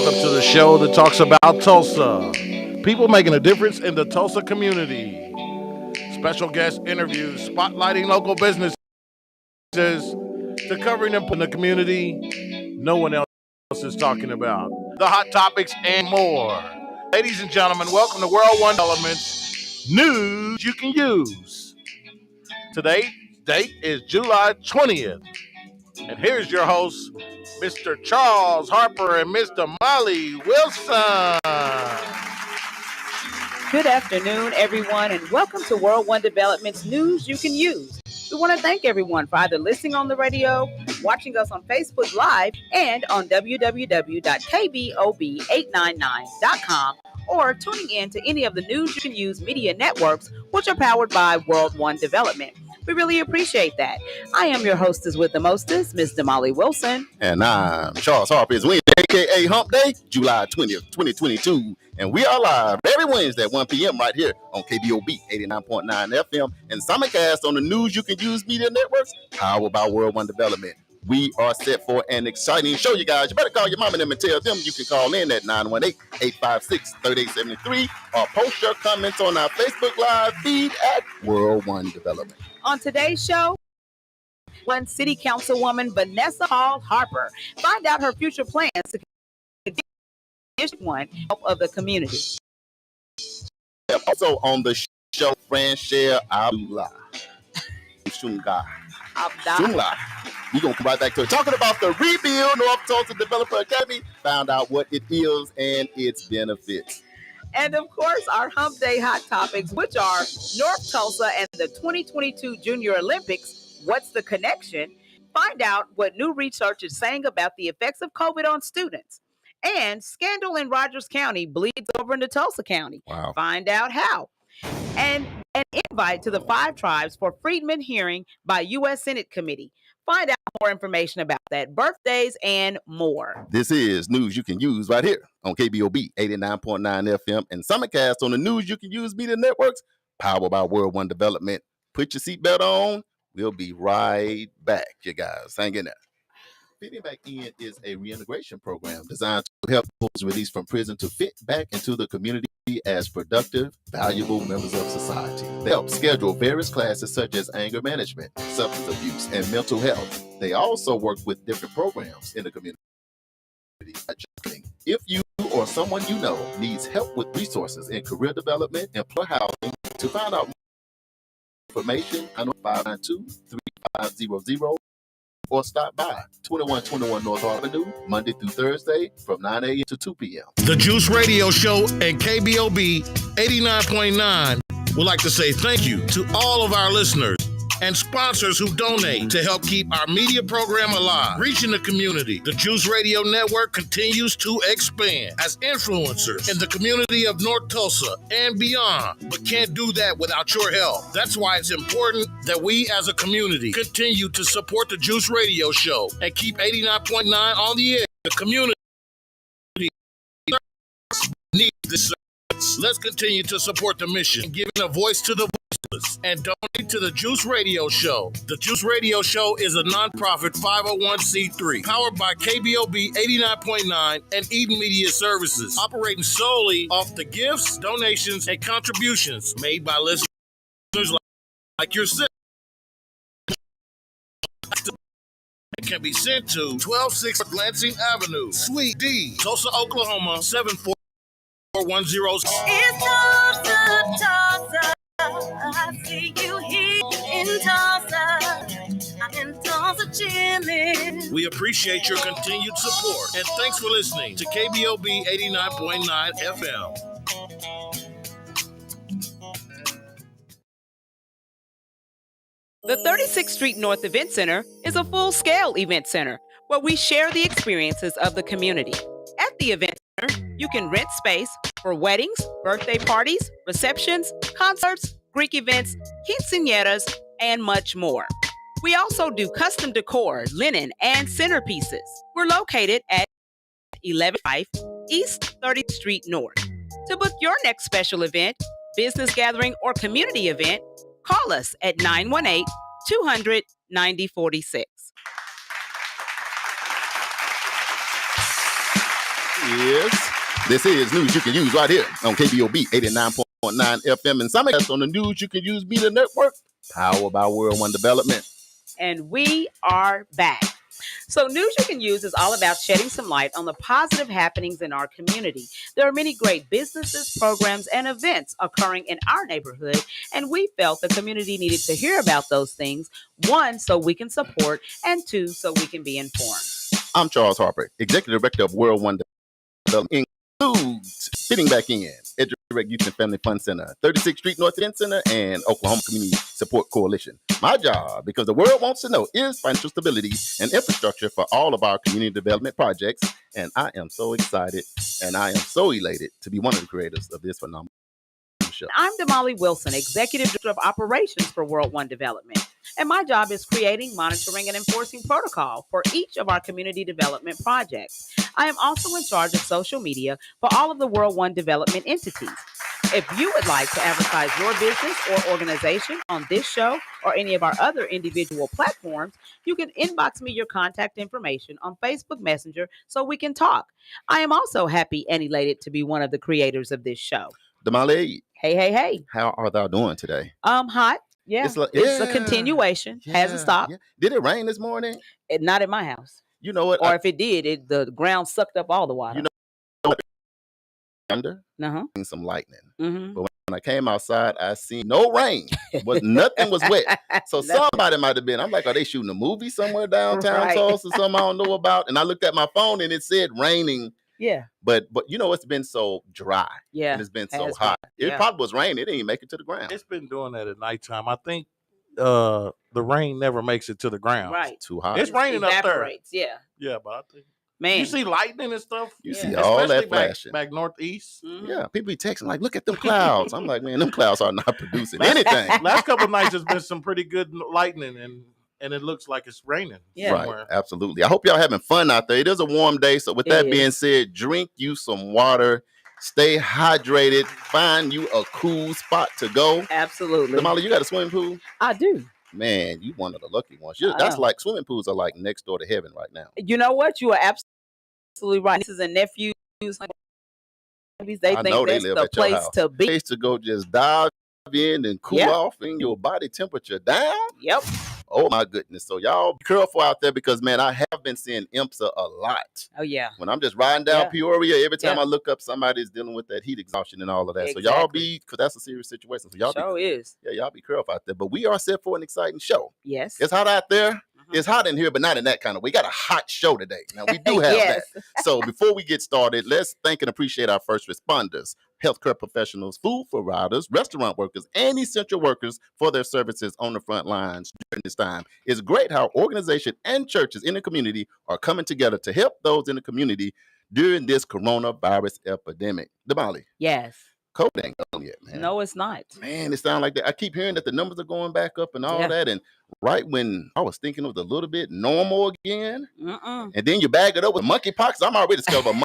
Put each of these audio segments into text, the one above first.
Welcome to the show that talks about Tulsa. People making a difference in the Tulsa community. Special guest interviews spotlighting local businesses to covering them in the community no one else is talking about. The hot topics and more. Ladies and gentlemen, welcome to World One Elements News You Can Use. Today's date is July 20th. And here's your host, Mr. Charles Harper and Mr. Molly Wilson. Good afternoon, everyone, and welcome to World One Development's News You Can Use. We want to thank everyone for either listening on the radio, watching us on Facebook Live, and on www.KBOB899.com, or tuning in to any of the News You Can Use media networks, which are powered by World One Development. We really appreciate that. I am your hostess with the mostest, Ms. Damali Wilson. And I'm Charles Harper. It's Wednesday, a.k.a. Hump Day, July 20th, 2022. And we are live every Wednesday at 1 p.m. right here on KBOB 89.9 FM and simulcast on the News You Can Use media networks, powered by World One Development. We are set for an exciting show, you guys. You better call your mom and them and tell them you can call in at 918-856-3873 or post your comments on our Facebook Live feed at World One Development. On today's show, one City Councilwoman Vanessa Hall Harper find out her future plans to District 1 help of the community. Also on the show, Franchelle Abdullah. We're going to come right back to it. Talking about the Rebuild North Tulsa Developer Academy. Found out what it is and its benefits. And of course, our Hump Day hot topics, which are North Tulsa and the 2022 Junior Olympics. What's the connection? Find out what new research is saying about the effects of COVID on students. And scandal in Rogers County bleeds over into Tulsa County. Wow. Find out how. And an invite to the 5 tribes for Freedmen hearing by U.S. Senate Committee. Find out more information about that, birthdays, and more. This is News You Can Use right here on KBOB 89.9 FM and simulcast on the News You Can Use media networks, powered by World One Development. Put your seatbelt on. We'll be right back, you guys. Hang in there. Fitting Back In is a reintegration program designed to help those released from prison to fit back into the community as productive, valuable members of society. They help schedule various classes such as anger management, substance abuse, and mental health. They also work with different programs in the community. If you or someone you know needs help with resources in career development, employer housing, to find out more information, I know 592-3500 or stop by 2121 North Avenue, Monday through Thursday from 9 a.m. to 2 p.m. The Juice Radio Show and KBOB 89.9 would like to say thank you to all of our listeners and sponsors who donate to help keep our media program alive, reaching the community. The Juice Radio Network continues to expand as influencers in the community of North Tulsa and beyond, but can't do that without your help. That's why it's important that we as a community continue to support the Juice Radio Show and keep 89.9 on the air. The community needs this service. Let's continue to support the mission, giving a voice to the voiceless, and donate to the Juice Radio Show. The Juice Radio Show is a nonprofit 501c3 powered by KBOB 89.9 and Eden Media Services, operating solely off the gifts, donations, and contributions made by listeners like yourself. It can be sent to 126 Lansing Avenue, Suite D, Tulsa, Oklahoma 74110. It's Tulsa, Tulsa. I see you here in Tulsa. I'm in Tulsa chilling. We appreciate your continued support and thanks for listening to KBOB 89.9 FM. The 36th Street North Event Center is a full-scale event center where we share the experiences of the community. At the event center, you can rent space for weddings, birthday parties, receptions, concerts, Greek events, quinceañeras, and much more. We also do custom decor, linen, and centerpieces. We're located at 1105 East 30th Street North. To book your next special event, business gathering, or community event, call us at 918-200-9046. This is news you can use right here on KBOB 89.9 FM and simulcast on the News You Can Use Media Network, powered by World One Development. And we are back. So News You Can Use is all about shedding some light on the positive happenings in our community. There are many great businesses, programs, and events occurring in our neighborhood, and we felt the community needed to hear about those things, one, so we can support, and two, so we can be informed. I'm Charles Harper, Executive Director of World One Development. Includes fitting back in EduRec Youth and Family Fund Center, 36th Street North End Center, and Oklahoma Community Support Coalition. My job, because the world wants to know, is financial stability and infrastructure for all of our community development projects. And I am so excited and I am so elated to be one of the creators of this phenomenal show. I'm Damali Wilson, Executive Director of Operations for World One Development. And my job is creating, monitoring, and enforcing protocol for each of our community development projects. I am also in charge of social media for all of the World One Development entities. If you would like to advertise your business or organization on this show or any of our other individual platforms, you can inbox me your contact information on Facebook Messenger so we can talk. I am also happy and elated to be one of the creators of this show. Damali, Hey. how are thou doing today? Hot. Yeah, It's like- it's a yeah, continuation. Hasn't stopped. Yeah. Did it rain this morning? Not at my house. You know what? Or if it did, the ground sucked up all the water. You know, thunder, Uh-huh. and some lightning. Mm-hmm. But when I came outside, I seen no rain. Nothing was wet. So somebody might have been. I'm like, are they shooting a movie somewhere downtown Right. Tulsa? Something I don't know about. And I looked at my phone and it said raining. Yeah. But you know, it's been so dry. Yeah. And it's been so has hot. been, It yeah. probably was raining. It didn't even make it to the ground. It's been doing that at nighttime. I think the rain never makes it to the ground. Right. Too hot. It's raining up there. Evaporates, yeah. Yeah, but I think Man. you see lightning and stuff. You Yeah. see all Especially that flashing. back northeast. Mhm. Yeah, people be texting like, look at them clouds. I'm like, man, them clouds are not producing Last- anything. Last couple of nights, there's been some pretty good lightning, and it looks like it's raining Yeah. Right, somewhere. absolutely. I hope y'all having fun out there. It is a warm day. So with It that is. being said, drink you some water, stay hydrated, find you a cool spot to go. Absolutely. Damali, you got a swimming pool? I do. Man, you one of the lucky ones. I That's know. like swimming pools are like next door to heaven right now. You know what? You are absolutely right. Nieces and nephews, they I think know they that's live the at your place house. to be. Place to go just dive in and cool Yeah. off and your body temperature down. Yep. Oh my goodness. So y'all be careful out there because man, I have been seeing IMSA a lot. Oh, yeah. When I'm just riding down Yeah. Peoria, every time Yeah. I look up, somebody's dealing with that heat exhaustion and all of that. So y'all Exactly. because that's a serious situation. So y'all Sure is. y'all be careful out there. But we are set for an exciting show. Yes. It's hot out there. Mhm. It's hot in here, but not in that kind of way. We got a hot show today. Now we do have Yes. that. So before we get started, let's thank and appreciate our first responders, healthcare professionals, food providers, restaurant workers, and essential workers for their services on the front lines during this time. It's great how organizations and churches in the community are coming together to help those in the community during this coronavirus epidemic. Damali, Yes. COVID ain't gone yet, man. No, it's not. Man, it sounds like that. I keep hearing that the numbers are going back up and all Yeah. that. And right when I was thinking it was a little bit normal again, Mm-mm. and then you bag it up with monkeypox. I'm already scared of a monkey.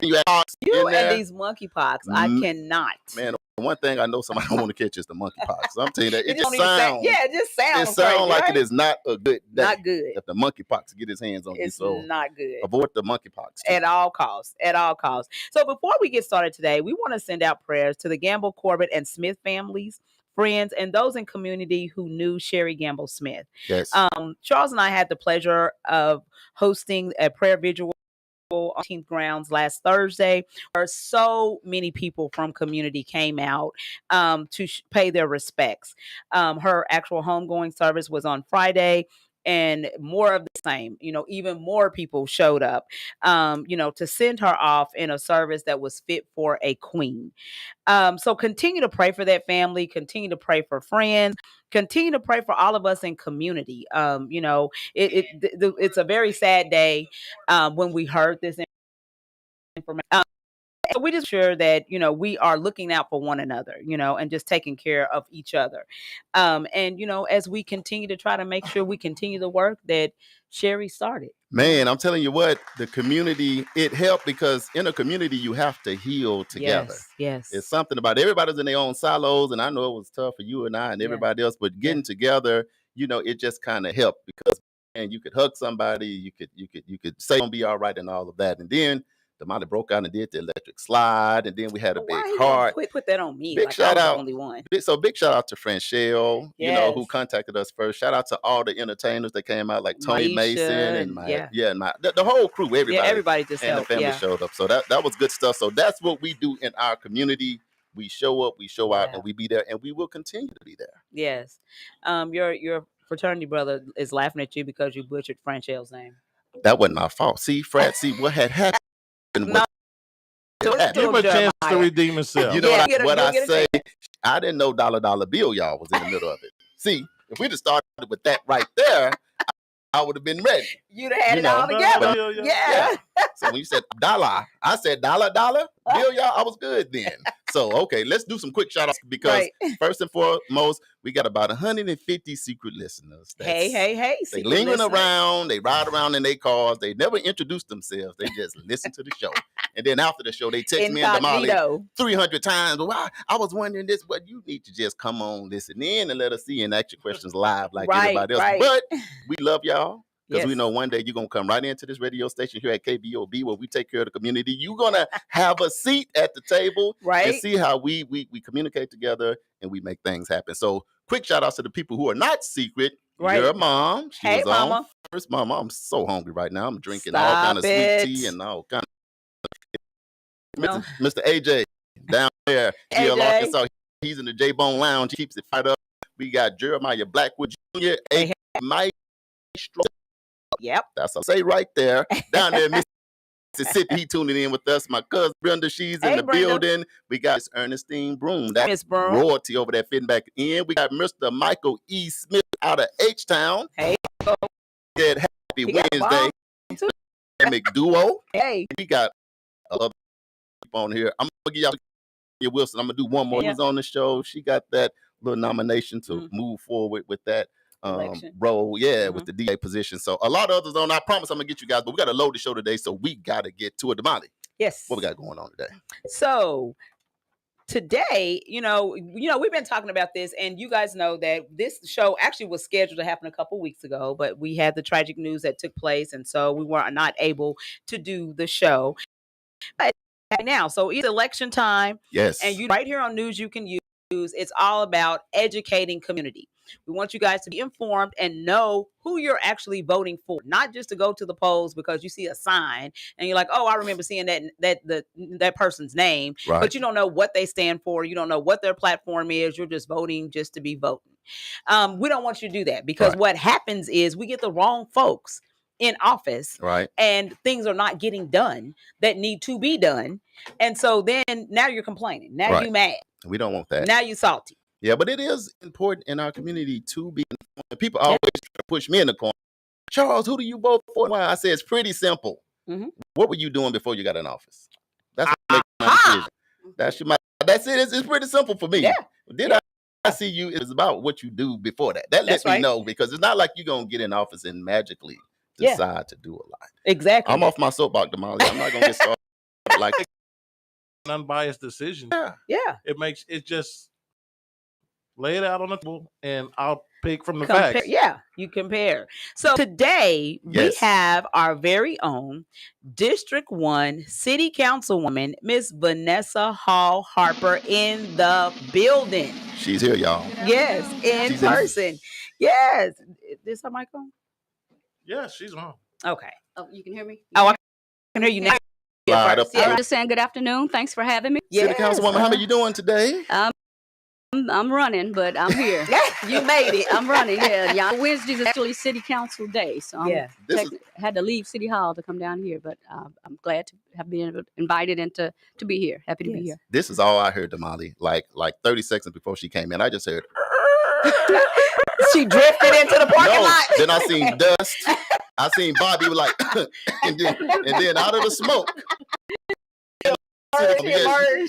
You have pox You in and there. these monkeypox, I Mm. cannot. Man, the one thing I know somebody don't want to catch is the monkeypox. I'm telling you that. It don't just even sounds. yeah, it just sounds It sounds crazy, like right? it is not a good day. Not good. If the monkeypox get his hands on you, It's so not good. avoid the monkeypox. too. At all costs. At all costs. So before we get started today, we want to send out prayers to the Gamble, Corbett, and Smith families, friends, and those in community who knew Sherry Gamble Smith. Yes. Charles and I had the pleasure of hosting a prayer vigil on 18th grounds last Thursday, where so many people from community came out to pay their respects. Her actual homegoing service was on Friday, and more of the same. Even more people showed up, to send her off in a service that was fit for a queen. So continue to pray for that family, continue to pray for friends, continue to pray for all of us in community. It's a very sad day when we heard this information. So we just sure that, we are looking out for one another, and just taking care of each other. And, as we continue to try to make sure we continue the work that Sherry started. Man, I'm telling you what, the community, it helped because in a community, you have to heal together. Yes. It's something about everybody's in their own silos. And I know it was tough for you and I and everybody else, but getting together, it just kind of helped, because, man, you could hug somebody, you could say, "Gonna be all right," and all of that. And then, the other thing I know somebody don't want to catch is the monkeypox. I'm telling you that. You could say, "Don't be all right," and all of that. And then Damali broke out and did the electric slide, and then we had a big Why heart. put that on me? Big Like shout I was out. the only one. Big shout out to Franchelle, Yes. who contacted us first. Shout out to all the entertainers that came out, like Tony Maisha Mason and and the whole crew, everybody. Yeah, everybody just and helped. the family showed up. So that was good stuff. So that's what we do in our community. We show up, we show out, and we be there, and we will continue to be there. Yes. Your fraternity brother is laughing at you because you butchered Franchelle's name. That wasn't my fault. See, Frat, what had happened was give him a chance to redeem himself. You know what I say? I didn't know dollar bill, y'all, was in the middle of it. See, if we'd have started with that right there, I would have been ready. You'd have had it all together. Yeah. So when you said dollar, I said dollar bill, y'all. I was good then. So okay, let's do some quick shout outs because first and foremost, we got about 150 secret listeners. Hey. They lingering around, they ride around in their cars, they never introduce themselves. They just listen to the show. And then after the show, they text me and Damali 300 times. Well, I was wondering this, but you need to just come on, listen in and let us see and ask your questions live like everybody else. But we love y'all. Because we know one day you're going to come right into this radio station here at KBOB where we take care of the community. You're going to have a seat at the table and see how we communicate together and we make things happen. So quick shout outs to the people who are not secret. Your mom. She was Mama. On first. Mama, I'm so hungry right now. I'm drinking all kind of sweet tea and all kind of. Mr. AJ down there. Arkansas. He's in the J-Bone Lounge. He keeps it fired up. We got Jeremiah Blackwood Jr., Mike Maestro. Yep. That's what I say right there. Down there in Mississippi, he tuning in with us. My cousin Brenda, she's in the building. We got Miss Ernestine Broom. That's royalty over there fitting back in. We got Mr. Michael E. Smith out of H-Town. Hey. Good happy Wednesday. McDuo. Hey. We got other people on here. I'm going to give y'all Wilson. I'm going to do one more. Who's on the show. She got that little nomination to move forward with that. Role, with the DA position. So a lot of others on. I promise I'm gonna get you guys, but we got to load the show today, so we got to get to it. Damali, yes, what we got going on today? So today, we've been talking about this, and you guys know that this show actually was scheduled to happen a couple weeks ago, but we had the tragic news that took place, and so we were not able to do the show. But now, so it's election time, yes, and you right here on News You Can Use. It's all about educating community. We want you guys to be informed and know who you're actually voting for, not just to go to the polls because you see a sign and you're like, oh, I remember seeing that person's name, but you don't know what they stand for. You don't know what their platform is. You're just voting just to be voting. We don't want you to do that because what happens is we get the wrong folks in office, and things are not getting done that need to be done. And so then now you're complaining. Now you're mad. We don't want that. Now you're salty. Yeah, but it is important in our community to be informed. People always try to push me in the corner. Charles, who do you vote for? Well, I say it's pretty simple. What were you doing before you got in office? That's what my decision. That's it. It's pretty simple for me. Yeah. Did I see you? It's about what you do before that. That lets me know, because it's not like you're gonna get in office and magically decide to do a lot. Exactly. I'm off my soapbox, Damali. I'm not gonna get started like an unbiased decision. Yeah. It just lay it out on the table and I'll pick from the facts. Yeah, you compare. So today we have our very own District 1 City Councilwoman, Miss Vanessa Hall Harper, in the building. She's here, y'all. Yes, in person. Yes. Is her mic on? Yeah, she's on. Okay. Oh, you can hear me? I can hear you now. I'm just saying good afternoon. Thanks for having me. City Councilwoman, how are you doing today? I'm running, but I'm here. You made it. I'm running. Yeah. Wednesday's actually City Council Day, so I had to leave City Hall to come down here. But I'm glad to have been invited and to be here. Happy to be here. This is all I heard, Damali. Like 30 seconds before she came in, I just heard. She drifted into the parking lot. Then I seen dust. I seen Bobby like, and then out of the smoke,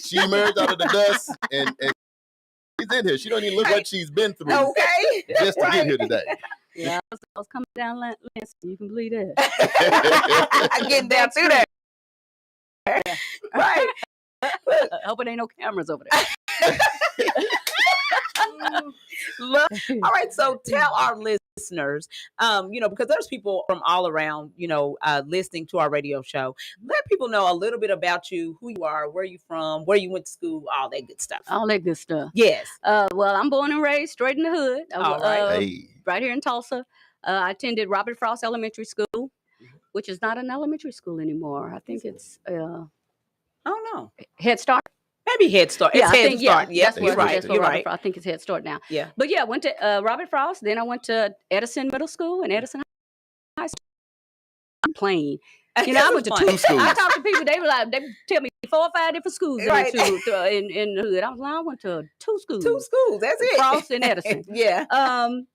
she emerged out of the dust, and she's in here. She don't even look like she's been through. Okay, just to get here today. Yeah, I was coming down Lansing. You can believe that. I'm getting down through there. Right. I hope it ain't no cameras over there. All right, so tell our listeners, because there's people from all around, listening to our radio show. Let people know a little bit about you, who you are, where you from, where you went to school, all that good stuff. All that good stuff. Yes. Well, I'm born and raised straight in the hood. All right. Right here in Tulsa. I attended Robert Frost Elementary School, which is not an elementary school anymore. I think it's I don't know. Head Start. Maybe Head Start. Yeah, It's I Head think, Start. yeah, Yes, that's you're right. That's You're Robert right. Frost. I think it's Head Start now. Yeah. But yeah, went to Robert Frost. Then I went to Edison Middle School and Edison High School. I'm playing. I went to two schools. I talked to people. They tell me 4 or 5 different schools Right. in the hood. I was like, I went to 2 schools. 2 schools. That's it. Frost and Edison. Yeah.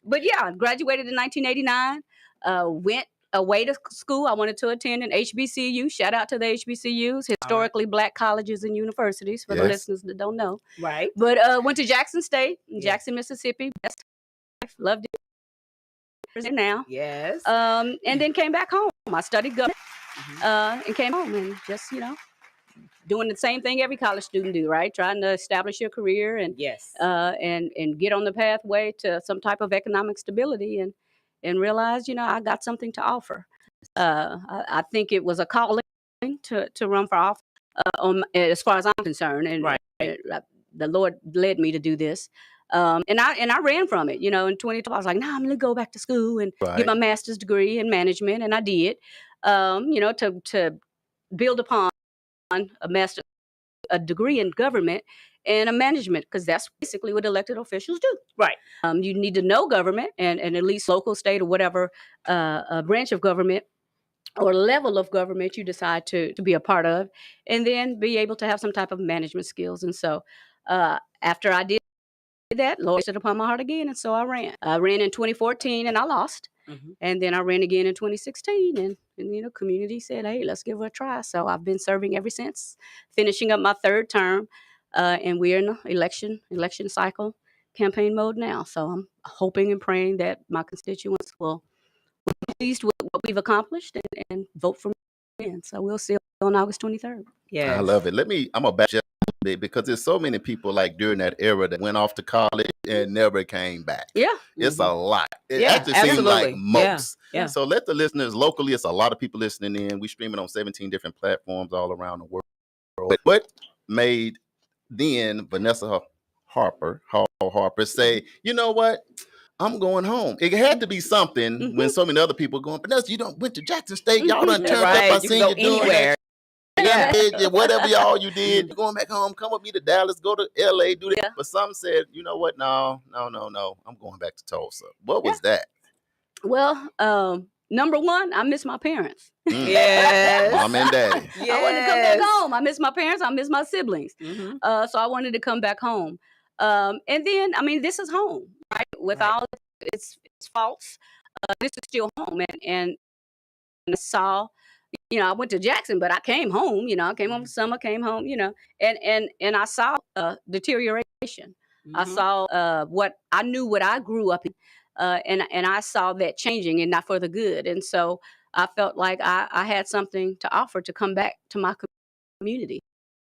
But yeah, graduated in 1989. Went away to school. I wanted to attend an HBCU. Shout out to the HBCUs, historically Black colleges and universities, for the listeners that don't know. Right. But went to Jackson State, Jackson, Mississippi. Best life, loved it now. Yes. And then came back home. I studied government and came home and just, doing the same thing every college student do, right? Trying to establish your career and and get on the pathway to some type of economic stability and realize, I got something to offer. I think it was a calling to run for office, as far as I'm concerned, and the Lord led me to do this. And I ran from it, in 2012. I was like, I'm gonna go back to school and get my master's degree in management, and I did. To build upon a degree in government and a management, because that's basically what elected officials do. Right. You need to know government and at least local, state, or whatever branch of government or level of government you decide to be a part of, and then be able to have some type of management skills. And so after I did that, Lord set upon my heart again, and so I ran. I ran in 2014 and I lost. And then I ran again in 2016, and community said, hey, let's give it a try. So I've been serving ever since, finishing up my 3rd term, and we're in the election cycle, campaign mode now. So I'm hoping and praying that my constituents will be pleased with what we've accomplished and vote for me. And so we'll see on August 23rd. Yeah, I love it. I'm gonna back up a bit, because there's so many people like during that era that went off to college and never came back. Yeah. It's a lot. It Yeah, actually seems like absolutely. most. Yeah. So let the listeners locally, it's a lot of people listening in. We streaming on 17 different platforms all around the world. But what made then Vanessa Harper say, you know what? I'm going home. It had to be something when so many other people going, Vanessa, you went to Jackson State. Y'all done turned up. I seen you doing anywhere. that. Whatever y'all you did, you're going back home, come with me to Dallas, go to LA, do that. Yeah. But some said, you know what? No. I'm going back to Tulsa. What was that? Well, number one, I miss my parents. Yes. Mom and daddy. Yes. I wanted to come back home. I miss my parents. I miss my siblings. So I wanted to come back home. And then, this is home, right? With all its faults, this is still home. And I saw, I went to Jackson, but I came home. I came home for summer, came home, and I saw deterioration. I saw what I grew up in, and I saw that changing, and not for the good. And so I felt like I had something to offer to come back to my community.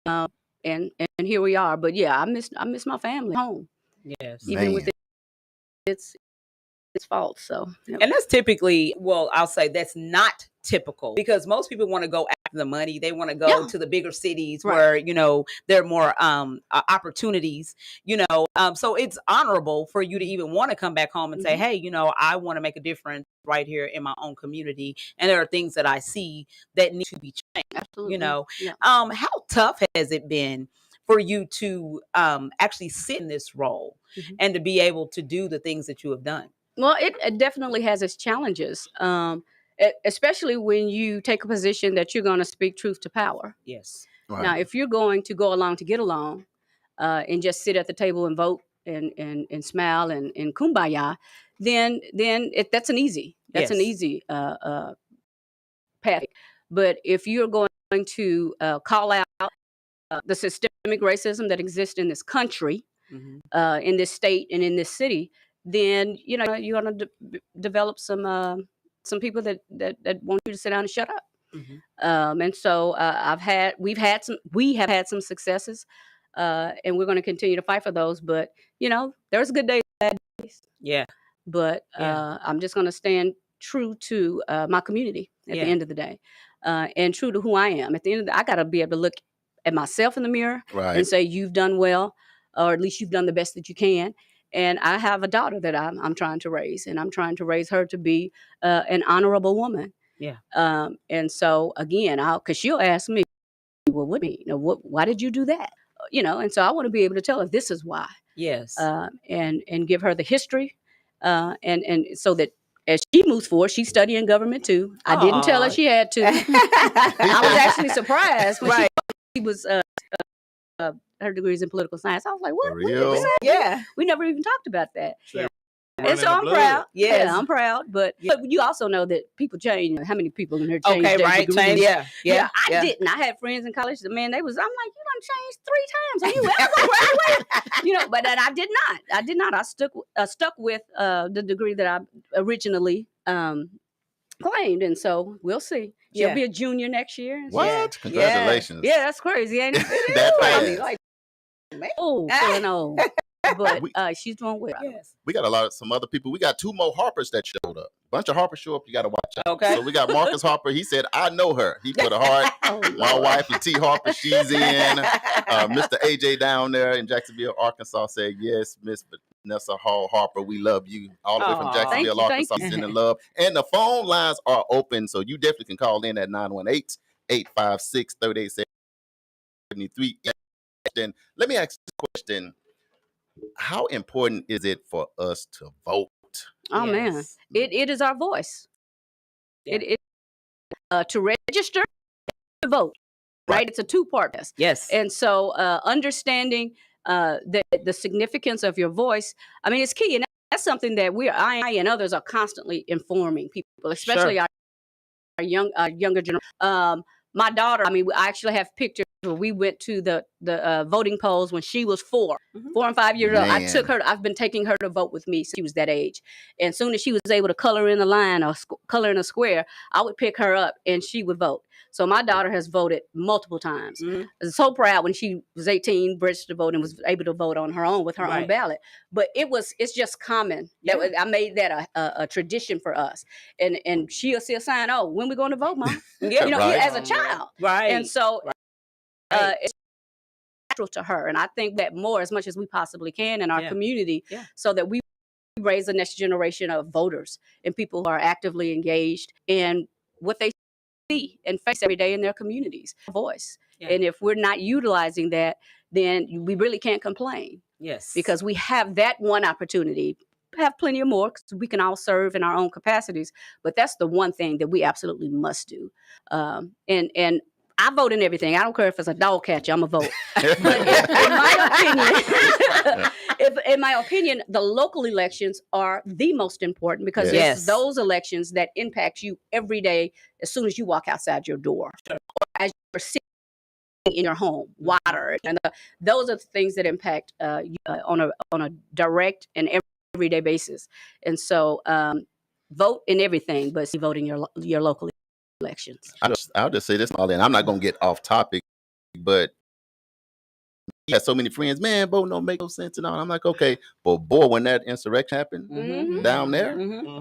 And here we are. But yeah, I miss my family home. Yes. Even with its faults. So And that's typically, I'll say that's not typical, because most people want to go after the money. They want to go to the bigger cities where, there are more opportunities, so it's honorable for you to even want to come back home and say, hey, I want to make a difference right here in my own community. And there are things that I see that need to be changed. Absolutely. How tough has it been for you to actually sit in this role and to be able to do the things that you have done? Well, it definitely has its challenges, especially when you take a position that you're going to speak truth to power. Yes. Right. Now, if you're going to go along to get along and just sit at the table and vote and smile and kumbaya, then that's an easy path. But if you're going to call out the systemic racism that exists in this country, in this state, and in this city, then you're going to develop some people that want you to sit down and shut up. And so we have had some successes and we're going to continue to fight for those. But there's good days, bad days. Yeah. But I'm just going to stand true to my community at the end of the day, and true to who I am. At the end of the day, I got to be able to look at myself in the mirror and say, you've done well, or at least you've done the best that you can. And I have a daughter that I'm trying to raise, and I'm trying to raise her to be an honorable woman. Yeah. And so again, because she'll ask me, well, why did you do that? And so I want to be able to tell her this is why. Yes. And give her the history, and so that as she moves forward, she's studying government too. I didn't tell her she had to. I was actually surprised when she was her degrees in political science. I was like, what? For real? Yeah. We never even talked about that. Yeah. And so I'm proud. Yes. Yeah, I'm proud. But you also know that people change. How many people in here change their degrees? Change. Yeah. I didn't. I had friends in college. I'm like, you done changed 3 times. Are you ever graduate? But I did not. I stuck with the degree that I originally claimed. And so we'll see. She'll be a junior next year. What? Yeah. Congratulations. Yeah, that's crazy, ain't it? That Crazy. fast. Like, feeling old. But she's doing well. Yes. We got some other people. We got 2 more Harpers that showed up. Bunch of Harpers show up. You got to watch out. Okay. So we got Marcus Harper. He said, I know her. He put a heart. My wife, T. Harper, she's in. Mr. AJ down there in Jacksonville, Arkansas said, yes, Miss Vanessa Hall Harper, we love you. All the way from Jacksonville, Arkansas, sending love. And the phone lines are open, so you definitely can call in at 918-856-3873. And let me ask the question. How important is it for us to vote? Oh, man. It is our voice. Yeah. It to register, to vote, right? It's a 2-part test. Yes. And so understanding the significance of your voice, I mean, it's key. And that's something that I and others are constantly informing people, especially our younger generation. My daughter, I actually have pictures where we went to the voting polls when she was 4 and 5 years old. I took her. I've been taking her to vote with me since she was that age. And as soon as she was able to color in a line or color in a square, I would pick her up and she would vote. So my daughter has voted multiple times. I was so proud when she was 18, registered to vote, and was able to vote on her own with her own ballot. But it's just common. I made that a tradition for us. And she'll see a sign, oh, when we going to vote, Mom? As a child. Right. And so it's natural to her. And I think that more, as much as we possibly can in our community, so that we raise the next generation of voters and people who are actively engaged in what they see and face every day in their communities. Voice. Yeah. And if we're not utilizing that, then we really can't complain. Yes. Because we have that one opportunity. Have plenty of more, because we can all serve in our own capacities. But that's the one thing that we absolutely must do. And I vote in everything. I don't care if it's a dog catcher, I'm a vote. But in my opinion, the local elections are the most important, because it's those elections that impact you every day as soon as you walk outside your door. Or as you're sitting in your home, water. And those are the things that impact you on a direct and everyday basis. And so vote in everything, but vote in your local elections. I'll just say this, Molly, and I'm not going to get off topic, but you have so many friends, man, voting don't make no sense and all. I'm like, okay, but boy, when that insurrection happened down there,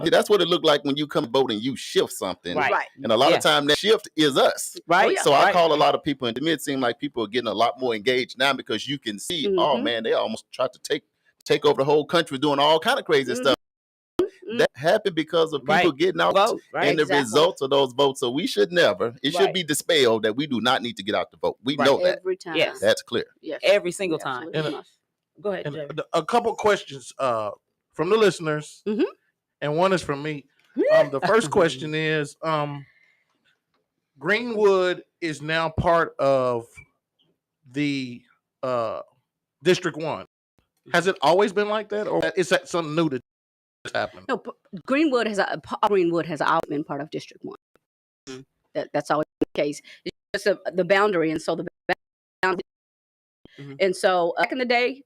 that's what it looked like when you come vote and you shift something. Right. And a lot of time that shift is us. Right. So I call a lot of people, and to me it seemed like people are getting a lot more engaged now, because you can see, oh man, they almost tried to take over the whole country, doing all kind of crazy stuff. That happened because of people getting out and the results of those votes. So we should never, it should be dispelled that we do not need to get out to vote. We know that. Every time. Yes. That's clear. Yes. Every single time. Go ahead, Jay. A couple questions from the listeners, and one is from me. The first question is, Greenwood is now part of the District 1. Has it always been like that, or is that something new that just happened? No, Greenwood has always been part of District 1. That's always the case. It's just the boundary, and so the boundary. And so back in the day,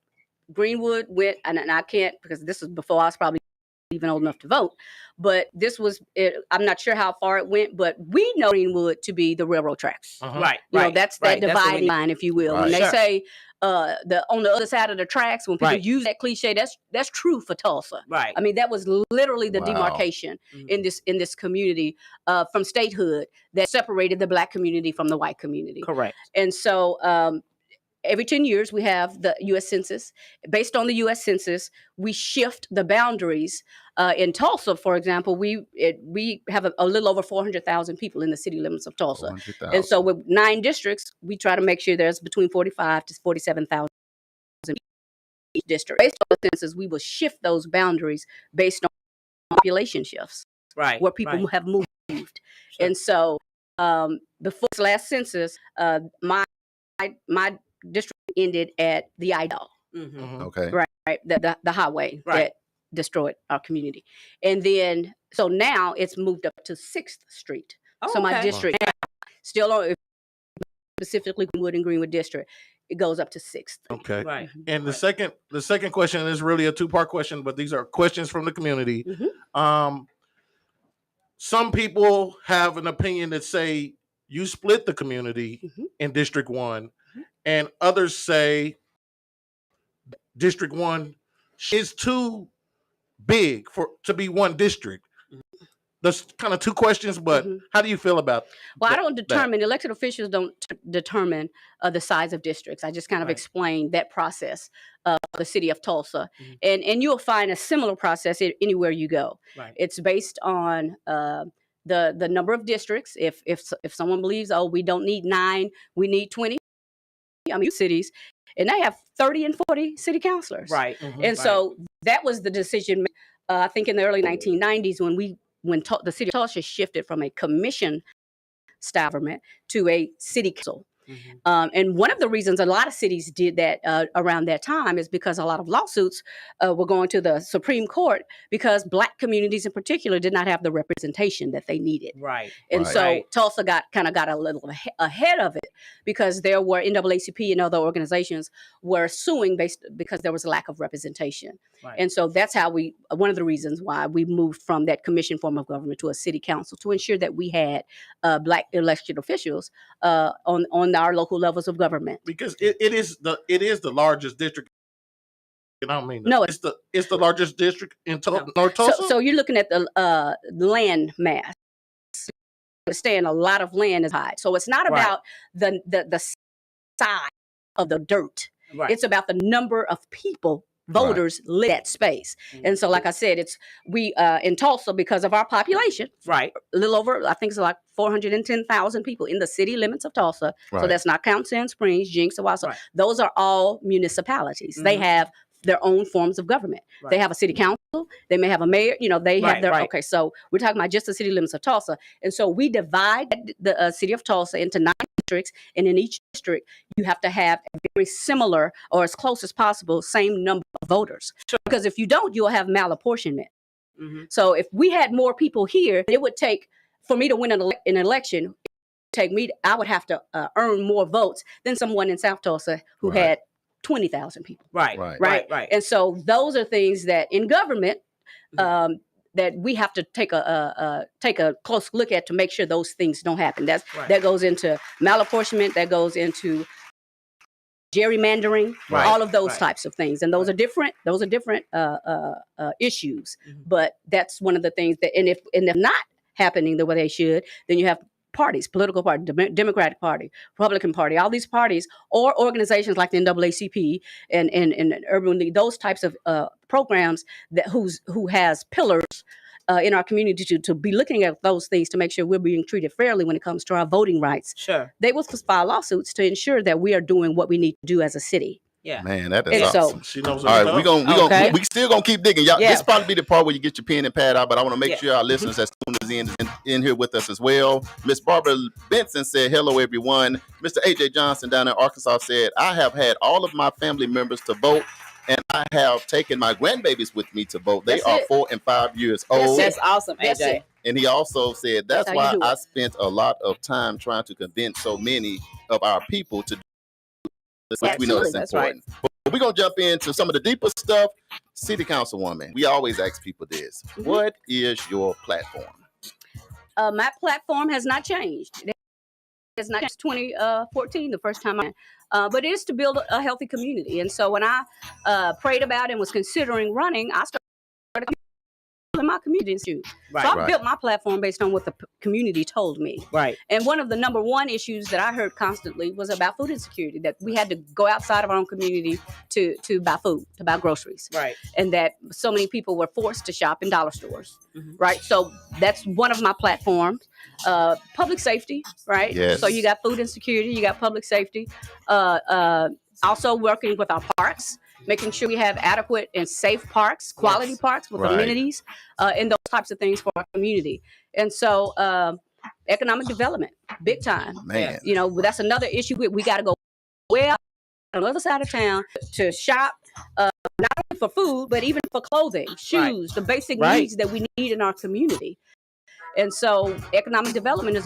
Greenwood went, and I can't, because this was before I was probably even old enough to vote, but this was it. I'm not sure how far it went, but we know Greenwood to be the railroad tracks. Right. That's that dividing line, if you will. When they say on the other side of the tracks. When people use that cliche, that's true for Tulsa. Right. I mean, that was literally the Wow. demarcation in this community from statehood that separated the Black community from the white community. Correct. And so every 10 years, we have the U.S. Census. Based on the U.S. Census, we shift the boundaries. In Tulsa, for example, we have a little over 400,000 people in the city limits of Tulsa. And so with 9 districts, we try to make sure there's between 45 to 47,000 each district. Based on the census, we will shift those boundaries based on population shifts, where people have moved. Sure. And so before this last census, my district ended at the Idol. Mm-hmm. Okay. Right. The highway that destroyed our community. And then, so now it's moved up to 6th Street. Oh, so my district now, still on, specifically Wood and Greenwood district, it goes up to 6th. Okay. Right. And the second question is really a 2-part question, but these are questions from the community. Mm-hmm. Some people have an opinion that say you split the community in District 1, and others say District 1 is too big to be one district. There's kind of 2 questions, but how do you feel about Well, I don't determine, elected officials don't determine the size of districts. I just kind of explain that process of the city of Tulsa. And you'll find a similar process anywhere you go. It's based on the number of districts. If someone believes, oh, we don't need 9, we need 20, cities, and they have 30 and 40 city councilors. And so that was the decision, I think in the early 1990s when the city of Tulsa shifted from a commission style government to a city council. And one of the reasons a lot of cities did that around that time is because a lot of lawsuits were going to the Supreme Court because Black communities in particular did not have the representation that they needed. And so Tulsa got a little ahead of it because there were NAACP and other organizations were suing because there was a lack of representation. And so that's how one of the reasons why we moved from that commission form of government to a city council to ensure that we had Black elected officials on our local levels of government. Because it is the largest district. I don't mean no, it's the largest district in North Tulsa. So you're looking at the land mass. Understand a lot of land is high, so it's not about the size of the dirt. It's about the number of people. Voters live that space. And so, like I said, we in Tulsa, because of our population, a little over, I think it's like 410,000 people in the city limits of Tulsa. So that's not counting Sand Springs, Jinx, or Wausau. Those are all municipalities. They have their own forms of government. They have a city council. They may have a mayor. They have their. Okay, so we're talking about just the city limits of Tulsa. And so we divide the city of Tulsa into 9 districts, and in each district you have to have a very similar or as close as possible same number of voters. Because if you don't, you'll have malapportionment. So if we had more people here, it would take for me to win an election. I would have to earn more votes than someone in South Tulsa who had 20,000 people. Right. And so those are things that in government that we have to take a close look at to make sure those things don't happen. That goes into malapportionment, that goes into gerrymandering, all of those types of things. And those are different issues. But that's one of the things that, and if not happening the way they should, then you have parties, political party, Democratic Party, Republican Party, all these parties or organizations like the NAACP and Urban League, those types of programs who has pillars in our community to be looking at those things to make sure we're being treated fairly when it comes to our voting rights. They will file lawsuits to ensure that we are doing what we need to do as a city. Man, that is awesome. She knows all right, we still gonna keep digging. Y'all, this probably be the part where you get your pen and pad out, but I want to make sure our listeners that tune in here with us as well. Miss Barbara Benson said, hello, everyone. Mr. AJ Johnson down in Arkansas said, I have had all of my family members to vote, and I have taken my grandbabies with me to vote. They are 4 and 5 years old. That's awesome, AJ. And he also said, that's why I spent a lot of time trying to convince so many of our people to do this, which we know is important. But we're going to jump into some of the deeper stuff. City Councilwoman, we always ask people this. What is your platform? My platform has not changed. It's not 2014, the first time but it is to build a healthy community. And so when I prayed about and was considering running, I started in my community institute. Right. So I built my platform based on what the community told me. Right. And one of the number one issues that I heard constantly was about food insecurity, that we had to go outside of our own community to buy food, to buy groceries. Right. And that so many people were forced to shop in dollar stores. Mm-hmm. Right. So that's one of my platforms. Public safety, right? Yes. So you got food insecurity, you got public safety. Also working with our parks, making sure we have adequate and safe parks, quality parks with amenities, and those types of things for our community. And so economic development, big time. Man. You know, that's another issue. We got to go way out on the other side of town to shop, not only for food, but even for clothing, shoes, the basic needs that we need in our community. And so economic development is,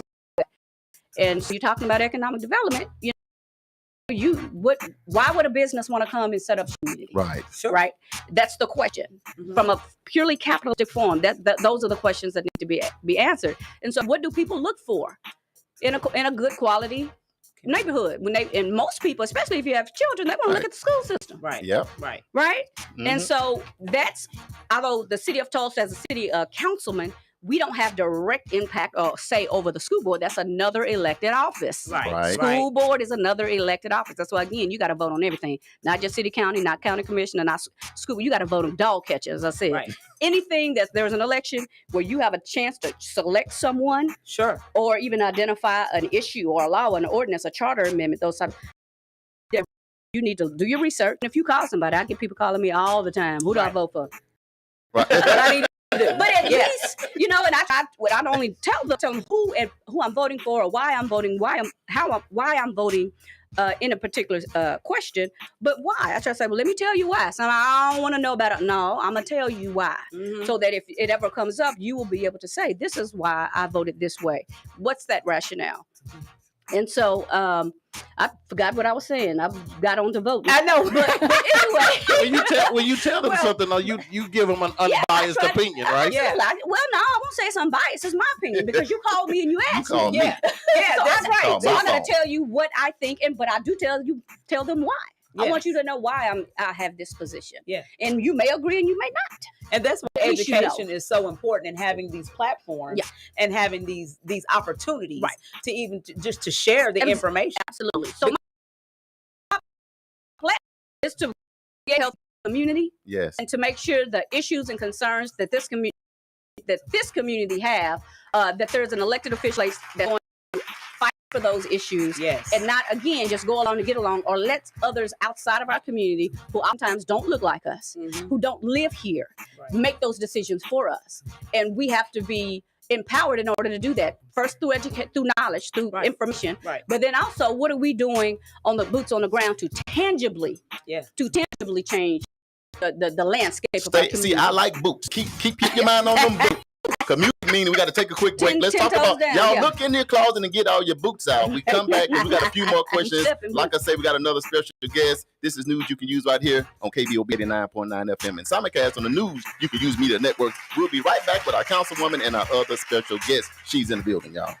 and so you're talking about economic development, why would a business want to come and set up a community? Right. Sure. Right. That's the question. Mm-hmm. From a purely capitalistic form, those are the questions that need to be answered. And so what do people look for in a good quality neighborhood? And most people, especially if you have children, they want to look at the school system. Right. Yep. Right. Right. Mm-hmm. And so that's, although the city of Tulsa as a city councilman, we don't have direct impact or say over the school board. That's another elected office. Right. School board is another elected office. That's why, again, you got to vote on everything. Not just city, county, not county commissioner, not school. You got to vote on dog catcher, as I said. Right. Anything that there's an election where you have a chance to select someone, sure, or even identify an issue or allow an ordinance, a charter amendment, those types. You need to do your research. And if you call somebody, I get people calling me all the time. Who do I vote for? Right. But I need but at least, and I not only tell them who I'm voting for, or why I'm voting, why I'm voting in a particular question, but why. I try to say, well, let me tell you why. So I don't want to know about it. No, I'm gonna tell you why, so that if it ever comes up, you will be able to say, this is why I voted this way. What's that rationale? And so I forgot what I was saying. I got on to vote. I know, but anyway. when you tell them something, though, you give them an unbiased opinion, right? Yeah. Well, no, I won't say it's unbiased. It's my opinion because you called me and you asked me. Yeah, so that's right. So I'm going to tell you what I think, but I do tell them why. Yes. I want you to know why I have this position. Yeah. And you may agree and you may not. And that's why education is so important, and having these platforms and having these opportunities to even just to share the information. Absolutely. So my plan is to get a healthy community. Yes. And to make sure the issues and concerns that this community have, that there's an elected official that's going to fight for those issues. Yes. And not, again, just go along to get along, or let others outside of our community who oftentimes don't look like us, who don't live here, make those decisions for us. And we have to be empowered in order to do that. First through knowledge, through information. Right. But then also, what are we doing on the boots on the ground to tangibly change the landscape of our community? See, I like boots. Keep your mind on them boots. Community meaning we got to take a quick break. Let's talk about y'all. Look in your closet and get all your boots out. We come back and we got a few more questions. Like I say, we got another special guest. This is news you can use right here on KBOB 89.9 FM and simulcast on the News You Can Use Media Network. We'll be right back with our councilwoman and our other special guest. She's in the building, y'all.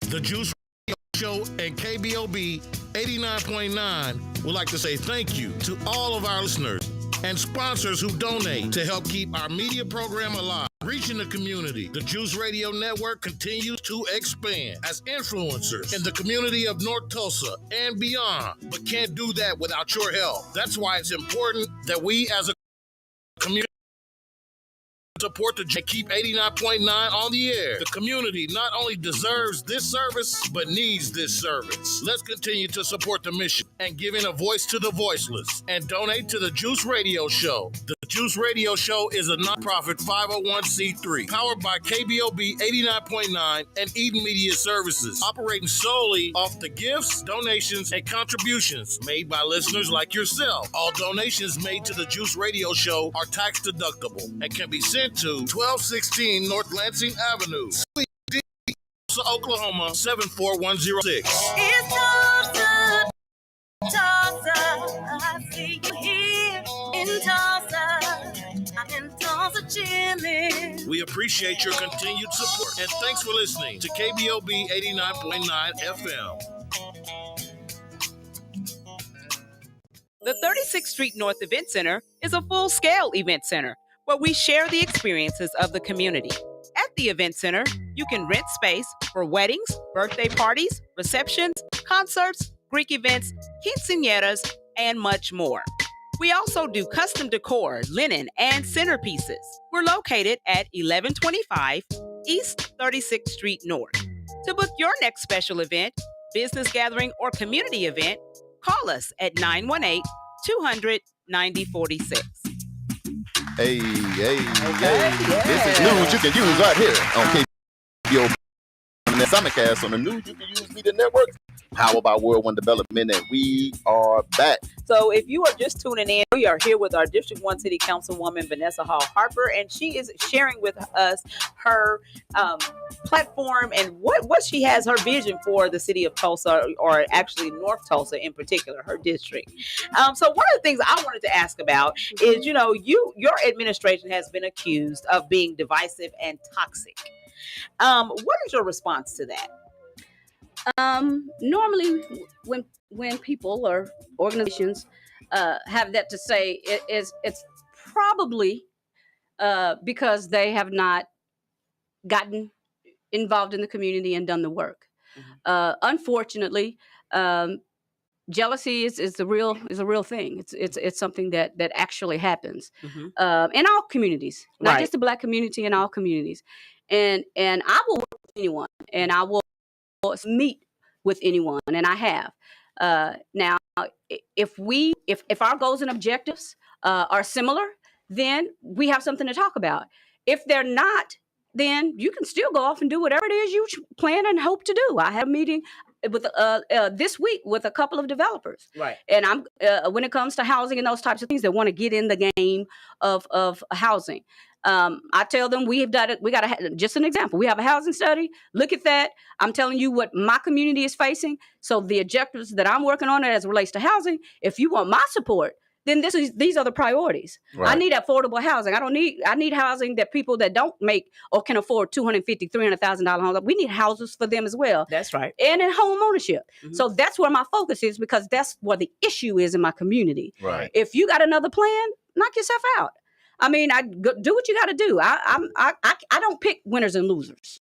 The Juice Show and KBOB 89.9 would like to say thank you to all of our listeners and sponsors who donate to help keep our media program alive. Reaching the community, the Juice Radio Network continues to expand as influencers in the community of North Tulsa and beyond, but can't do that without your help. That's why it's important that we as a community support to keep 89.9 on the air. The community not only deserves this service, but needs this service. Let's continue to support the mission and giving a voice to the voiceless and donate to the Juice Radio Show. The Juice Radio Show is a nonprofit 501c3 powered by KBOB 89.9 and Eden Media Services, operating solely off the gifts, donations, and contributions made by listeners like yourself. All donations made to the Juice Radio Show are tax deductible and can be sent to 1216 North Lansing Avenue, Suite D, Tulsa, Oklahoma 74106. It's Tulsa, Tulsa. I see you here in Tulsa. I'm in Tulsa chilling. We appreciate your continued support and thanks for listening to KBOB 89.9 FM. The 36th Street North Event Center is a full-scale event center where we share the experiences of the community. At the event center, you can rent space for weddings, birthday parties, receptions, concerts, Greek events, quinceañeras, and much more. We also do custom decor, linen, and centerpieces. We're located at 1125 East 36th Street North. To book your next special event, business gathering, or community event, call us at 918-200-9046. Hey. This is news you can use right here on KBOB and the Summercast on the News You Can Use Media Network, powered by World One Development, and we are back. So if you are just tuning in, we are here with our District 1 City Councilwoman, Vanessa Hall Harper, and she is sharing with us her platform and what she has, her vision for the city of Tulsa, or actually North Tulsa in particular, her district. So one of the things I wanted to ask about is, your administration has been accused of being divisive and toxic. What is your response to that? Normally, when people or organizations have that to say, it's probably because they have not gotten involved in the community and done the work. Unfortunately, jealousy is a real thing. It's something that actually happens in all communities, not just the Black community, in all communities. And I will work with anyone, and I will meet with anyone, and I have. Now, if our goals and objectives are similar, then we have something to talk about. If they're not, then you can still go off and do whatever it is you plan and hope to do. I had a meeting with this week with a couple of developers, right? And I'm when it comes to housing and those types of things, they want to get in the game of housing. I tell them we got to, just an example, we have a housing study. Look at that. I'm telling you what my community is facing. So the objectives that I'm working on as it relates to housing, if you want my support, then these are the priorities. Right. I need affordable housing. I need housing that people that don't make or can afford $250,000, $300,000 homes. We need houses for them as well. That's right. And in home ownership. So that's where my focus is, because that's where the issue is in my community. Right. If you got another plan, knock yourself out. I mean, do what you got to do. I don't pick winners and losers.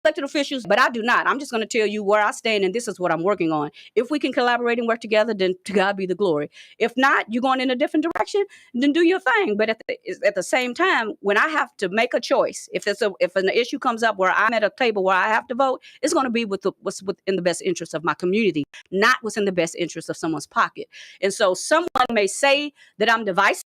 Elected officials, but I do not. I'm just going to tell you where I stand, and this is what I'm working on. If we can collaborate and work together, then to God be the glory. If not, you're going in a different direction, then do your thing. But at the same time, when I have to make a choice, if an issue comes up where I'm at a table where I have to vote, it's going to be what's within the best interest of my community, not what's in the best interest of someone's pocket. And so someone may say that I'm divisive,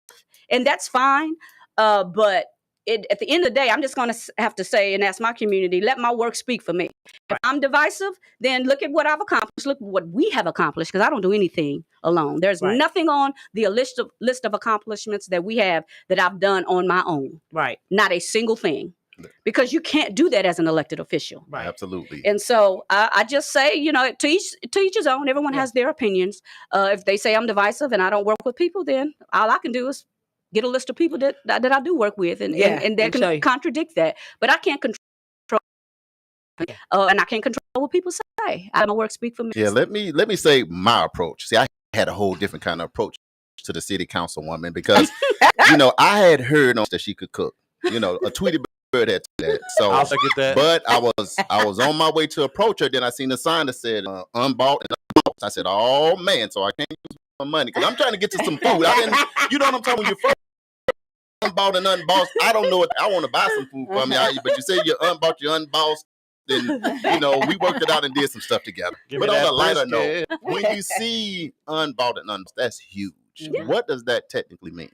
and that's fine, but at the end of the day, I'm just going to have to say and ask my community, let my work speak for me. If I'm divisive, then look at what I've accomplished. Look at what we have accomplished, because I don't do anything alone. There's nothing on the list of accomplishments that we have that I've done on my own. Right. Not a single thing. Because you can't do that as an elected official. Right. Absolutely. And so I just say, to each his own. Everyone has their opinions. If they say I'm divisive and I don't work with people, then all I can do is get a list of people that I do work with, and that can contradict that. But I can't control, and I can't control what people say. I don't work speak for me. Yeah, let me say my approach. See, I had a whole different kind of approach to the city councilwoman, because I had heard that she could cook. A Tweety Bird had that. So I'll second that. But I was on my way to approach her. Then I seen a sign that said unbought and unbought. I said, oh man, so I can't use my money because I'm trying to get to some food. You know what I'm talking about? When you're first unbought and unbossed, I don't know what I want to buy some food from you, but you say you're unbought, you're unbossed. Then we worked it out and did some stuff together. But on a lighter note, when you see unbought and unbossed, that's huge. Yeah. What does that technically mean?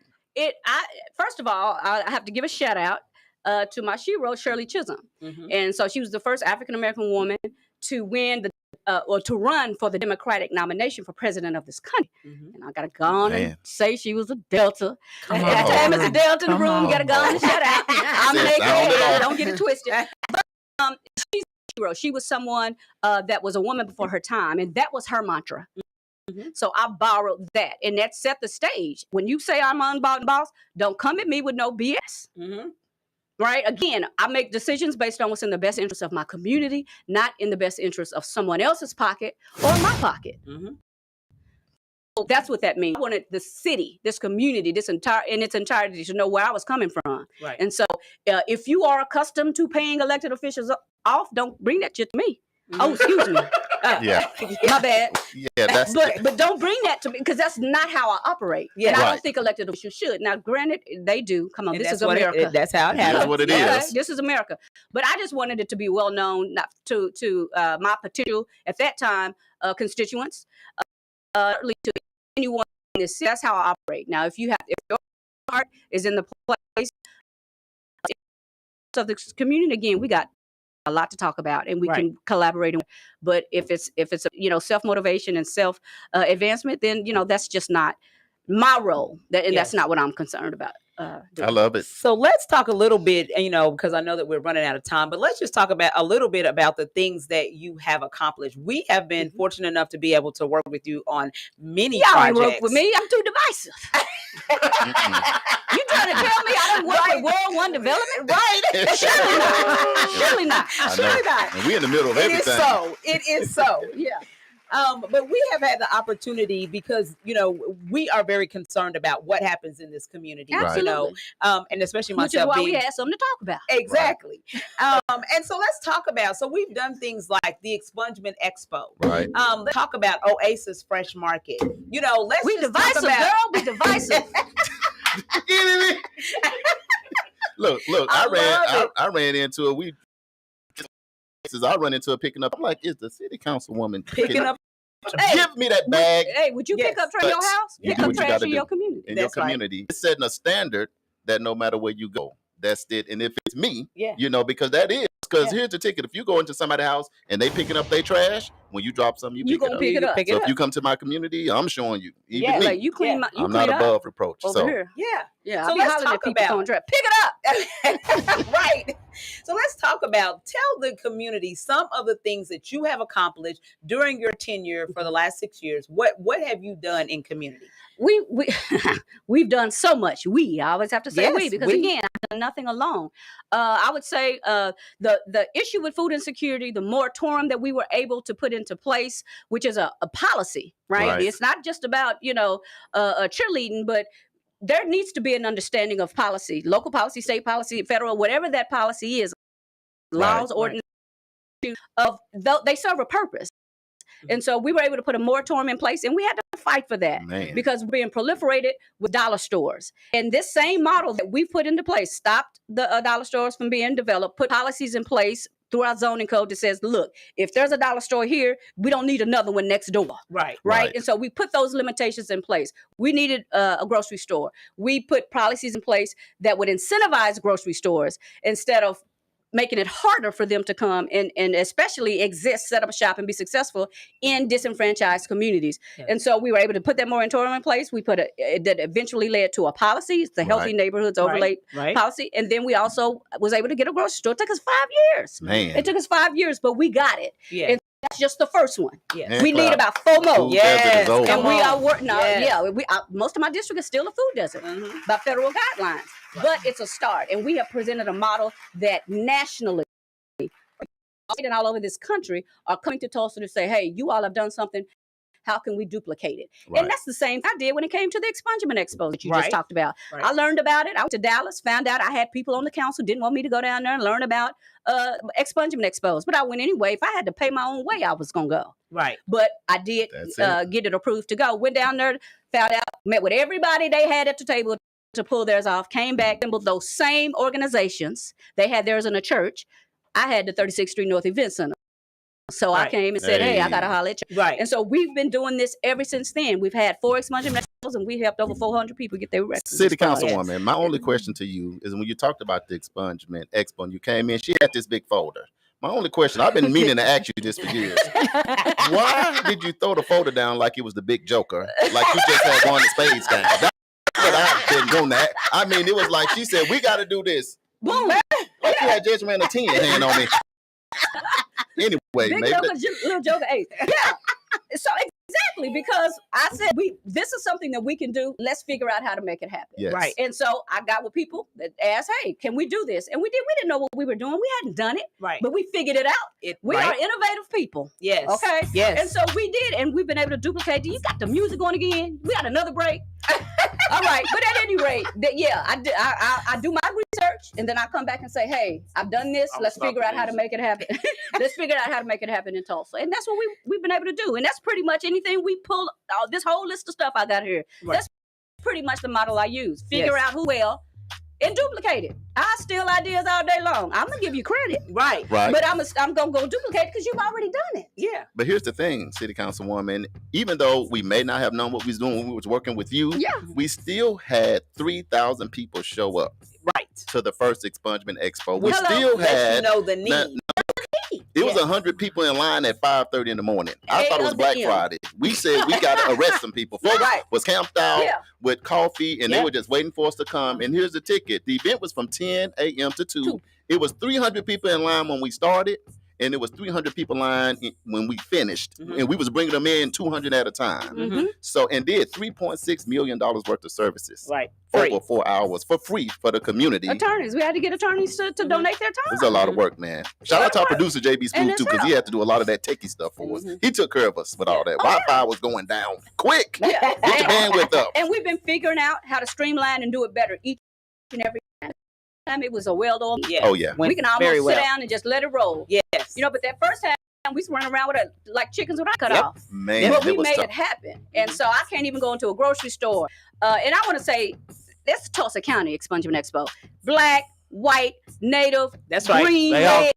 First of all, I have to give a shout out to my shero, Shirley Chisholm. And so she was the first African American woman to win or to run for the Democratic nomination for president of this country. And I got to go on and say she was a Delta. Anytime it's a Delta in the room, you got to go on and shout out. I'm making don't get it twisted. But she's a hero. She was someone that was a woman before her time, and that was her mantra. So I borrowed that, and that set the stage. When you say I'm unbought and boss, don't come at me with no BS. right? Again, I make decisions based on what's in the best interest of my community, not in the best interest of someone else's pocket or my pocket. Mm-hmm. So that's what that means. I wanted the city, this community, this entire in its entirety to know where I was coming from. Right. And so, if you are accustomed to paying elected officials off, don't bring that shit to me. Mm-hmm. Oh, excuse me. Yeah. My bad. Yeah, that's But don't bring that to me, because that's not how I operate. Yeah. And I Right. don't think elected officials should. Now, granted, they do. Come on, And this is that's what America. that's how it It is happens. what it Okay, is. this is America. But I just wanted it to be well known, not to my potential at that time constituents, to anyone in this. That's how I operate. Now, if your heart is in the place of the community, again, we got a lot to talk about, and we Right. can collaborate. But if it's self motivation and self advancement, then that's just not my role. And that's not what I'm concerned about. I love it. So let's talk a little bit, because I know that we're running out of time, but let's just talk about a little bit about the things that you have accomplished. We have been fortunate enough to be able to work with you on many Y'all ain't projects. work with me. I'm too divisive. You trying to tell me I didn't work with World One Development? Right. Surely not. Surely not. I know. Surely not. And we in the middle of It everything. is so. It is so. Yeah. But we have had the opportunity because, we are very concerned about what happens in this community, Absolutely. and especially Which is myself why we being had something to talk about. exactly. And so let's talk about, so we've done things like the Expungement Expo. Right. Let's talk about Oasis Fresh Market. Let's We just divisive, talk about, girl. We divisive. Look, I love it. I ran into it. I run into it picking up. I'm like, is the city councilwoman picking up. Give me that bag Hey, would you pick Yes. up trash in your house? You Pick do up what you trash gotta in do. your community. in your That's right. community. It's setting a standard that no matter where you go, that's it. And if it's me, Yeah. because that is. Because Yeah. here's the ticket. If you go into somebody's house and they picking up their trash, when you drop something, you You pick it gonna up. pick it up. Pick So it if up. you come to my community, I'm showing you. Even Yeah, me. Like you clean, Yeah. you I'm clean not up above reproach. over So here. Yeah. Yeah, So I be let's hollering talk at people about- throwing trash. Pick it up. Right. So let's talk about, tell the community some of the things that you have accomplished during your tenure for the last 6 years. What have you done in community? We we've done so much. I always have to say we, Yes, because we. again, I've done nothing alone. I would say the issue with food insecurity, the moratorium that we were able to put into place, which is a policy, right? Right. It's not just about cheerleading, but there needs to be an understanding of policy, local policy, state policy, federal, whatever that policy is, laws, Right. ordinances, they serve a purpose. And so we were able to put a moratorium in place, and we had to fight for that Man. because we're being proliferated with dollar stores. And this same model that we put into place stopped the dollar stores from being developed, put policies in place through our zoning code that says, look, if there's a dollar store here, we don't need another one next door. Right. Right. And so we put those limitations in place. We needed a grocery store. We put policies in place that would incentivize grocery stores instead of making it harder for them to come and especially exist, set up a shop, and be successful in disenfranchised communities. Yes. And so we were able to put that moratorium in place. We put that eventually led to a policy. It's the Healthy Right. Neighborhoods Overlay Right. policy. And then we also was able to get a grocery store. It took us 5 years. Man. It took us 5 years, but we got it. Yeah. And that's just the first one. Yeah. And We need clap. about 4 more. Food desert is over. And we Come are on. working. Yes. Most of my district is still a food desert Mhm. by federal guidelines, but it's a start. And we have presented a model that nationally and all over this country are coming to Tulsa to say, hey, you all have done something. How can we duplicate it? Right. And that's the same thing I did when it came to the Expungement Expo that you Right. just talked about. Right. I learned about it. I went to Dallas, found out I had people on the council didn't want me to go down there and learn about expungement expos. But I went anyway. If I had to pay my own way, I was going to go. Right. But I did That's it. get it approved to go. Went down there, found out, met with everybody they had at the table to pull theirs off, came back, assembled those same organizations. They had theirs in a church. I had the 36th Street North Event Center. So I Right. came and said, hey, I Hey. got to holler at you. Right. And so we've been doing this ever since then. We've had 4 expungement expos, and we helped over 400 people get their records. City expunged. Councilwoman, my only question to you is when you talked about the Expungement Expo and you came in, she had this big folder. My only question, I've been meaning to ask you this for years. Why did you throw the folder down like it was the big joker? Like you just had won the spades game? That's what I've been going at. I mean, it was like she said, we got to do this. Boom. Like you had just ran a 10 hand on me. Anyway, Big maybe joker, little joker, 8. Yeah. So Exactly, because I said this is something that we can do. Let's figure out how to make it happen. Yes. Right. And so I got with people that asked, "Hey, can we do this?" And we did. We didn't know what we were doing. We hadn't done it, Right. but we figured it out. We are innovative people. Yes. Okay. Yes. And so we did, and we've been able to duplicate. You got the music on again. We got another break. All right, but at any rate, I do my research, and then I come back and say, "Hey, I've done this. Let's figure out how to make it happen. Let's figure out how to make it happen in Tulsa." And that's what we've been able to do. And that's pretty much anything we pull. This whole list of stuff I got here. Right. That's pretty much the model I use. Figure out who well and duplicate it. I steal ideas all day long. I'm gonna give you credit, Right. but I'm gonna go duplicate it because you've already done it. Yeah. But here's the thing, City Councilwoman, even though we may not have known what we was doing when we was working with you, we still had 3,000 people show up Right. to the first Expungement Expo. We Hello. still Let had you know the need. it was 100 people in line at 5:30 in the morning. I thought it was Black 8 Friday. We said we got to arrest some people. Folks was camped out with coffee, and they were just waiting for us to come. And here's the ticket. The event was from 10 a.m. to 2. It was 300 people in line when we started, and it was 300 people in line when we finished. And we was bringing them in 200 at a time. So, and did $3.6 million worth of services. Right. Over 4 hours for free for the community. Attorneys, we had to get attorneys to donate their time. It was a lot of work, man. Shout out to our producer JB Smooth too, because he had to do a lot of that techie stuff for us. He took care of us with all that. Wi-Fi was going down quick. Get your bandwidth up. And we've been figuring out how to streamline and do it better each and every time. It was a well-oiled. Oh yeah. We can almost sit down and just let it roll. Yes. You know, but that first time we was running around with like chickens with our cut off. Man, but we was made tough. it happen. And so I can't even go into a grocery store. And I want to say, that's Tulsa County Expungement Expo. Black, white, native, That's right. green, They all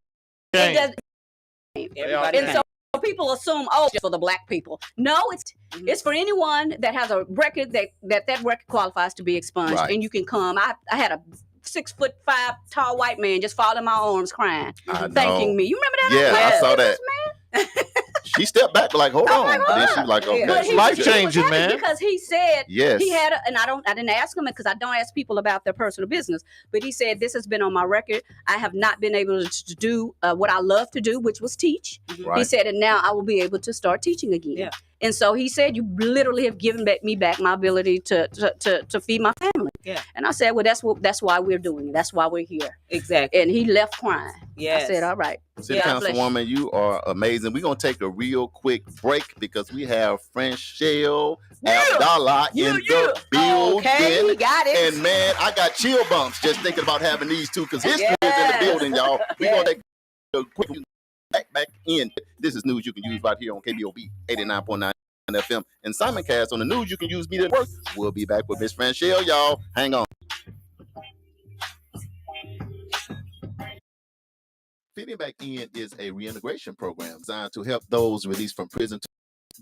red. came. Everybody And so people assume, it's just for the Black people. No, it's for anyone that has a record that record qualifies to be expunged. Right. And you can come. I had a 6'5" tall white man just fall in my arms crying, thanking me. You remember that? Yeah, I saw that. Man? She stepped back like, hold on. Then she was like, okay. But he life was changing, happy man. Because he said Yes. he had, and I didn't ask him because I don't ask people about their personal business. But he said, this has been on my record. I have not been able to do what I love to do, which was teach. Right. He said, and now I will be able to start teaching again. Yeah. And so he said, you literally have given me back my ability to feed my family. Yeah. And I said, well, that's why we're doing it. That's why we're here. Exactly. And he left crying. Yes. I said, all right. City God bless you. Councilwoman, you are amazing. We're going to take a real quick break because we have Franchelle Abdallah in the building. Okay, we got it. And man, I got chill bumps just thinking about having these two because history is in the building, y'all. We're going to take a quick back in. This is news you can use right here on KBOB 89.9 FM and Simulcast on the news you can use media network. We'll be back with Miss Franchelle, y'all. Hang on. Fitting Back In is a reintegration program designed to help those released from prison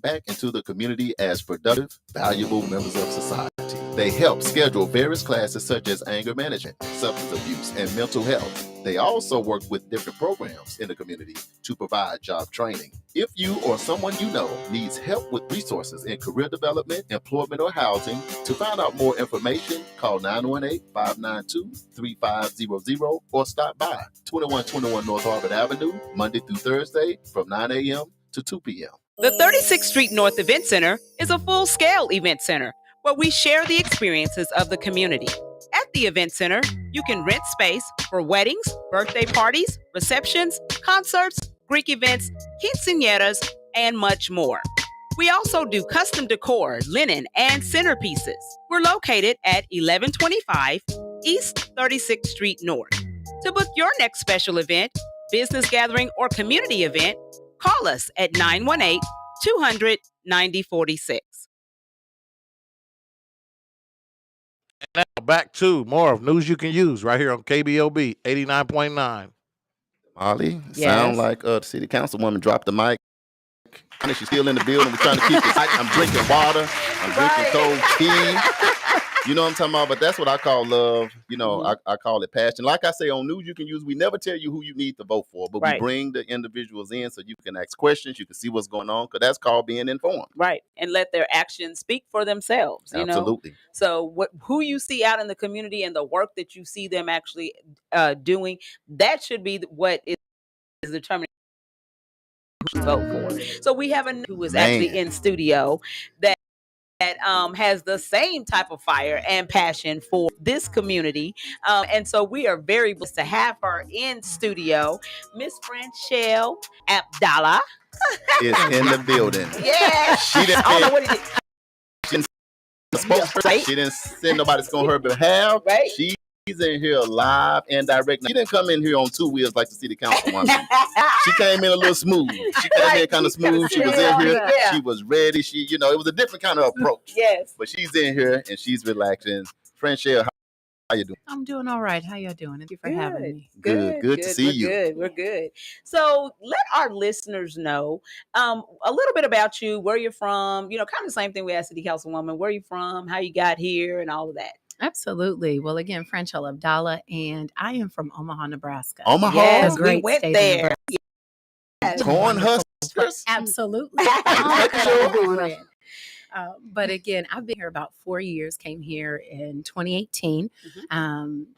back into the community as productive, valuable members of society. They help schedule various classes such as anger management, substance abuse, and mental health. They also work with different programs in the community to provide job training. If you or someone you know needs help with resources in career development, employment, or housing, to find out more information, call 918-592-3500 or stop by 2121 North Harvard Avenue, Monday through Thursday from 9 a.m. to 2 p.m. The 36th Street North Event Center is a full-scale event center where we share the experiences of the community. At the event center, you can rent space for weddings, birthday parties, receptions, concerts, Greek events, quinceañeras, and much more. We also do custom decor, linen, and centerpieces. We're located at 1125 East 36th Street North. To book your next special event, business gathering, or community event, call us at 918-200-9046. Now back to more of news you can use right here on KBOB 89.9. Molly, Yes. sound like the city councilwoman dropped the mic. And she's still in the building. We're trying to keep this. I'm drinking water. I'm drinking cold tea. You know what I'm talking about? But that's what I call love. You know, I call it passion. Like I say on news you can use, we never tell you who you need to vote for, but we bring the individuals in so you can ask questions, you can see what's going on, because that's called being informed. Right. And let their actions speak for themselves. You Absolutely. know? So who you see out in the community and the work that you see them actually doing, that should be what is determining vote for. So we have a who is actually Man. in studio that has the same type of fire and passion for this community. And so we are very blessed to have her in studio, Miss Franchelle Abdallah. Is in the building. Yeah. She didn't I don't know what he did. She didn't spokesperson. Right. She didn't send nobody on her behalf. Right. She's in here live and direct. She didn't come in here on two wheels like the city councilwoman. She came in a little smooth. She came in kind of smooth. She was in here. Yeah. She was ready. She, it was a different kind of approach. Yes. But she's in here and she's relaxing. Franchelle, how you doing? I'm doing all right. How y'all doing? Thank you for having me. Good to see you. We're good. So let our listeners know a little bit about you, where you're from, kind of the same thing we asked City Councilwoman, where you from, how you got here, and all of that. Absolutely. Well, again, Franchelle Abdallah, and I am from Omaha, Nebraska. Omaha? Yes, A great we went state of there. Nebraska. Yes. Corn huskers? Absolutely. But again, I've been here about 4 years, came here in 2018.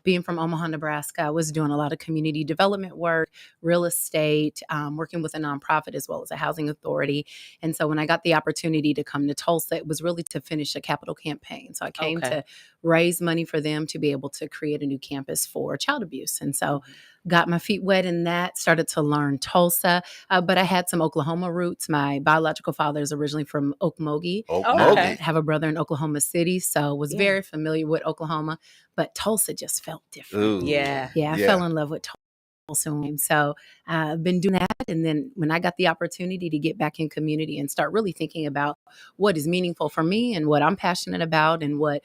Being from Omaha, Nebraska, I was doing a lot of community development work, real estate, working with a nonprofit as well as a housing authority. And so when I got the opportunity to come to Tulsa, it was really to finish a capital campaign. So I came to raise money for them to be able to create a new campus for child abuse. And so got my feet wet in that, started to learn Tulsa, but I had some Oklahoma roots. My biological father is originally from Okmulgee. Okay. Have a brother in Oklahoma City, so was very familiar with Oklahoma, but Tulsa just felt different. Ooh. Yeah. I fell in love with Tulsa. So I've been doing that. And then when I got the opportunity to get back in community and start really thinking about what is meaningful for me and what I'm passionate about and what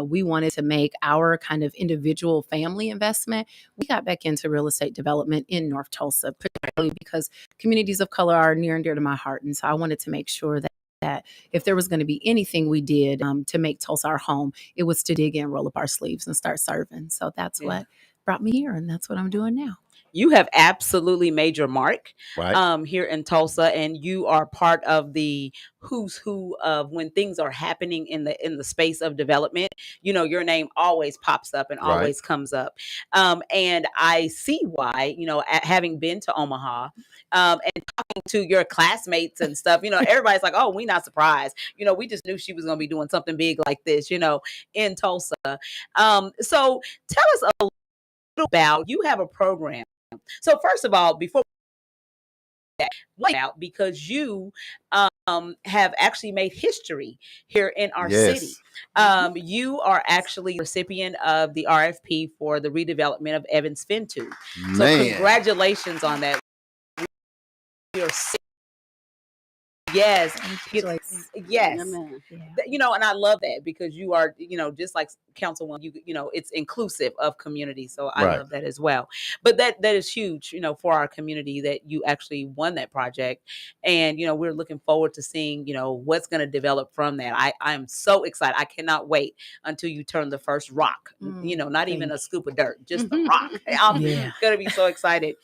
we wanted to make our kind of individual family investment, we got back into real estate development in North Tulsa, particularly because communities of color are near and dear to my heart. And so I wanted to make sure that if there was going to be anything we did to make Tulsa our home, it was to dig in, roll up our sleeves, and start serving. So that's what brought me here, and that's what I'm doing now. You have absolutely made your mark Right. here in Tulsa, and you are part of the who's who of when things are happening in the space of development. Your name always pops up and always comes up, and I see why. Having been to Omaha and talking to your classmates and stuff, everybody's like, "Oh, we're not surprised." We just knew she was going to be doing something big like this, in Tulsa. So tell us a little about, you have a program. So first of all, before out, because you have actually made history here in our city. You are actually a recipient of the RFP for the redevelopment of Evans Fentu. So congratulations on that. Yes. Yes. And I love that because you are, just like Councilwoman, it's inclusive of community. So I love that as well. But that is huge, for our community that you actually won that project. And, we're looking forward to seeing, what's going to develop from that. I'm so excited. I cannot wait until you turn the first rock, not even a scoop of dirt, just a rock. I'm going to be so excited.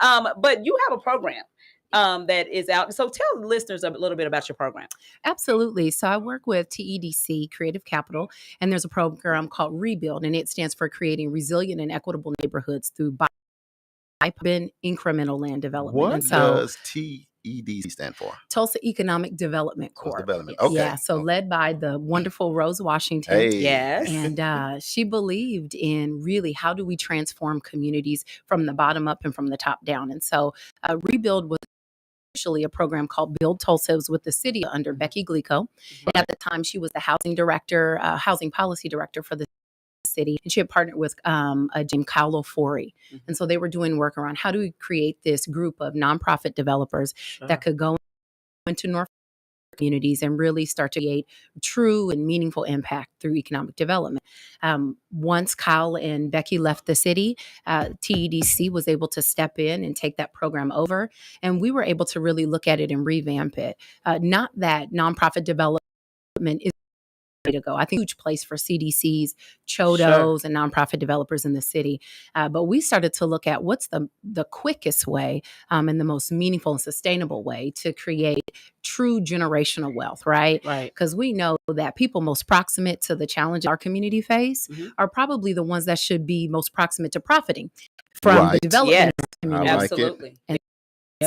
But you have a program that is out. So tell listeners a little bit about your program. Absolutely. So I work with TEDC, Creative Capital, and there's a program called Rebuild, and it stands for Creating Resilient and Equitable Neighborhoods through urban incremental land development. What does TEDC stand for? Tulsa Economic Development Corp. Okay. Yeah, so led by the wonderful Rose Washington. Hey. Yes. And she believed in really how do we transform communities from the bottom up and from the top down. And so Rebuild was initially a program called Build Tulsa. It was with the city under Becky Glico. And at the time, she was the housing director, housing policy director for the city. And she had partnered with Jim Cowlo Forey. And so they were doing work around how do we create this group of nonprofit developers that could go into North communities and really start to create true and meaningful impact through economic development. Once Kyle and Becky left the city, TEDC was able to step in and take that program over. And we were able to really look at it and revamp it. Not that nonprofit development is to go. I think huge place for CDCs, Chodos, and nonprofit developers in the city. But we started to look at what's the quickest way and the most meaningful and sustainable way to create true generational wealth, right? Because we know that people most proximate to the challenge our community face are probably the ones that should be most proximate to profiting from the development of the community. Absolutely. And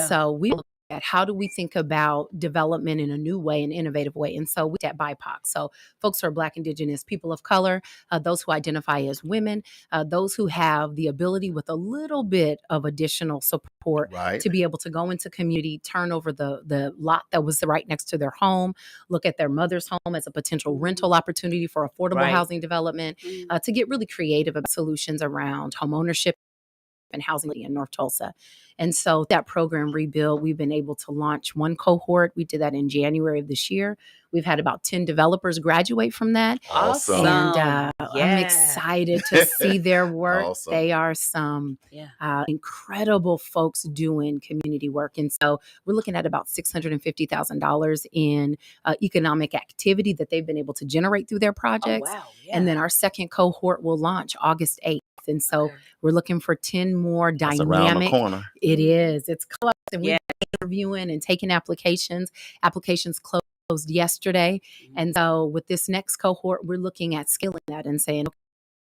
so we look at how do we think about development in a new way, an innovative way. And so we at BIPOC. So folks who are Black, Indigenous, people of color, those who identify as women, those who have the ability with a little bit of additional support Right. to be able to go into community, turn over the lot that was right next to their home, look at their mother's home as a potential rental opportunity for affordable Right. housing development, to get really creative about solutions around home ownership and housing in North Tulsa. And so that program Rebuild, we've been able to launch one cohort. We did that in January of this year. We've had about 10 developers graduate from that. Awesome. And Yeah. I'm excited to see their work. Awesome. They are some Yeah. incredible folks doing community work. And so we're looking at about $650,000 in economic activity that they've been able to generate through their projects. Oh, wow. Yeah. And then our second cohort will launch August 8th. And so Okay. we're looking for 10 more That's dynamic. around the corner. It is. It's close. And we've Yeah. been interviewing and taking applications. Applications closed yesterday. And so with this next cohort, we're looking at scaling that and saying,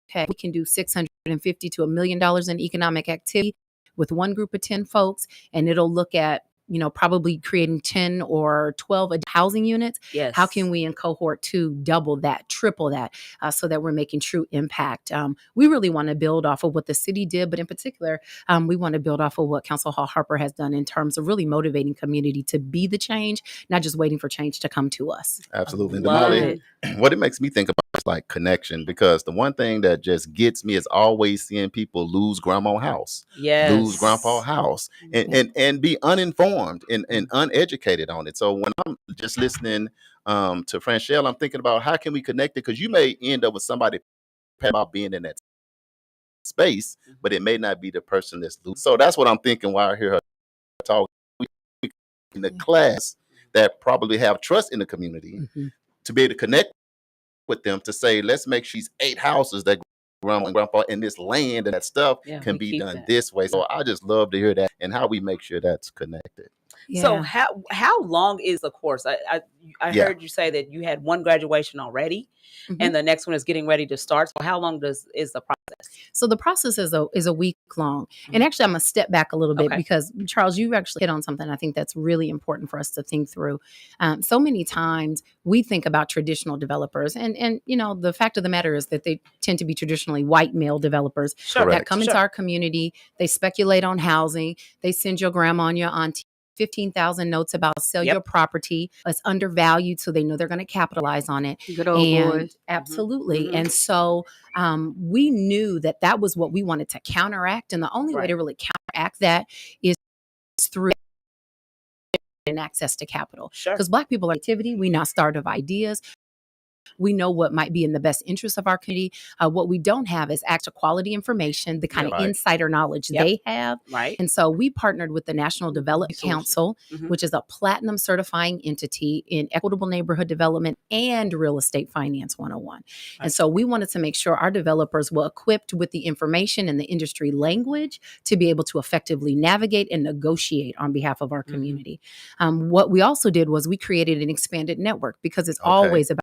okay, we can do $650,000 to $1 million in economic activity with one group of 10 folks, and it'll look at, probably creating 10 or 12 housing units. Yes. How can we in cohort 2 double that, triple that, so that we're making true impact? We really want to build off of what the city did, but in particular, we want to build off of what Council Hall Harper has done in terms of really motivating community to be the change, not just waiting for change to come to us. Absolutely. And Love Damali, what it makes me think about is like connection, because the one thing that just gets me is always seeing people lose grandma's house, Yes. lose grandpa's house, and be uninformed and uneducated on it. So when I'm just listening to Franchelle, I'm thinking about how can we connect it, because you may end up with somebody about being in that space, but it may not be the person that's losing. So that's what I'm thinking while I hear her talk. We in the class that probably have trust in the community to be able to connect with them to say, let's make sure these 8 houses that grandma and grandpa and this land and that stuff can we be keep done that. this way. So I just love to hear that and how we make sure that's connected. So how long is the course? I Yeah. heard you say that you had one graduation already, and the next one is getting ready to start. So how long is the process? So the process is a week long. And actually, I'm going to step back a little bit because, Charles, you actually hit on something I think that's really important for us to think through. So many times we think about traditional developers, and the fact of the matter is that they tend to be traditionally white male developers that come into our community. They speculate on housing. They send your grandma and your auntie 15,000 notes about sell your property. It's undervalued, so they know they're going to capitalize on it. Good old boys. Absolutely. And so we knew that was what we wanted to counteract. And the only way to really counteract that is through access to capital. Because Black people are activity. We not starve of ideas. We know what might be in the best interest of our community. What we don't have is access to quality information, the kind of insider knowledge they have. And so we partnered with the National Development Council, which is a platinum certifying entity in equitable neighborhood development and real estate finance 101. And so we wanted to make sure our developers were equipped with the information and the industry language to be able to effectively navigate and negotiate on behalf of our community. What we also did was we created an expanded network, because it's always about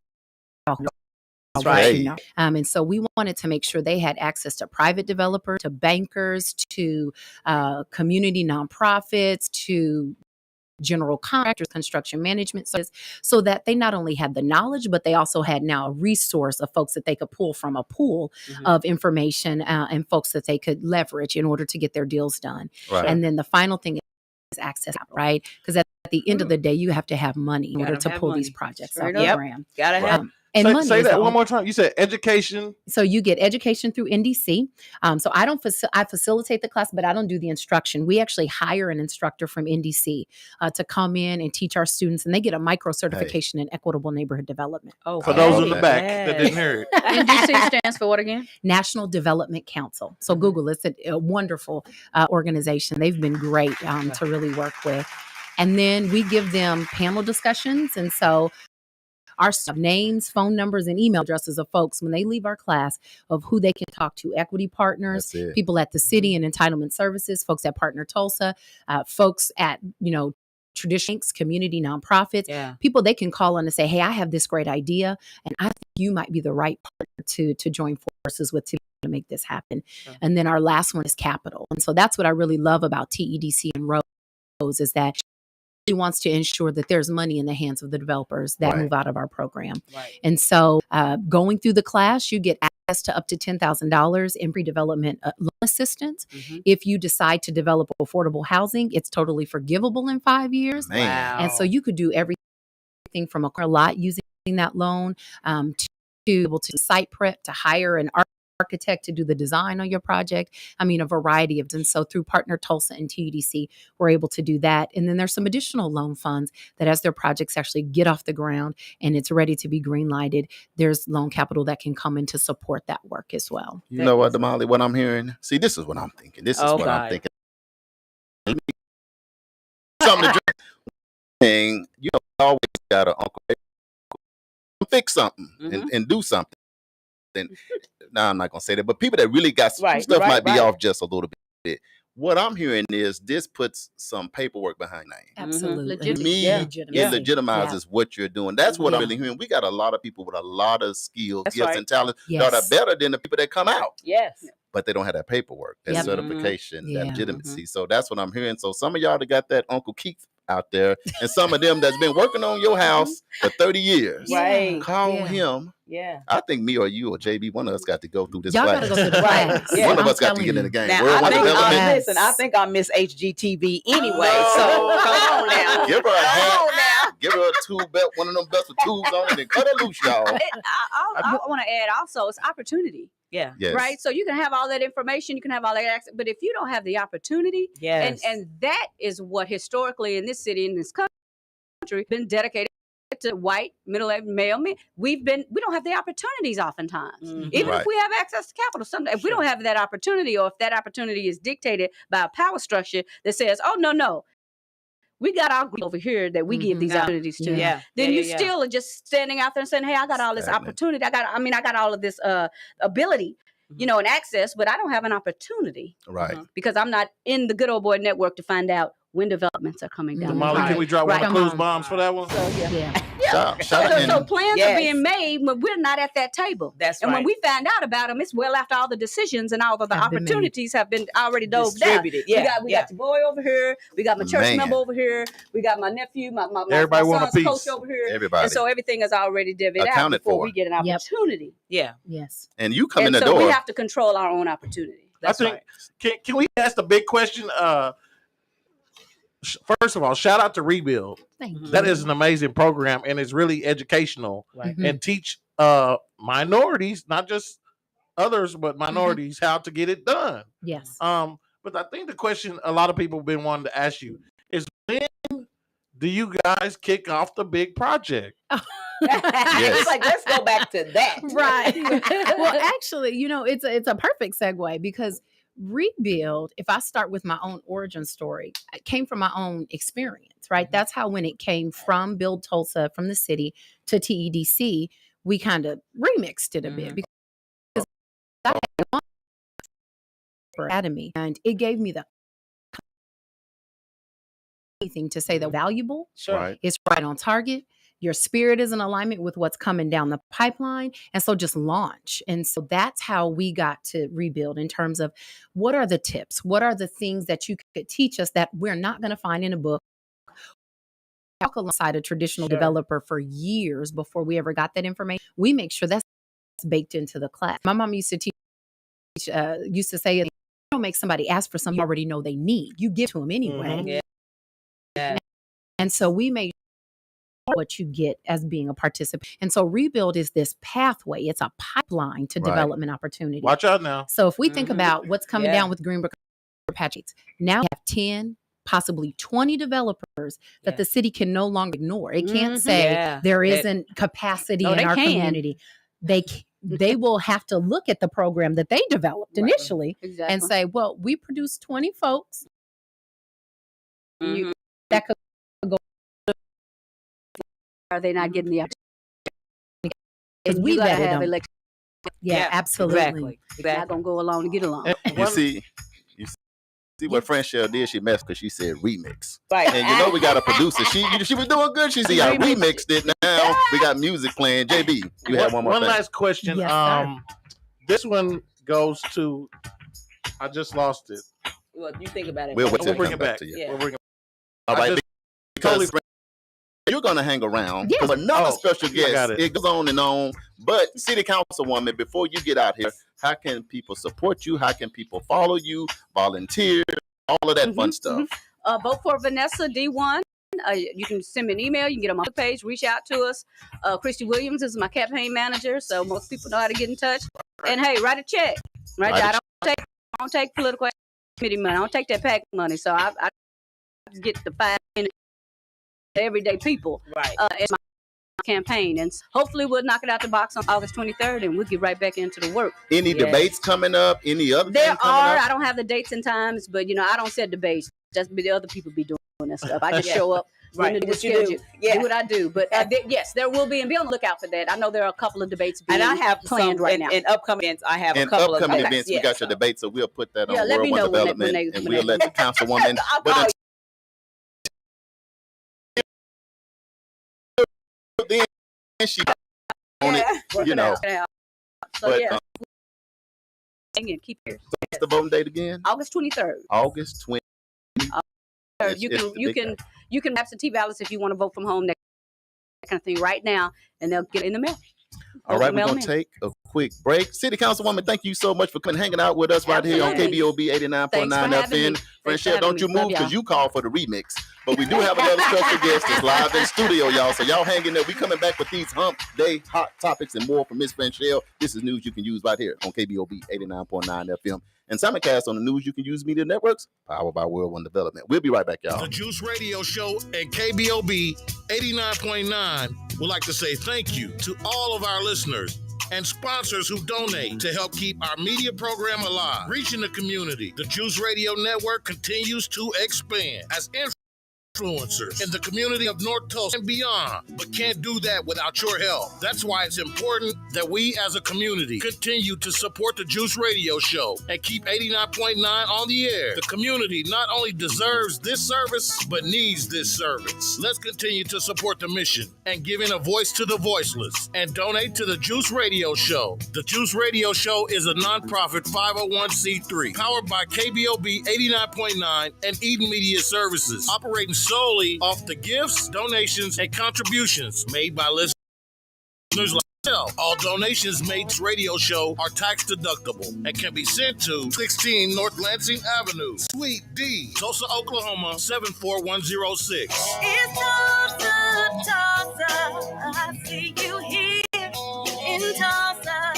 and so we wanted to make sure they had access to private developers, to bankers, to community nonprofits, to general contractors, construction management services, so that they not only had the knowledge, but they also had now a resource of folks that they could pull from a pool of information and folks that they could leverage in order to get their deals done. And then the final thing is access, right? Because at the end of the day, you have to have money in order to pull these projects off the ground. Gotta have. And Say that one more time. You said education. So you get education through NDC. So I facilitate the class, but I don't do the instruction. We actually hire an instructor from NDC to come in and teach our students, and they get a micro certification in equitable neighborhood development. Oh, for those in the back that didn't hear it. NDC stands for what again? National Development Council. So Google, it's a wonderful organization. They've been great to really work with. And then we give them panel discussions. And so our names, phone numbers, and email addresses of folks when they leave our class of who they can talk to: equity partners, people at the city and entitlement services, folks at Partner Tulsa, folks at, traditional community nonprofits, people they can call on and say, hey, I have this great idea, and I think you might be the right partner to join forces with to make this happen. And then our last one is capital. And so that's what I really love about TEDC and Rose is that wants to ensure that there's money in the hands of the developers that Right. move out of our program. Right. And so going through the class, you get access to up to $10,000 in pre-development loan assistance. Mhm. If you decide to develop affordable housing, it's totally forgivable in 5 years. Man. Wow. And so you could do everything from a lot using that loan to be able to site prep, to hire an architect to do the design on your project. I mean, a variety of them. So through Partner Tulsa and TEDC, we're able to do that. And then there's some additional loan funds that as their projects actually get off the ground and it's ready to be green lighted, there's loan capital that can come in to support that work as well. You know what, Damali, what I'm hearing? See, this is what I'm thinking. This is Oh, what God. I'm thinking. Something to drink. Thing, you know, always got an uncle fix something and do something. And now I'm not gonna say that, but people that really got some stuff might be off just a little bit. What I'm hearing is this puts some paperwork behind that. Absolutely. To me, it legitimizes what you're doing. That's what I'm really hearing. We got a lot of people with a lot of skills, gifts, and talents that are better than the people that come out. Yes. But they don't have that paperwork, that certification, that Yeah. legitimacy. So that's what I'm hearing. So some of y'all that got that Uncle Keith out there, and some of them that's been working on your house for 30 years, Right. call him. Yeah. I think me or you or JB, one of us got to go through this Y'all class. gotta go through the class. Yeah. One of I'm us got to telling get in you. the game. Now, Worldwide development. listen, I think I miss HGTV anyway. No. So come on now. Give her a hat. Come on now. Give her a tube belt, one of them belts with tubes on it, and cut her loose, y'all. I want to add also, it's opportunity, Yeah. Yes. right? So you can have all that information, you can have all that access, but if you don't have the opportunity, Yes. and that is what historically in this city, in this country, been dedicated to white middle-aged male men. We don't have the opportunities oftentimes. Even if we have access to capital, if we don't have that opportunity, or if that opportunity is dictated by a power structure that says, oh, no, we got our group over here that we give these opportunities to. Yeah. Then you still are just standing out there and saying, hey, I got all this opportunity. I got all of this ability, and access, but I don't have an opportunity. Right. Because I'm not in the good old boy network to find out when developments are coming down. Molly, can we drop one of clues bombs for that one? So, Shout so plans are being made when we're not at that table. That's and when we find out about them, it's well after all the decisions and all of the opportunities have been already dove down. Yeah. We got the boy over here. We got my church member over here. We got my nephew, my Everybody want a son's piece. coach over here. Everybody. And so everything is already divvied out Accounted before for. we get an opportunity. Yeah. Yes. And you come in And the so door. we have to control our own opportunity. That's I think, can we ask the big question? First of all, shout out to Rebuild. Thank you. That is an amazing program, and it's really educational and teach minorities, not just others, but minorities how to get it done. Yes. But I think the question a lot of people have been wanting to ask you is, when do you guys kick off the big project? It's like, let's go back to that. Right. Well, actually, it's a perfect segue, because Rebuild, if I start with my own origin story, it came from my own experience, right? That's how, when it came from Build Tulsa, from the city to TEDC, we kind of remixed it a bit, because I had one for Academy, and it gave me the anything to say that valuable, Right. it's right on target. Your spirit is in alignment with what's coming down the pipeline. And so just launch. And so that's how we got to Rebuild, in terms of what are the tips? What are the things that you could teach us that we're not going to find in a book? Talk alongside a traditional developer for years before we ever got that information. We make sure that's baked into the class. My mom used to teach, used to say, you don't make somebody ask for something you already know they need. You give to them anyway. Yeah. And so we made what you get as being a participant. And so Rebuild is this pathway. It's a pipeline to development opportunity. Watch out now. So if we think about what's coming down with Greenbrook Apaches, now we have 10, possibly 20 developers that the city can no longer ignore. It can't say there isn't capacity in our community. They will have to look at the program that they developed initially and say, well, we produced 20 folks that could go. Are they not getting the opportunity? Because we gotta vetted have them. election. Yeah, absolutely. They're not gonna go along to get along. You see what Franchelle did? She messed because she said remix. Right. And we got a producer. She was doing good. She said, I remixed it. Now we got music playing. JB, you have one more thing. Last question. Yes, this one goes to, I just lost it. Well, you think about it. We'll We'll bring it back. to you. Yeah. We'll bring it All right. I because you're going to hang around. Yes. Another special I got guest. it. It goes on and on. But City Councilwoman, before you get out here, how can people support you? How can people follow you, volunteer, all of that fun stuff? Vote for Vanessa D1. You can send me an email. You can get on my page, reach out to us. Christy Williams is my campaign manager, so most people know how to get in touch. And hey, write a check. I don't take political committee money. I don't take that PAC money. So I get the 5 minutes everyday people. Right. It's my campaign, and hopefully we'll knock it out the box on August 23rd, and we'll get right back into the work. Any debates coming up? Any other There thing coming are. up? I don't have the dates and times, but I don't set debates. Just the other people be doing that stuff. I just show up. Right. Do What you do. do what I do. But yes, there will be, and be on the lookout for that. I know there are a couple of debates being And I have planned right now. in upcoming events. I have In a couple upcoming of events, we got your debate, so we'll put that on let me World know One when Development, they- and we'll let the councilwoman. I'll But call until then, she on it, Work it out. So But yeah, and keep here. what's the voting date again? August 23rd. August 20th. You can absentee ballots if you want to vote from home. That kind of thing right now, and they'll get it in the mail. All right, we're Mail going to take a quick break. City Councilwoman, thank you so much for coming hanging out with us right here on Absolutely. KBOB 89.9 Thanks for having FM. me. Friendship, don't you me. move Love y'all. because you called for the remix. But we do have another special guest that's live in studio, y'all. So y'all hang in there. We coming back with these hump day hot topics and more from Miss Franchelle. This is news you can use right here on KBOB 89.9 FM. And simulcast on the News You Can Use Media Networks, powered by World One Development. We'll be right back, y'all. The Juice Radio Show and KBOB 89.9 would like to say thank you to all of our listeners and sponsors who donate to help keep our media program alive. Reaching the community, the Juice Radio Network continues to expand as influencers in the community of North Tulsa and beyond, but can't do that without your help. That's why it's important that we as a community continue to support the Juice Radio Show and keep 89.9 on the air. The community not only deserves this service, but needs this service. Let's continue to support the mission and giving a voice to the voiceless and donate to the Juice Radio Show. The Juice Radio Show is a nonprofit 501c3 powered by KBOB 89.9 and Eden Media Services, operating solely off the gifts, donations, and contributions made by listeners like yourself. All donations made to this radio show are tax deductible and can be sent to 16 North Lansing Avenue, Suite D, Tulsa, Oklahoma 74106. It's Tulsa, Tulsa. I see you here in Tulsa.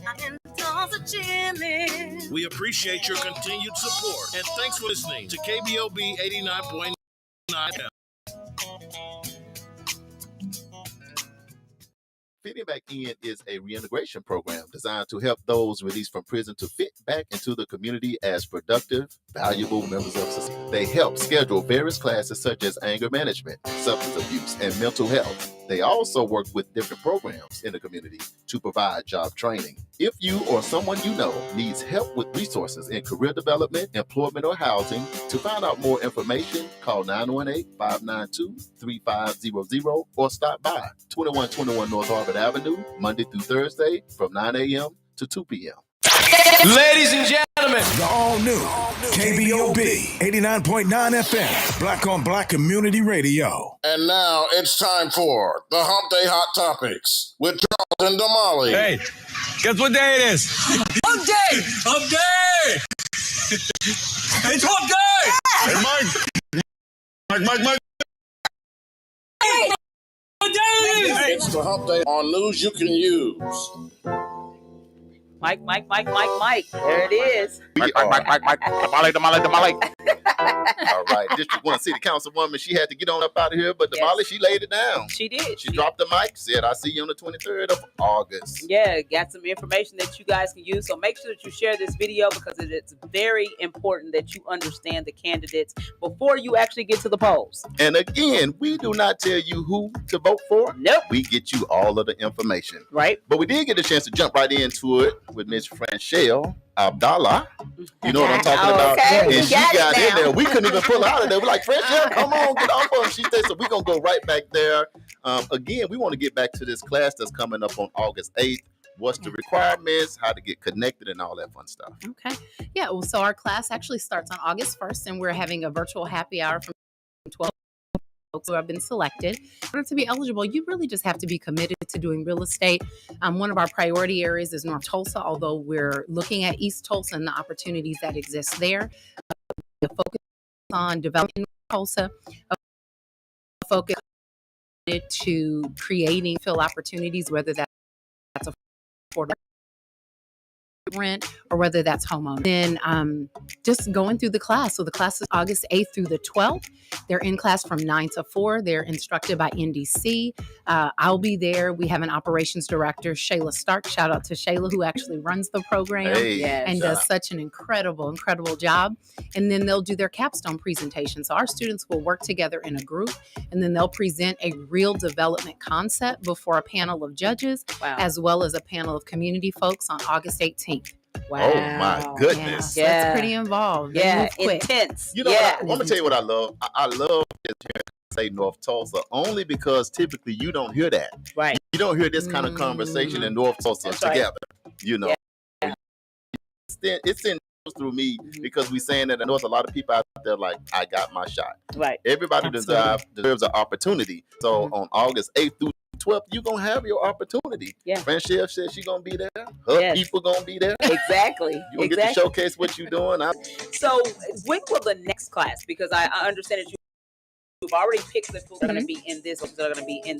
I'm in Tulsa chillin'. We appreciate your continued support and thanks for listening to KBOB 89.9 FM. Fitting Back In is a reintegration program designed to help those released from prison to fit back into the community as productive, valuable members of society. They help schedule various classes such as anger management, substance abuse, and mental health. They also work with different programs in the community to provide job training. If you or someone you know needs help with resources in career development, employment, or housing, to find out more information, call 918-592-3500 or stop by 2121 North Harvard Avenue, Monday through Thursday from 9 a.m. to 2 p.m. Ladies and gentlemen, The all new KBOB 89.9 FM, Black on Black Community Radio. And now it's time for the Hump Day Hot Topics with Charles and Damali. hey, guess what day it is? Hump day! Hump day! It's hump day! Hey, Mike. Hump day! It's the Hump Day on News You Can Use. Mike. There it is. We are Damali. all right. District 1 City Councilwoman, she had to get on up out of here, but Yes. Damali, she laid it down. She did. She dropped the mic, said, "I see you on the 23rd of August." Yeah, got some information that you guys can use. So make sure that you share this video because it is very important that you understand the candidates before you actually get to the polls. And again, we do not tell you who to vote for. Nope. We get you all of the information. Right? But we did get a chance to jump right into it with Miss Franchelle Abdallah. You know what I'm talking about? Okay, And we she got it got in now. there. We couldn't even pull her out of there. We're like, Franchelle, come on, get off of him. She said, so we're going to go right back there. Again, we want to get back to this class that's coming up on August 8th. What's the requirements, how to get connected, and all that fun stuff. Okay. Yeah. Well, so our class actually starts on August 1st, and we're having a virtual happy hour from 12 folks who have been selected. In order to be eligible, you really just have to be committed to doing real estate. One of our priority areas is North Tulsa, although we're looking at East Tulsa and the opportunities that exist there. The focus on developing Tulsa, a focus to creating fill opportunities, whether that's affordable rent or whether that's homeowner. Then just going through the class. So the class is August 8th through the 12th. They're in class from 9 to 4. They're instructed by NDC. I'll be there. We have an operations director, Shayla Stark. Shout out to Shayla, who actually runs the program and does such an incredible job. And then they'll do their capstone presentation. So our students will work together in a group, and then they'll present a real development concept before a panel of judges, as well as a panel of community folks on August 18th. Wow. Oh my goodness. Yeah. That's pretty involved. They move quick. Intense. You know what? I'm gonna tell you what I love. I love say North Tulsa only because typically you don't hear that. Right. You don't hear this kind of conversation in North Tulsa together. You know. Yeah. It's in through me because we're saying that in North, a lot of people out there like, I got my shot. Right. Everybody deserves an opportunity. So on August 8th through 12th, you're going to have your opportunity. Yeah. Francelle said she's going to be there. Her people going to be there. Exactly. You're going to get to showcase what you're doing. So when will the next class, because I understand that you've already picked the people that are going to be in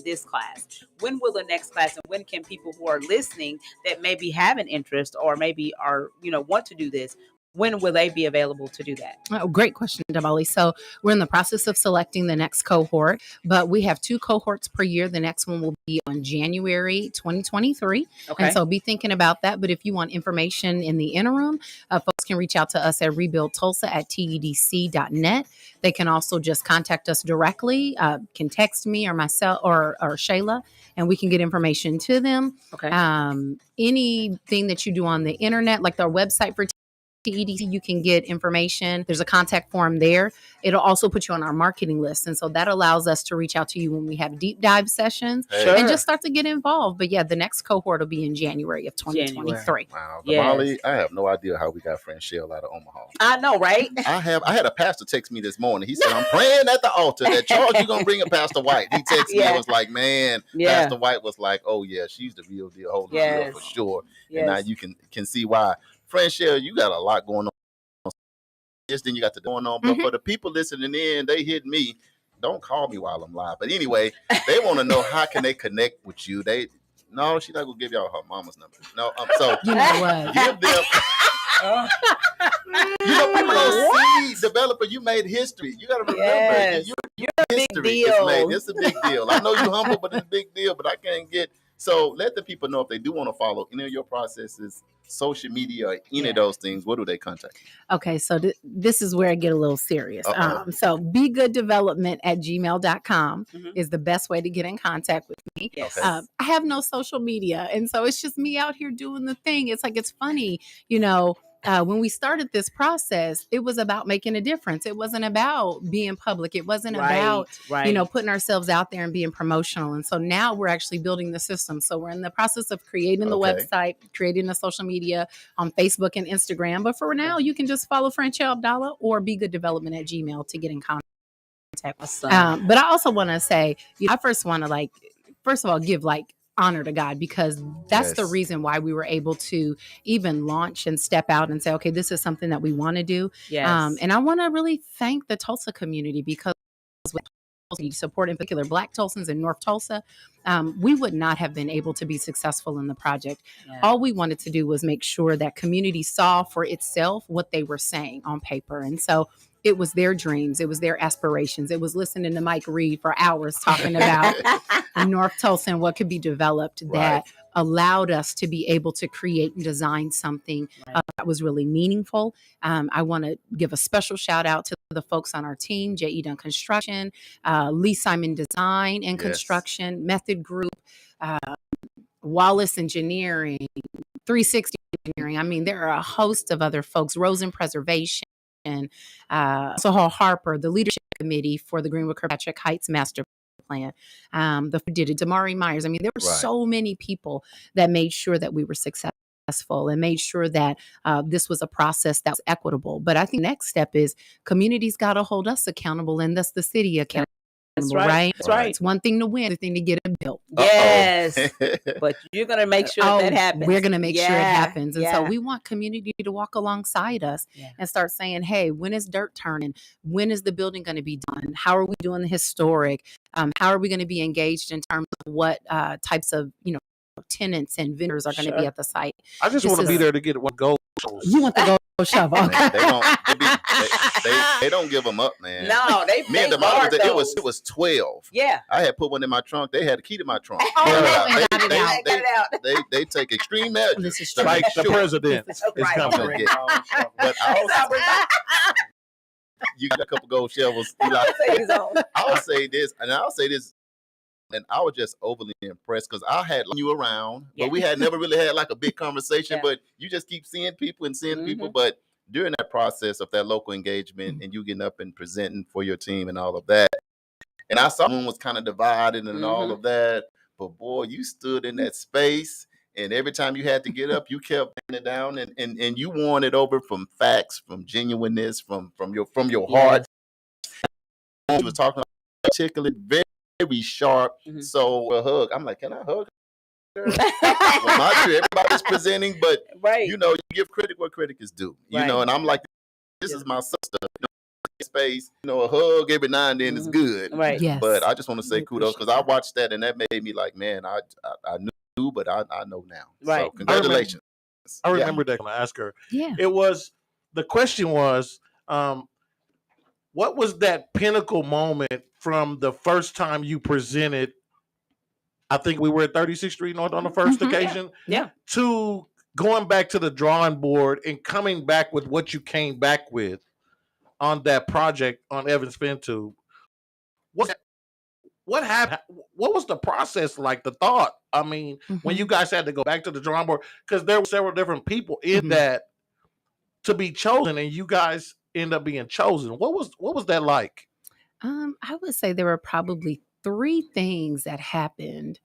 this class. When will the next class, and when can people who are listening that maybe have an interest or maybe are, want to do this, when will they be available to do that? Oh, great question, Damali. So we're in the process of selecting the next cohort, but we have 2 cohorts per year. The next one will be on January 2023. Okay. And so be thinking about that. But if you want information in the interim, folks can reach out to us at rebuildtulsa@tedc.net. They can also just contact us directly, can text me or myself or Shayla, and we can get information to them. Okay. Anything that you do on the internet, like our website for TEDC, you can get information. There's a contact form there. It'll also put you on our marketing list. And so that allows us to reach out to you when we have deep dive sessions and just start to get involved. But yeah, the next cohort will be in January of 2023. Wow. Damali, I have no idea how we got Francelle out of Omaha. I know, right? I had a pastor text me this morning. He said, I'm praying at the altar that Charles, you're going to bring a Pastor White. He texted me and was like, man, Pastor White was like, oh yeah, she's the real deal. Hold on for sure. And now you can see why. Francelle, you got a lot going on. Then you got the going on. But for the people listening in, they hit me. Don't call me while I'm live. But anyway, they want to know how can they connect with you. No, she's not gonna give y'all her mama's number. No, so you know what? Give them. People don't see developer. You made history. You got to remember, you're a big deal. It's a big deal. I know you're humble, but it's a big deal. But I can't get. So let the people know if they do want to follow any of your processes, social media, or any of those things, what do they contact you? Okay, so this is where I get a little serious. So begoodddevelopment@gmail.com is the best way to get in contact with me. Yes. I have no social media. And so it's just me out here doing the thing. It's like, it's funny, when we started this process, it was about making a difference. It wasn't about being public. It wasn't about, putting ourselves out there and being promotional. And so now we're actually building the system. So we're in the process of creating the website, creating the social media on Facebook and Instagram. But for now, you can just follow Francelle Abdallah or begoodddevelopment@gmail to get in contact. Awesome. But I also want to say, I first want to first of all, give honor to God, because that's the reason why we were able to even launch and step out and say, okay, this is something that we want to do. Yes. And I want to really thank the Tulsa community, because with support, in particular Black Tulsans in North Tulsa, we would not have been able to be successful in the project. Yeah. All we wanted to do was make sure that community saw for itself what they were saying on paper. And so it was their dreams. It was their aspirations. It was listening to Mike Reed for hours talking about North Tulsa and what could be developed that allowed us to be able to create and design something that was really meaningful. I want to give a special shout out to the folks on our team, J.E. Dunn Construction, Lee Simon Design and Construction, Method Group, Wallace Engineering, 360 Engineering. I mean, there are a host of other folks, Rosen Preservation, and Sohal Harper, the leadership committee for the Greenwood Kirkpatrick Heights Master Plan. Damari Myers. I mean, there were so many people that made sure that we were successful and made sure that this was a process that was equitable. But I think the next step is communities got to hold us accountable, and thus the city accountable. That's right. right. That's right. It's one thing to win, the thing to get it built. Yes. But you're going to make sure that happens. We're going to make sure it Yeah, happens. And so yeah. we want community to walk alongside us Yeah. and start saying, hey, when is dirt turning? When is the building going to be done? How are we doing the historic? How are we going to be engaged in terms of what types of, tenants and vendors are going to be Sure. at the site? I just This want to be is- there to get one gold. You want the gold shovel. Man, they don't give them up, man. No, they Me and the guard mother, it those. was 12. Yeah. I had put one in my trunk. They had a key to my trunk. Oh, Got it out. They take extreme measures. This is to true. make Like the sure president it's Right. coming to get. But you got a couple gold shovels. I'll say this, and I was just overly impressed because I had you around, Yeah. but we had never really had like a big conversation. Yeah. But you just keep seeing people and seeing people. But during that process of that local engagement and you getting up and presenting for your team and all of that, and I saw one was kind of divided and all of that. But boy, you stood in that space, and every time you had to get up, you kept putting it down, and you won it over from facts, from genuineness, from your heart. You was talking articulate, very sharp. So a hug. I'm like, can I hug her? Well, not sure everybody's presenting, but Right. you give critic what critic is due. Right. And I'm like, this is my sister. Space, a hug every now and then is good. Right. Yes. But I just want to say We kudos because I watched that and that made me like, man, I knew, but I know now. Right. So congratulations. I remember that when I asked her. Yeah. The question was, what was that pinnacle moment from the first time you presented? I think we were at 36th Street North on the first occasion. Yeah. To going back to the drawing board and coming back with what you came back with on that project on Evans Fin Tube. What happened? What was the process like? The thought? I mean, when you guys had to go back to the drawing board, because there were several different people in that to be chosen, and you guys end up being chosen. What was that like? I would say there were probably 3 things that happened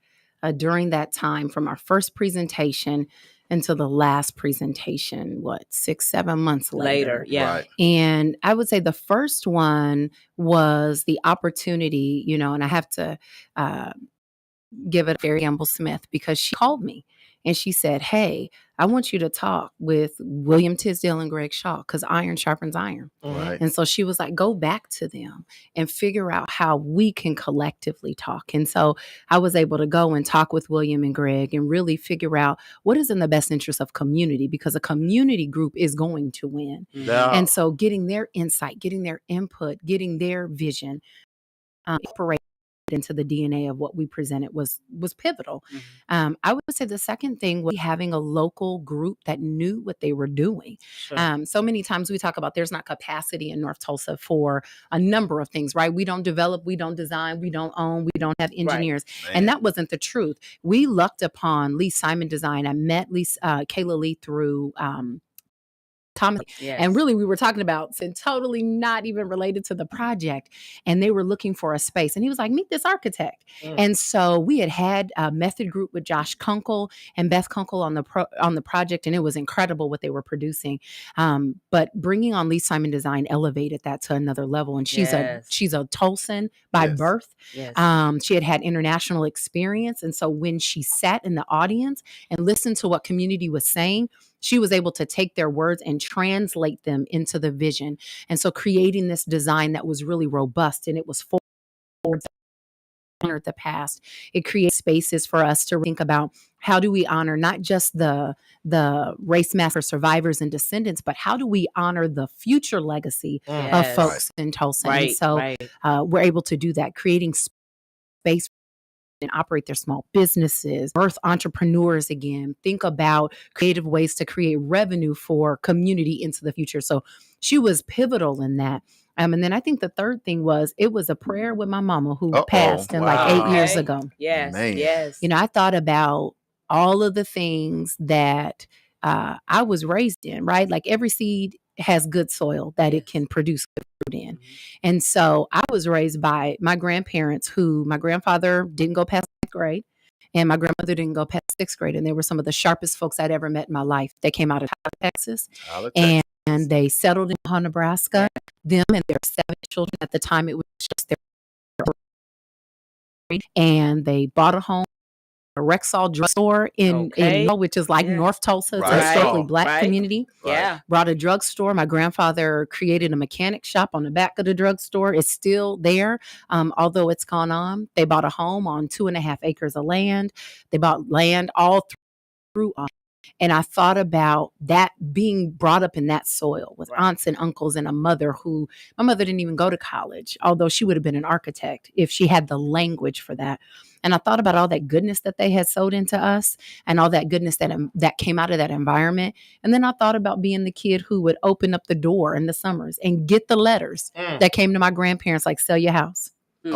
during that time from our first presentation until the last presentation, 6-7 months later. Yeah. Right. And I would say the first one was the opportunity, and I have to give it to Mary Gamble Smith because she called me and she said, hey, I want you to talk with William Tisdale and Greg Shaw because iron sharpens iron. Right. And so she was like, go back to them and figure out how we can collectively talk. And so I was able to go and talk with William and Greg and really figure out what is in the best interest of community, because a community group is going to win. Yeah. And so getting their insight, getting their input, getting their vision, incorporated into the DNA of what we presented was pivotal. I would say the second thing was having a local group that knew what they were doing. Sure. So many times we talk about there's not capacity in North Tulsa for a number of things, right? We don't develop, we don't design, we don't own, we don't have engineers. And that wasn't the truth. We lucked upon Lee Simon Design. I met Kayla Lee through Thomas. Yes. And really, we were talking about and totally not even related to the project. And they were looking for a space. And he was like, meet this architect. And so we had a method group with Josh Kunkel and Beth Kunkel on the project. And it was incredible what they were producing. But bringing on Lee Simon Design elevated that to another level. And she's a Tulsan by birth. Yes. She had international experience. And so when she sat in the audience and listened to what community was saying, she was able to take their words and translate them into the vision. And so creating this design that was really robust, and it was forward the past. It creates spaces for us to think about how do we honor not just the race massacre survivors and descendants, but how do we honor the future legacy of folks in Tulsa? Right. And so we're able to do that, creating space and operate their small businesses, birth entrepreneurs again, think about creative ways to create revenue for community into the future. So she was pivotal in that. And then I think the third thing was, it was a prayer with my mama who passed in like 8 years ago. Yes. Man. Yes. I thought about all of the things that I was raised in, right? Like every seed has good soil that it can produce good fruit in. And so I was raised by my grandparents who, my grandfather didn't go past 8th grade and my grandmother didn't go past 6th grade. And they were some of the sharpest folks I'd ever met in my life. They came out of Texas and they settled in Omaha, Nebraska. Them and their 7 children at the time, it was just their and they bought a home, a Rexall drugstore in which is like North Tulsa. It's a strictly Black community. Yeah. Brought a drugstore. My grandfather created a mechanic shop on the back of the drugstore. It's still there, although it's gone on. They bought a home on 2.5 acres of land. They bought land all through. And I thought about that being brought up in that soil with aunts and uncles and a mother who, my mother didn't even go to college, although she would have been an architect if she had the language for that. And I thought about all that goodness that they had sowed into us and all that goodness that came out of that environment. And then I thought about being the kid who would open up the door in the summers and get the letters that came to my grandparents, like, sell your house. My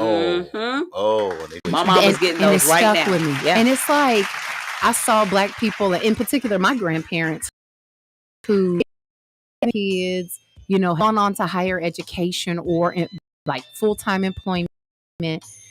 mom was getting those right stuck now. with me. Yeah. And it's like, I saw Black people, in particular my grandparents, who kids, gone on to higher education or like full-time employment.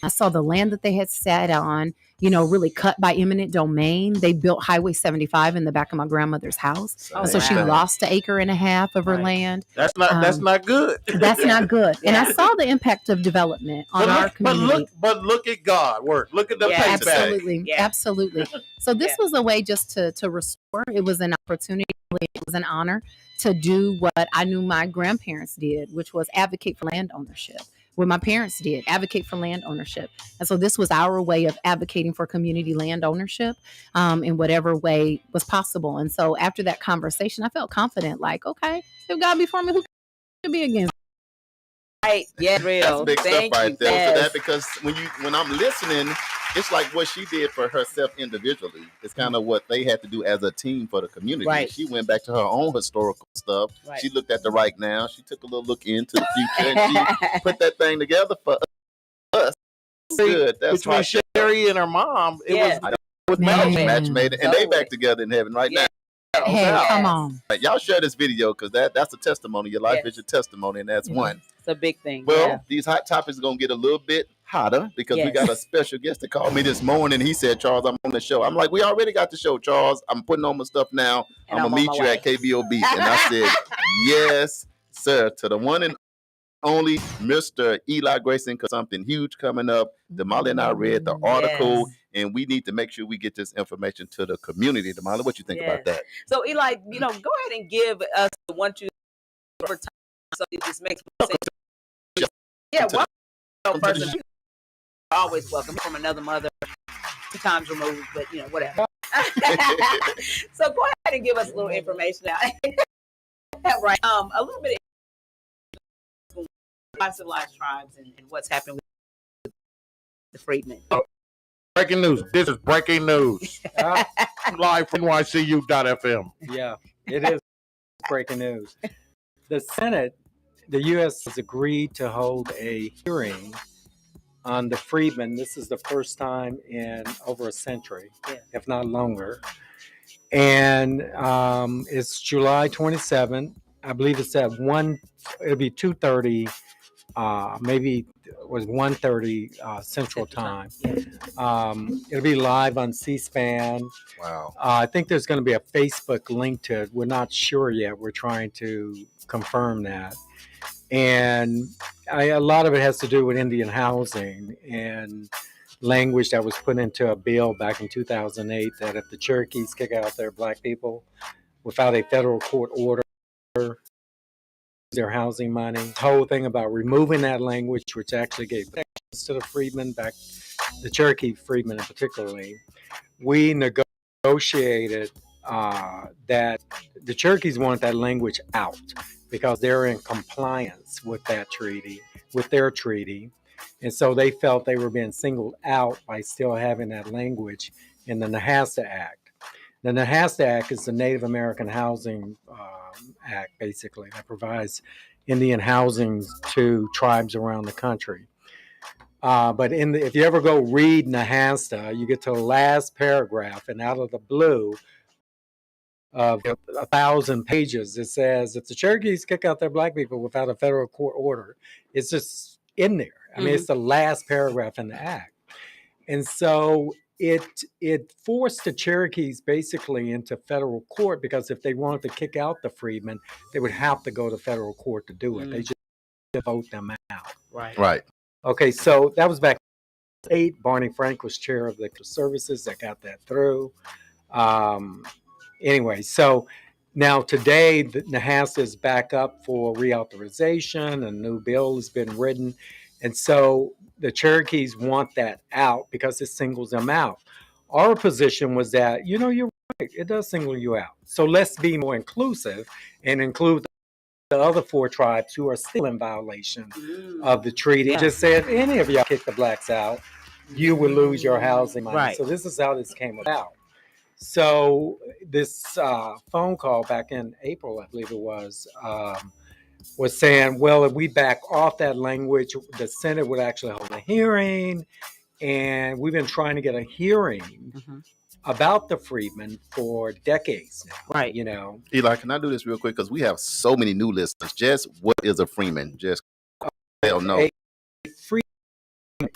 I saw the land that they had sat on, really cut by eminent domain. They built Highway 75 in the back of my grandmother's house. So she lost 1.5 acres of her land. That's not good. That's not good. And I saw the impact of development on our community. But look at God work. Look at the payback. Absolutely. Yeah. Absolutely. So this was a way just to restore. It was an opportunity. It was an honor to do what I knew my grandparents did, which was advocate for land ownership. What my parents did, advocate for land ownership. And so this was our way of advocating for community land ownership in whatever way was possible. And so after that conversation, I felt confident, like, okay, if God be for me, who can be against me? Right. Yeah, real. That's big Thank stuff right you, there. Tess. So that, because when I'm listening, it's like what she did for herself individually. It's kind of what they had to do as a team for the community. Right. She went back to her own historical stuff. Right. She looked at the right now. She took a little look into the future and she put that thing together for us. Good. That's Between Sherry and her mom, it was match made it, and they back together in heaven right now. Hey, come on. Right, y'all share this video because that's a testimony. Your life is your testimony, and that's one. It's a big thing. Well, these hot topics are going to get a little bit hotter because we got a special guest that called me this morning. He said, Charles, I'm on the show. I'm like, we already got the show, Charles. I'm putting on my stuff now. I'm going to meet you at KBOB. And I said, yes, sir, to the one and only Mr. Eli Grayson, because something huge coming up. Damali and I read the article, and we need to make sure we get this information to the community. Damali, what you think about that? So, Eli, go ahead and give us the 1, 2 over time so it just makes sense. Yeah, one person always welcome from another mother, 2 times removed, but whatever. So go ahead and give us a little information now. Right. A little bit of civilized tribes and what's happening with the freedmen. Breaking news. This is breaking news. Live from NYCU.FM. Yeah, it is breaking news. The Senate, the U.S. has agreed to hold a hearing on the freedmen. This is the first time in over a century, if not longer. And it's July 27th. I believe it's at 1, it'll be 2:30, maybe it was 1:30 Central Time. It'll be live on C-SPAN. Wow. I think there's going to be a Facebook link to it. We're not sure yet. We're trying to confirm that. And a lot of it has to do with Indian housing and language that was put into a bill back in 2008 that if the Cherokees kick out their Black people without a federal court order, their housing money. The whole thing about removing that language, which actually gave protections to the freedmen, the Cherokee freedmen in particularly. We negotiated that the Cherokees want that language out because they're in compliance with that treaty, with their treaty. And so they felt they were being singled out by still having that language in the Nahasta Act. The Nahasta Act is the Native American Housing Act, basically, that provides Indian housing to tribes around the country. But if you ever go read Nahasta, you get to the last paragraph, and out of the blue of 1,000 pages, it says, if the Cherokees kick out their Black people without a federal court order, it's just in there. I mean, it's the last paragraph in the act. And so it forced the Cherokees basically into federal court because if they wanted to kick out the freedmen, they would have to go to federal court to do it. They just vote them out. Right. Okay, so that was back 8. Barney Frank was chair of the services that got that through. Um, anyway, so now today the House is back up for reauthorization. A new bill has been written. And so the Cherokees want that out because it singles them out. Our position was that, you're right, it does single you out. So let's be more inclusive and include the other 4 tribes who are still in violation of the treaty. Yeah. Just said, any of y'all kick the blacks out, you will lose your housing money. Right. So this is how this came about. So this phone call back in April, I believe it was saying, well, if we back off that language, the Senate would actually hold a hearing. And we've been trying to get a hearing about the freedmen for decades now. Right. Eli, can I do this real quick? Because we have so many new listeners. Just what is a freeman? Just hell no. A freeman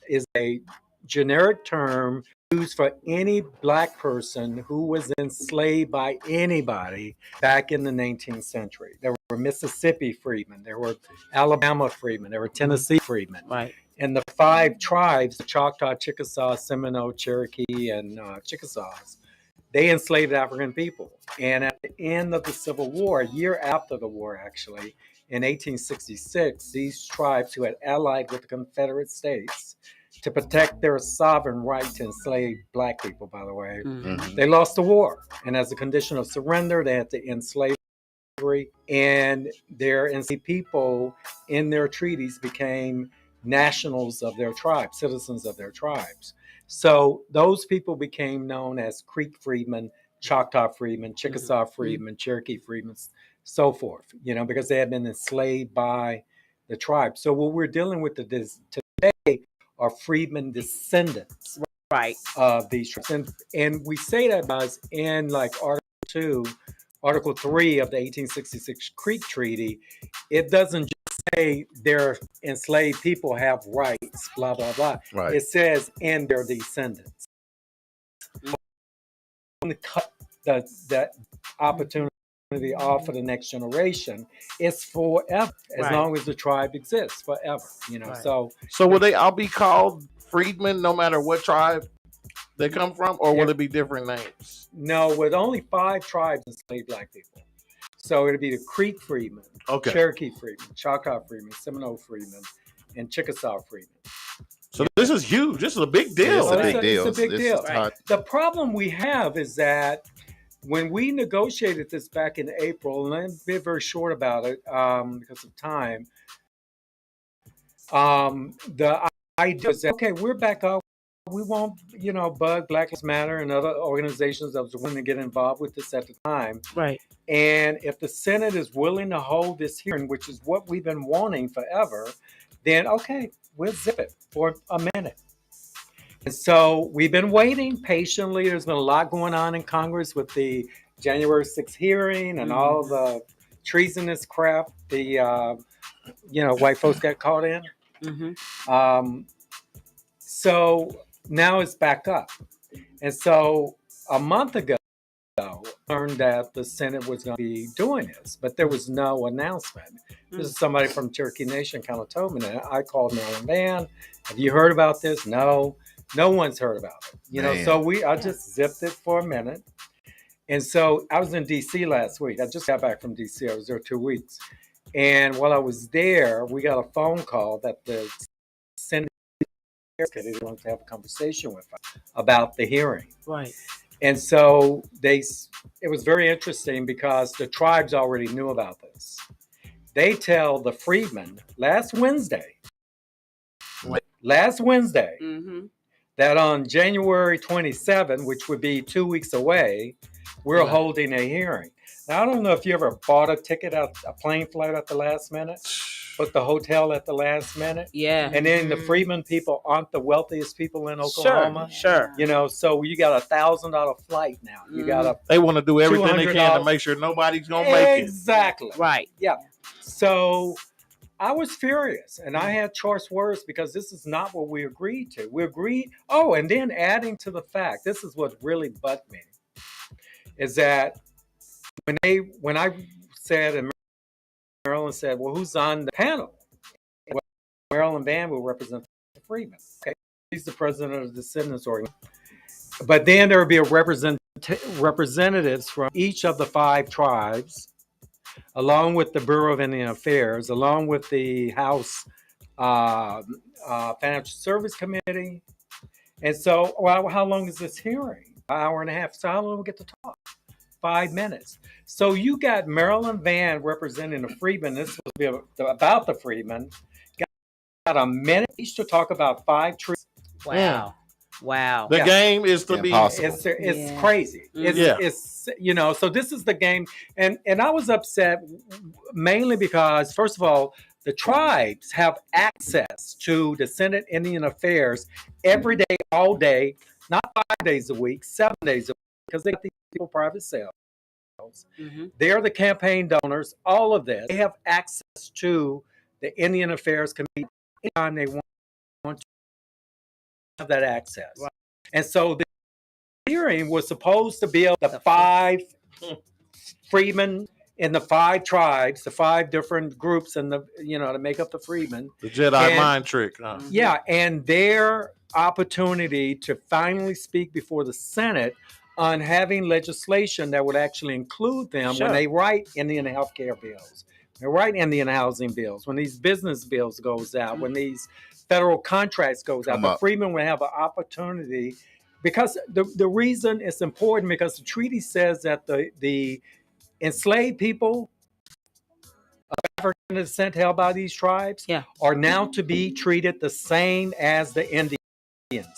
is a generic term used for any black person who was enslaved by anybody back in the 19th century. There were Mississippi freedmen, there were Alabama freedmen, there were Tennessee freedmen. Right. And the 5 tribes, the Choctaw, Chickasaw, Seminole, Cherokee, and Chickasaws, they enslaved African people. And at the end of the Civil War, a year after the war actually, in 1866, these tribes who had allied with the Confederate States to protect their sovereign right to enslave black people, by the way, they lost the war. And as a condition of surrender, they had to end slavery. And their enslaved people in their treaties became nationals of their tribe, citizens of their tribes. So those people became known as Creek freedmen, Choctaw freedmen, Chickasaw freedmen, Cherokee freedmen, so forth, because they had been enslaved by the tribe. So what we're dealing with today are freedmen descendants of these tribes. And we say that because in like Article 3 of the 1866 Creek Treaty, it doesn't just say their enslaved people have rights, blah, blah, blah. Right. It says, and their descendants. To cut that opportunity off for the next generation, it's forever, as long as the tribe exists, forever. So will they all be called freedmen no matter what tribe they come from, or will it be different names? No, with only 5 tribes enslaved black people. So it'd be the Creek freedmen, Cherokee freedmen, Choctaw freedmen, Seminole freedmen, and Chickasaw freedmen. So this is huge. This is a big deal. It's a big deal. It's a big deal. The problem we have is that when we negotiated this back in April, and I've been very short about it because of time, the idea was that, okay, we're back up. We won't, bug Black Lives Matter and other organizations that was willing to get involved with this at the time. Right. And if the Senate is willing to hold this hearing, which is what we've been wanting forever, then okay, we'll zip it for a minute. And so we've been waiting patiently. There's been a lot going on in Congress with the January 6th hearing and all the treasonous crap the white folks got caught in. So now it's back up. And so a month ago, I learned that the Senate was going to be doing this, but there was no announcement. This is somebody from Cherokee Nation kind of told me that. I called Marilyn Van. Have you heard about this? No one's heard about it. So I just zipped it for a minute. And so I was in D.C. last week. I just got back from D.C. I was there 2 weeks. And while I was there, we got a phone call that the Senate wanted to have a conversation with us about the hearing. Right. And so it was very interesting because the tribes already knew about this. They tell the freedmen last Wednesday, that on January 27, which would be 2 weeks away, we're holding a hearing. Now, I don't know if you ever bought a ticket, a plane flight at the last minute, booked the hotel at the last minute. Yeah. And then the freedmen people aren't the wealthiest people in Oklahoma. Sure. So you got $1,000 flight now. You got They want to do everything they can to make sure nobody's going to make it. Exactly. Right. Yeah. So I was furious, and I had choice words because this is not what we agreed to. We agreed. Oh, and then adding to the fact, this is what really bugged me, is that when I said, and Marilyn said, well, who's on the panel? Well, Marilyn Van will represent the freedmen. Okay, he's the president of the descendants organization. But then there would be a representatives from each of the 5 tribes, along with the Bureau of Indian Affairs, along with the House Financial Service Committee. And so, well, how long is this hearing? An hour and a half. So how long do we get to talk? 5 minutes. So you got Marilyn Van representing the freedmen. This was about the freedmen. Got a minute each to talk about 5 trees. Wow. Wow. The game is to Impossible. It's crazy. Mm-hmm. It's so this is the game. And I was upset mainly because, first of all, the tribes have access to the Senate Indian Affairs every day, all day, not 5 days a week, 7 days a week, because they got these people private sales. Mm-hmm. They're the campaign donors, all of this. They have access to the Indian Affairs Committee anytime they want to have that access. Right. And so the hearing was supposed to be the 5 freedmen in the 5 tribes, the 5 different groups, and to make up the freedmen. The Jedi mind trick. Huh? Yeah, and their opportunity to finally speak before the Senate on having legislation that would actually include them when they write Indian health care bills, they write Indian housing bills, when these business bills goes out, when these federal contracts goes out, the freedmen would have an opportunity. Because the reason it's important, because the treaty says that the enslaved people of African descent held by these tribes are now to be treated the same as the Indians.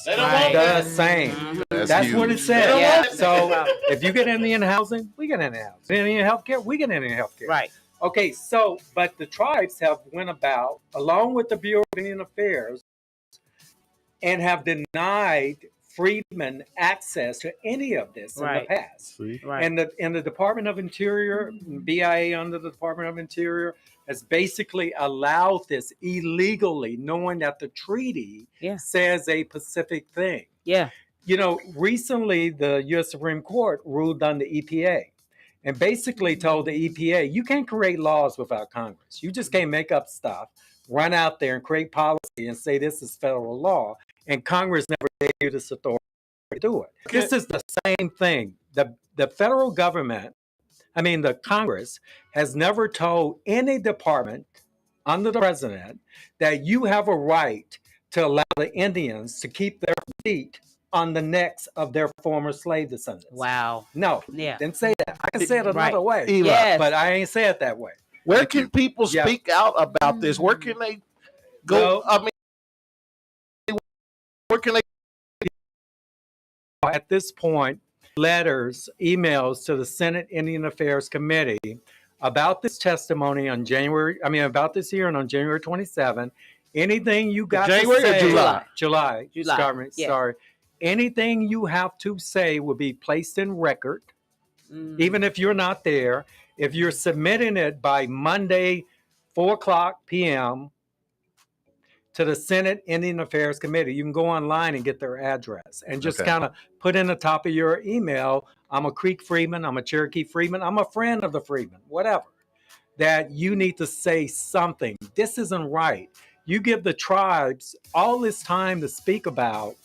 The same. That's what it says. Yeah. So if you get Indian housing, we get Indian housing. Indian health care, we get Indian health care. Right. Okay, so, but the tribes have went about, along with the Bureau of Indian Affairs, and have denied freedmen access to any of this in the past. Right. And the Department of Interior, BIA under the Department of Interior, has basically allowed this illegally, knowing that the treaty says a specific thing. Yeah. Recently the U.S. Supreme Court ruled on the EPA and basically told the EPA, you can't create laws without Congress. You just can't make up stuff, run out there and create policy and say this is federal law. And Congress never gave you this authority to do it. Okay. This is the same thing. The federal government, the Congress, has never told any department under the president that you have a right to allow the Indians to keep their feet on the necks of their former slave descendants. Wow. No. Yeah. Didn't say that. I can say it another way. Yes. But I ain't say it that way. Where can people speak out about this? Where can they go? Where can they? At this point, letters, emails to the Senate Indian Affairs Committee about this testimony on about this hearing on January 27. Anything you got January to say, or July? July. Sorry. Anything you have to say will be placed in record, even if you're not there. If you're submitting it by Monday, 4:00 p.m., to the Senate Indian Affairs Committee, you can go online and get their address and just kind of put in the top of your email, I'm a Creek Freedman, I'm a Cherokee Freedman, I'm a friend of the Freedmen, whatever, that you need to say something. This isn't right. You give the tribes all this time to speak about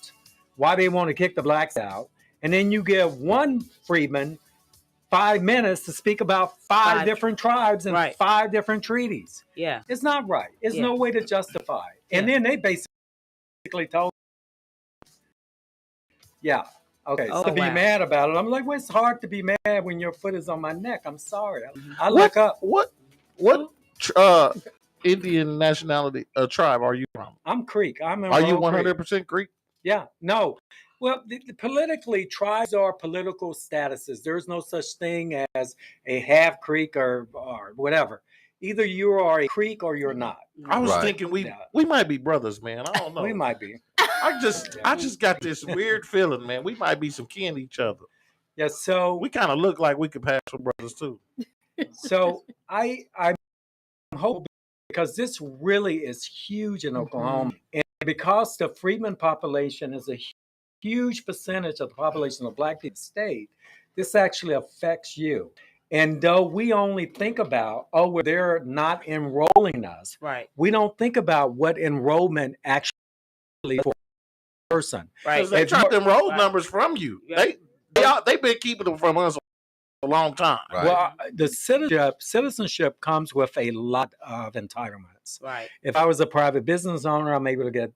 why they want to kick the blacks out, and then you give one freedman 5 minutes to speak about five different tribes and 5 different treaties. Yeah. It's not right. It's no way to justify it. And then they basically told, to be mad about it. I'm like, well, it's hard to be mad when your foot is on my neck. I'm sorry. I look up. What Indian nationality tribe are you from? I'm Creek. Are you 100% Creek? Yeah. No. Well, politically, tribes are political statuses. There's no such thing as a half Creek or whatever. Either you are a Creek or you're not. I was thinking we might be brothers, man. I don't know. We might be. I just got this weird feeling, man. We might be some kin to each other. Yeah. So we kind of look like we could pass for brothers too. So I'm hoping, because this really is huge in Oklahoma, and because the freedmen population is a huge percentage of the population of Black people state, this actually affects you. And though we only think about, they're not enrolling us, right? We don't think about what enrollment actually for a person. Right. Because they If tried you- them roll numbers from you. Yeah. They've been keeping them from us a long time. Right. Well, the citizenship comes with a lot of entitlements. Right. If I was a private business owner, I'm able to get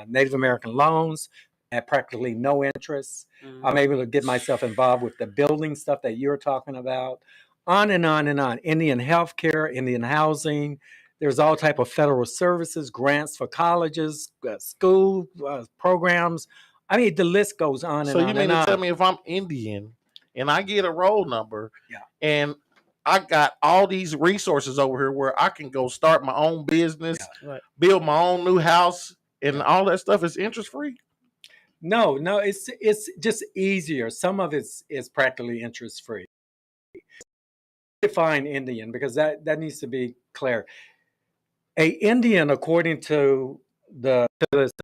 Native American loans at practically no interest. Mhm. I'm able to get myself involved with the building stuff that you're talking about, on and on and on. Indian healthcare, Indian housing. There's all type of federal services, grants for colleges, school programs. I mean, the list goes on So and you on mean and to on. tell me if I'm Indian and I get a roll number, Yeah. and I got all these resources over here where I can go start my own business, Right. build my own new house, and all that stuff is interest free? No, it's just easier. Some of it is practically interest free. Define Indian, because that needs to be clear. A Indian, according to the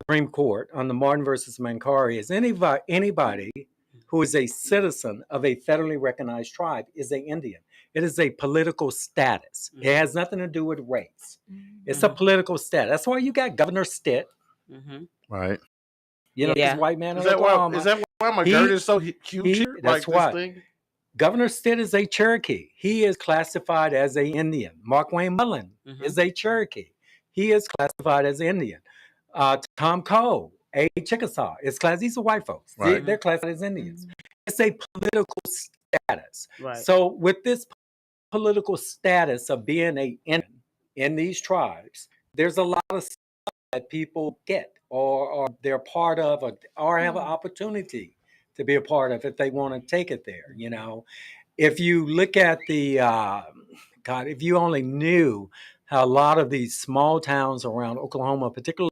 Supreme Court on the Martin versus Mancari, is anybody who is a citizen of a federally recognized tribe is a Indian. It is a political status. It has nothing to do with race. It's a political status. That's why you got Governor Stitt. Mm-hmm. Right. You know, Yeah. this white man in Is that Oklahoma. why my girl is so huge here? That's like why. this thing? Governor Stitt is a Cherokee. He is classified as a Indian. Mark Wayne Mullen is a Cherokee. He is classified as Indian. Tom Cole, a Chickasaw, is classified. These are white folks. Right. They're classified as Indians. It's a political status. Right. So with this political status of being a Indian in these tribes, there's a lot of stuff that people get or they're part of or have an opportunity to be a part of if they want to take it there. You know, if you look at the if you only knew how a lot of these small towns around Oklahoma, particularly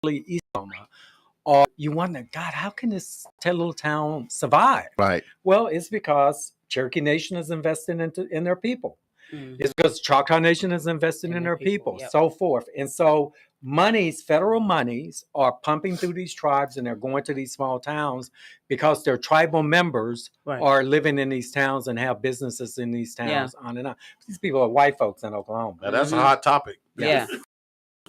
East Oklahoma, or you wonder, God, how can this little town survive? Right. Well, it's because Cherokee Nation is investing in their people. Mhm. It's because Choctaw Nation is investing in their people, yep. so forth. And so federal monies are pumping through these tribes and they're going to these small towns because their tribal members Right. are living in these towns and have businesses in these towns, on and on. These people are white folks in Oklahoma. Now, that's a hot topic. Yeah.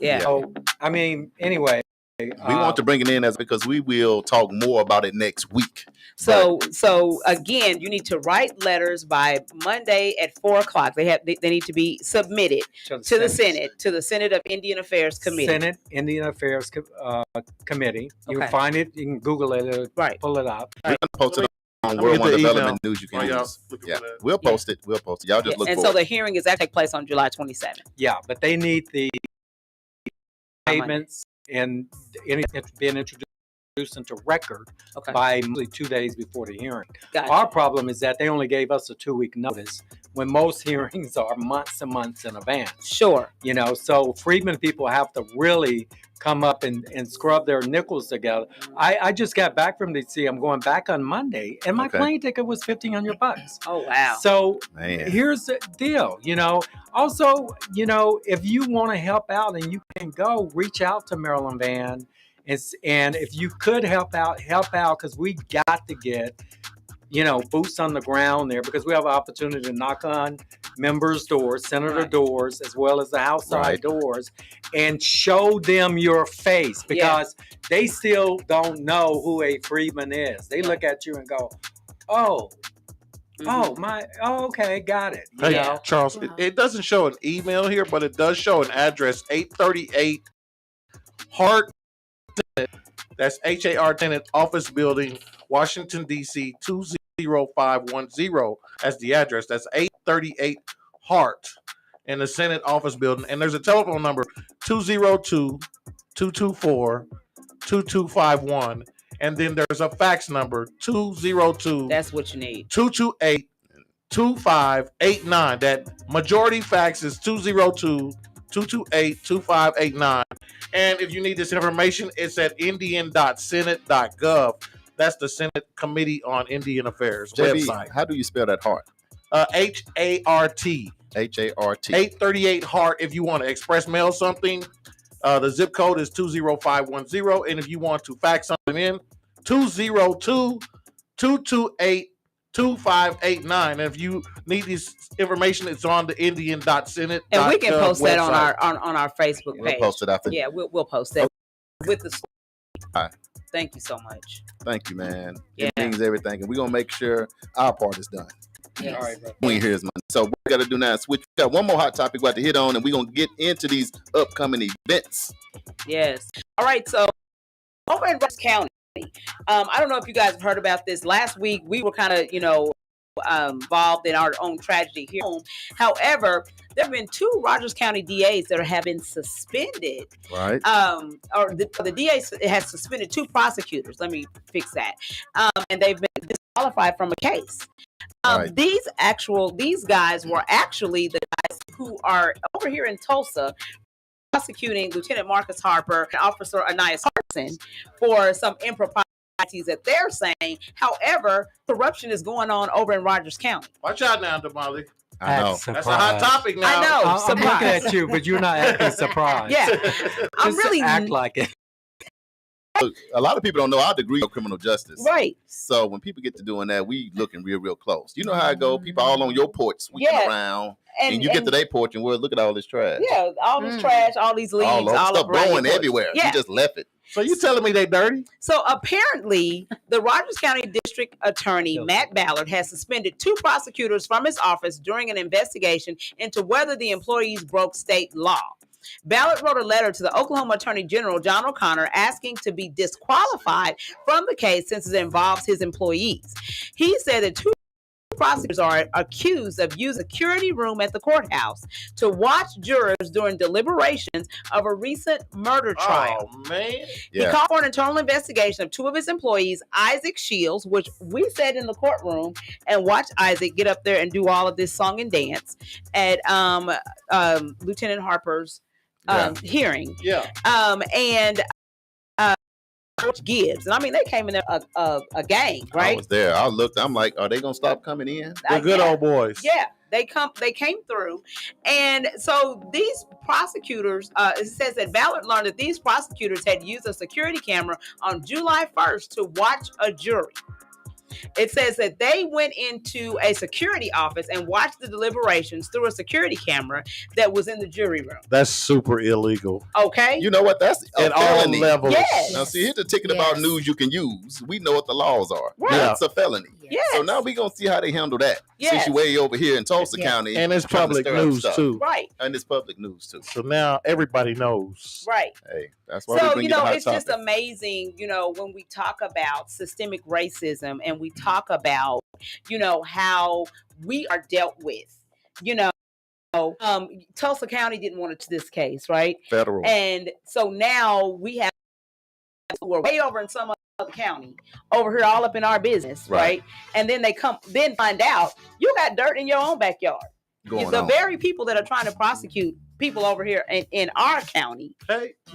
Yeah. So, I mean, anyway. We want to bring it in because we will talk more about it next week. So again, you need to write letters by Monday at 4:00. They need to be submitted to the Senate, to the Senate of Indian Affairs Committee. Senate Indian Affairs Committee. You Okay. can find it. You can Google it. Right. Pull it up. We're going to post it on Let me World get One the Development email News. You can while y'all use. looking Yeah, for that. we'll post it. We'll post it. Y'all just look And for so it. the hearing is actually take place on July 27th. Yeah, but they need the Monday. statements and being introduced into record Okay. by usually 2 days before the hearing. Gotcha. Our problem is that they only gave us a 2-week notice when most hearings are months and months in advance. Sure. You know, so Freedmen people have to really come up and scrub their nickels together. I just got back from DC. I'm going back on Monday, and my Okay. plane ticket was $1,500. Oh wow. So Man. here's the deal, you know. Also, you know, if you want to help out and you can go, reach out to Maryland Van, and if you could help out, because we got to get, you know, boots on the ground there, because we have an opportunity to knock on members' doors, senator Right. doors, as well as the House side Right. doors, and show them your face, because they still don't know who a Freedman is. They look at you and go, oh, okay, got it. You Hey, know? Charles, it doesn't show an email here, but it does show an address, 838 Hart. That's HAR Tenant Office Building, Washington, D.C., 20510 as the address. That's 838 Hart in the Senate Office Building. And there's a telephone number, 202-224-2251. And then there's a fax number, 202 That's what you need. 228 2589. That majority fax is 202-228-2589. And if you need this information, it's at indian.senate.gov. That's the Senate Committee on Indian Affairs JB, website. how do you spell that Hart? HART. HART. 838 Hart. If you want to express mail something, the zip code is 20510. And if you want to fax something in, 202-228-2589. And if you need this information, it's on the indian.senate.gov And we can post that on website. our Facebook We'll page. post it after. Yeah, we'll post that. with the Hi. Thank you so much. Thank you, man. Yeah. It means everything, and we're gonna make sure our part is done. Yes. All right, bro. We ain't here's money. So what we gotta do now is switch. We got one more hot topic we got to hit on, and we're gonna get into these upcoming events. Yes. All right. So over in Rusk County, I don't know if you guys have heard about this. Last week we were kind of, involved in our own tragedy here. However, there have been 2 Rogers County DAs that have been suspended. Right. Or the DA has suspended 2 prosecutors. Let me fix that. And they've been disqualified from a case. Right. These guys were actually the guys who are over here in Tulsa prosecuting Lieutenant Marcus Harper and Officer Anais Hartson for some improprieties that they're saying. However, corruption is going on over in Rogers County. Watch out now, Damali. I know. That's a hot topic now. I know. I'm looking Surprise. at you, but you're not acting surprised. Yeah, I'm Just really act like it. Look, a lot of people don't know our degree of criminal justice. right. So when people get to doing that, we looking real close. You know how it go. People all on your porch sweeping Yeah. around, and you get to their porch and look at all this trash. Yeah, all this trash, all these leaves, all over, all stuff up around your blowing porch. everywhere. Yeah. You just left it. So you telling me they dirty? So apparently, the Rogers County District Attorney, Matt Ballard, has suspended 2 prosecutors from his office during an investigation into whether the employees broke state law. Ballard wrote a letter to the Oklahoma Attorney General, John O'Connor, asking to be disqualified from the case since it involves his employees. He said that 2 prosecutors are accused of using a security room at the courthouse to watch jurors during deliberations of a recent murder trial. Oh, man. He called for an internal investigation of 2 of his employees, Isaac Shields, which we said in the courtroom, and watch Isaac get up there and do all of this song and dance at Lieutenant Harper's hearing. Yeah. And Coach Gibbs. And I mean, they came in there a gang, I right? was there. I looked. I'm like, are they gonna stop coming in? The good old boys. Yeah, they came through. And so these prosecutors, it says that Ballard learned that these prosecutors had used a security camera on July 1st to watch a jury. It says that they went into a security office and watched the deliberations through a security camera that was in the jury room. That's super illegal. Okay. You know what? That's a At all felony. levels. Yes. Now, see, here's the ticket about news you can use. We know what the laws are. Right. That's a felony. Yes. So now we're going to see how they handle that. Yes. Since you're way over here in Tulsa County. And it's trying to public stir up news, stuff. too. Right. And it's public news, too. So now everybody knows. Right. Hey, that's why we So, bring you the hot it's topic. just amazing, when we talk about systemic racism and we talk about, how we are dealt with, Tulsa County didn't want it to this case, right? Federal. And so now we have, we're way over in some other county, over here all up in our business, right? And then they find out you got dirt in your own backyard. The very people that are trying to prosecute people over here in our county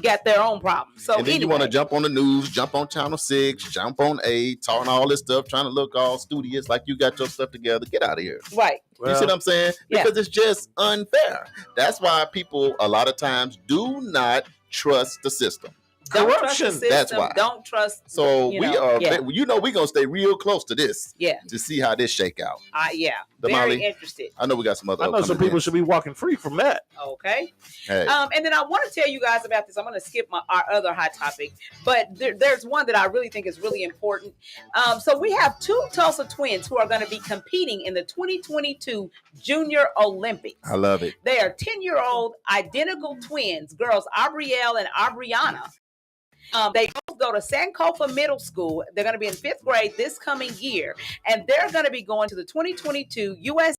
got their own problems. So and then you want to jump on the news, jump on Channel 6, jump on 8, talking all this stuff, trying to look all studious like you got your stuff together. Get out of here. Right. You see what I'm saying? Because it's just unfair. That's why people a lot of times do not trust the system. Corruption. That's why. Don't trust. So we're gonna stay real close to this. Yeah. To see how this shake out. Very interested. I know we got some other. I know some people should be walking free from that. Okay. Hey. And then I want to tell you guys about this. I'm going to skip our other hot topic, but there's one that I really think is really important. So we have 2 Tulsa twins who are going to be competing in the 2022 Junior Olympics. I love it. They are 10-year-old identical twins, girls Aubrielle and Aubriana. They both go to Sankofa Middle School. They're going to be in 5th grade this coming year, and they're going to be going to the 2022 USA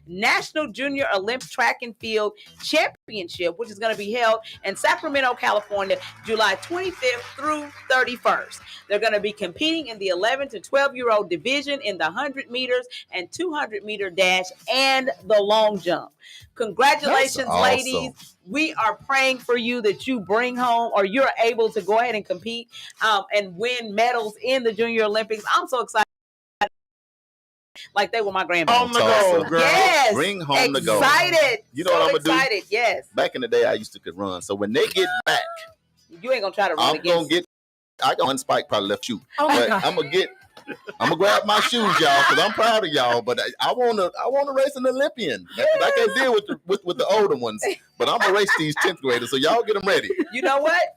National Junior Olympic Track and Field Championship, which is going to be held in Sacramento, California, July 25th through 31st. They're going to be competing in the 11 to 12-year-old division in the 100 meters and 200-meter dash and the long jump. Congratulations, ladies. We are praying for you that you bring home or you're able to go ahead and compete and win medals in the Junior Olympics. I'm so excited. Like they were my grandbabies. Home the gold, girl. Yes. Bring home the gold. Excited. You know what I'm going to do? Excited, yes. Back in the day, I used to could run. So when they get back, you ain't going to try to run against. I got one spike probably left shoe. Oh but I'm gonna grab my shoes, y'all, because I'm proud of y'all. But I wanna race an Olympian. I can't deal with the older ones. But I'm gonna race these 10th graders, so y'all get them ready. You know what?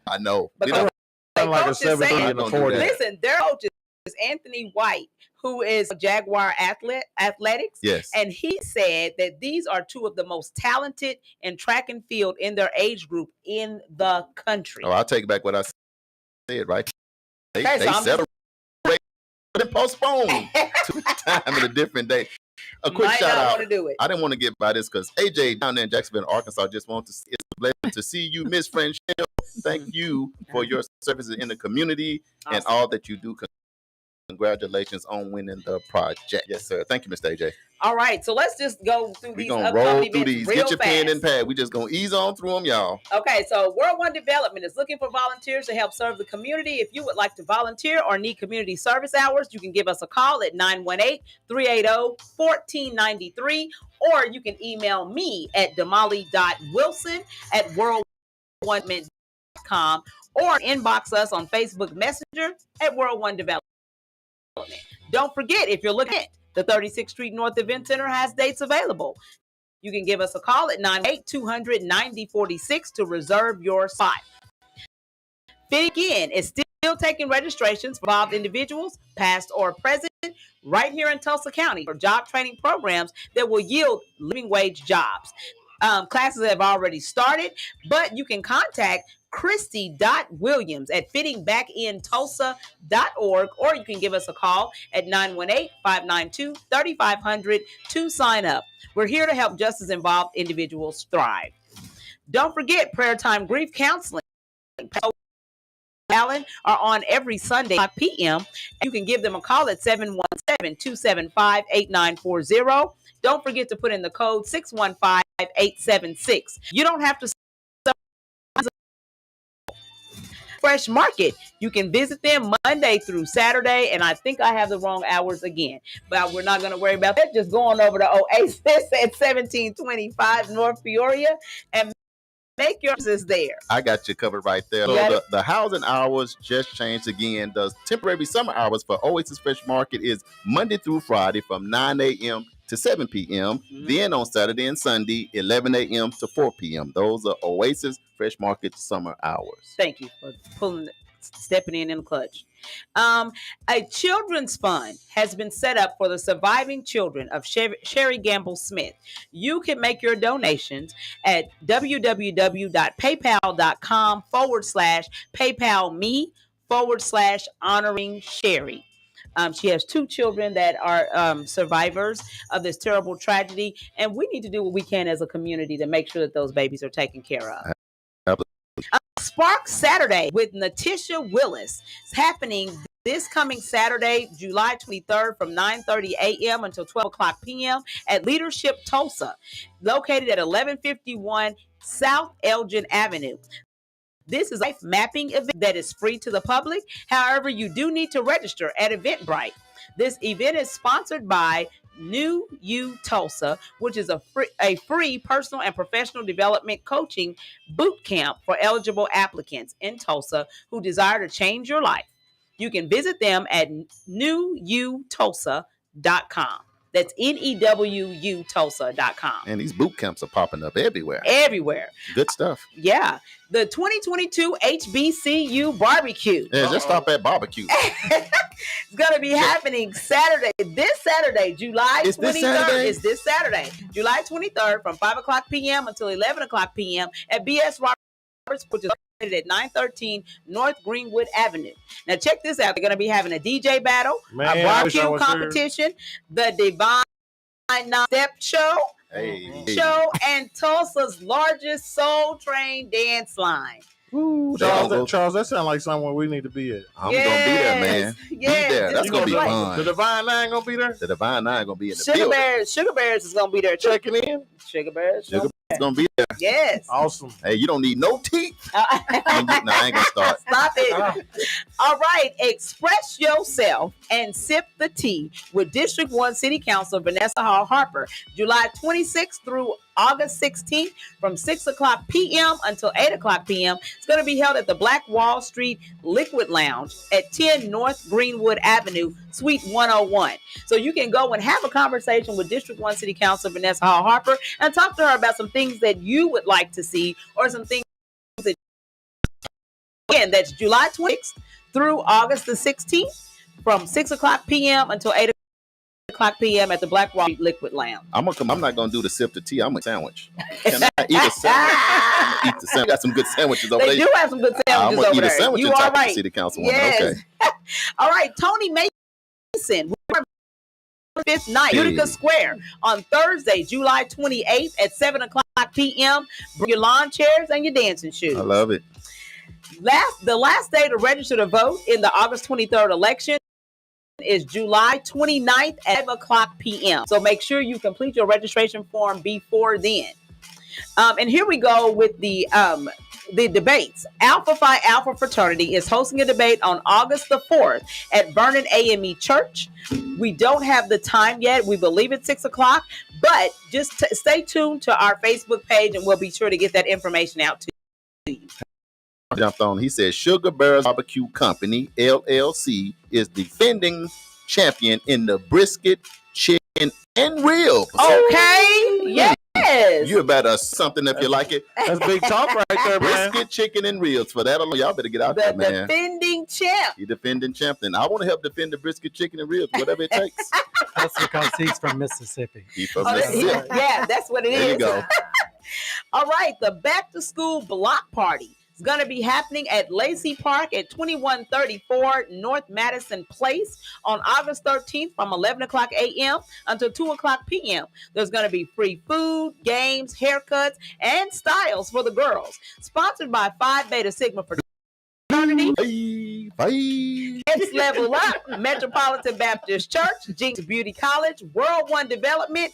I know. But We don't- their like a coach is 17 saying, and a Don't do 40. that. listen, their coach is Anthony White, who is Jaguar Athletics. Yes. And he said that these are two of the most talented in track and field in their age group in the country. Oh, I'll take back what I said, right? They Okay, so I'm settled and postponed to a time and a different day. A quick might shout not out. want to do it. I didn't want to get by this because AJ down there in Jacksonville, Arkansas, just wanted to see it's a blessing to see you, Miss French. Thank you for your services in the community and all that you do. Congratulations on winning the project. Yes, sir. Thank you, Mr. AJ. All right, so let's just go through We're these going to upcoming roll events through these. real Get your fast. pen and pad. We just going to ease on through them, y'all. Okay, so World One Development is looking for volunteers to help serve the community. If you would like to volunteer or need community service hours, you can give us a call at 918-380-1493, or you can email me at damali.wilson@world1.com, or inbox us on Facebook Messenger at World One Development. Don't forget, if you're looking at the 36th Street North Event Center has dates available. You can give us a call at 98200-9046 to reserve your spot. Fit Again is still taking registrations for involved individuals, past or present, right here in Tulsa County for job training programs that will yield living wage jobs. Classes have already started, but you can contact Christy.Williams at fittingbacktulsa.org, or you can give us a call at 918-592-3500 to sign up. We're here to help justice involved individuals thrive. Don't forget, Prayer Time Grief Counseling are on every Sunday at 5 p.m. You can give them a call at 717-275-8940. Don't forget to put in the code 615876. You don't have to Fresh Market. You can visit them Monday through Saturday, and I think I have the wrong hours again, but we're not going to worry about that. Just go on over to Oasis at 1725 North Peoria and make your business there. I got you covered right there. So the housing hours just changed again. The temporary summer hours for Oasis Fresh Market is Monday through Friday from 9 a.m. to 7 p.m. Then on Saturday and Sunday, 11 a.m. to 4 p.m. Those are Oasis Fresh Market summer hours. Thank you for stepping in the clutch. A children's fund has been set up for the surviving children of Sherry Gamble Smith. You can make your donations at www.paypal.com/PayPalMe/honoring Sherry. She has two children that are survivors of this terrible tragedy, and we need to do what we can as a community to make sure that those babies are taken care of. Spark Saturday with Natisha Willis is happening this coming Saturday, July 23rd from 9:30 a.m. until 12 o'clock p.m. at Leadership Tulsa, located at 1151 South Elgin Avenue. This is a life mapping event that is free to the public. However, you do need to register at Eventbrite. This event is sponsored by New You Tulsa, which is a free personal and professional development coaching boot camp for eligible applicants in Tulsa who desire to change your life. You can visit them at newutulsa.com. That's NEWU Tulsa.com. And these boot camps are popping up everywhere. Everywhere. Good stuff. Yeah. The 2022 HBCU barbecue. Yeah, just stop at barbecue. It's going to be happening Saturday, this Saturday, July 23rd. It's this Saturday, July 23rd from 5 o'clock p.m. until 11 o'clock p.m. at B.S. Roberts, which is located at 913 North Greenwood Avenue. Now, check this out. They're going to be having a DJ battle, a barbecue competition, the Divine Step Show, and Tulsa's largest Soul Train dance line. Ooh, Charles, that sounds like somewhere we need to be at. I'm going to be there, man. Be there. That's going to be fun. The Divine Nine going to be there? The Divine Nine going to be in the building. Sugar Bears is going to be there checking in. Sugar Bears is going to be there. Yes. Awesome. Hey, you don't need no teeth. No, I ain't going to start. Stop it. All right. Express yourself and sip the tea with District 1 City Councilor Vanessa Hall Harper, July 26th through August 16th from 6 o'clock p.m. until 8 o'clock p.m. It's going to be held at the Black Wall Street Liquid Lounge at 10 North Greenwood Avenue, Suite 101. So you can go and have a conversation with District 1 City Councilor Vanessa Hall Harper and talk to her about some things that you would like to see or some things that again, that's July 26th through August the 16th from 6 o'clock p.m. until 8 o'clock p.m. at the Black Rock Liquid Lounge. I'm not gonna do the sip the tea. I'm a sandwich. Can I eat a sandwich? I'm gonna eat the sandwich. Got some good sandwiches over there. They do have some good sandwiches I'm gonna over eat there. a sandwich You and are talk to the right. city councilwoman. Yes. Okay. All right, Tony Mason. 5th night, Utica Square on Thursday, July 28th at 7 o'clock p.m. Bring your lawn chairs and your dancing shoes. I love it. The last day to register to vote in the August 23rd election is July 29th at 5 o'clock p.m. So make sure you complete your registration form before then. And here we go with the debates. Alpha Phi Alpha Fraternity is hosting a debate on August the 4th at Vernon AME Church. We don't have the time yet. We believe it's 6 o'clock, but just stay tuned to our Facebook page and we'll be sure to get that information out to you. Jumped on. He said Sugar Barrels Barbecue Company, LLC, is defending champion in the brisket, chicken, and ribs. Okay. Yes. You better something if you like it. That's big talk right there, man. Brisket, chicken, and ribs. For that alone, y'all better get out there, The man. defending champ. He defending champion. I want to help defend the brisket, chicken, and ribs, whatever it takes. That's because he's from Mississippi. He's from Oh, Mississippi. yeah, that's what it is. There you go. All right, the back to school block party is going to be happening at Lacey Park at 2134 North Madison Place on August 13th from 11 o'clock a.m. until 2 o'clock p.m. There's going to be free food, games, haircuts, and styles for the girls. Sponsored by Phi Beta Sigma Fraternity. Next Level Up, Metropolitan Baptist Church, Jinx Beauty College, World One Development,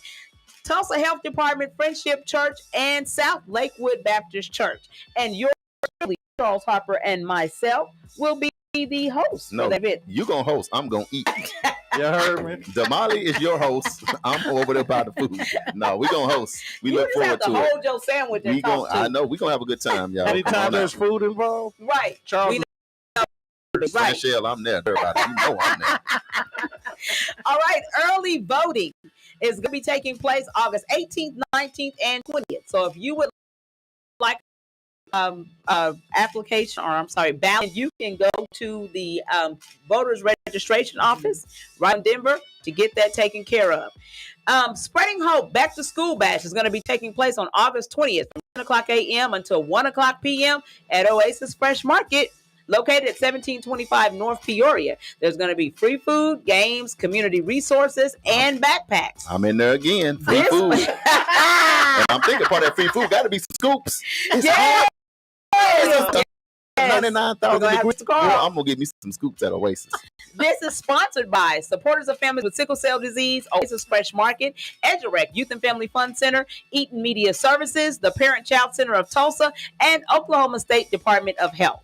Tulsa Health Department, Friendship Church, and South Lakewood Baptist Church. And yours truly, Charles Harper, and myself will be the host No, for that event. you gonna host. I'm gonna eat. You heard me. Damali is your host. I'm over there by the food. No, we gonna host. We You look just have forward to to hold your sandwich and it. talk to I know we gonna have a good time, y'all. Come Anytime on there's out. food involved, Right. Charles. We know. Right. Michelle, I'm there. Everybody, you know I'm there. All right. Early voting is going to be taking place August 18th, 19th, and 20th. So if you would like application, or I'm sorry, ballot, you can go to the voters registration office right in Denver to get that taken care of. Spreading Hope Back to School Bash is going to be taking place on August 20th from 10 o'clock a.m. until 1 o'clock p.m. at Oasis Fresh Market, located at 1725 North Peoria. There's going to be free food, games, community resources, and backpacks. I'm in there again. Free food. And I'm thinking part of that free food got to be some scoops. Yes. 99,000 We're degrees. gonna have to I'm gonna give me some scoops at Oasis. This is sponsored by Supporters of Families with Sickle Cell Disease, Oasis Fresh Market, EduRec Youth and Family Fund Center, Eaton Media Services, the Parent Child Center of Tulsa, and Oklahoma State Department of Health.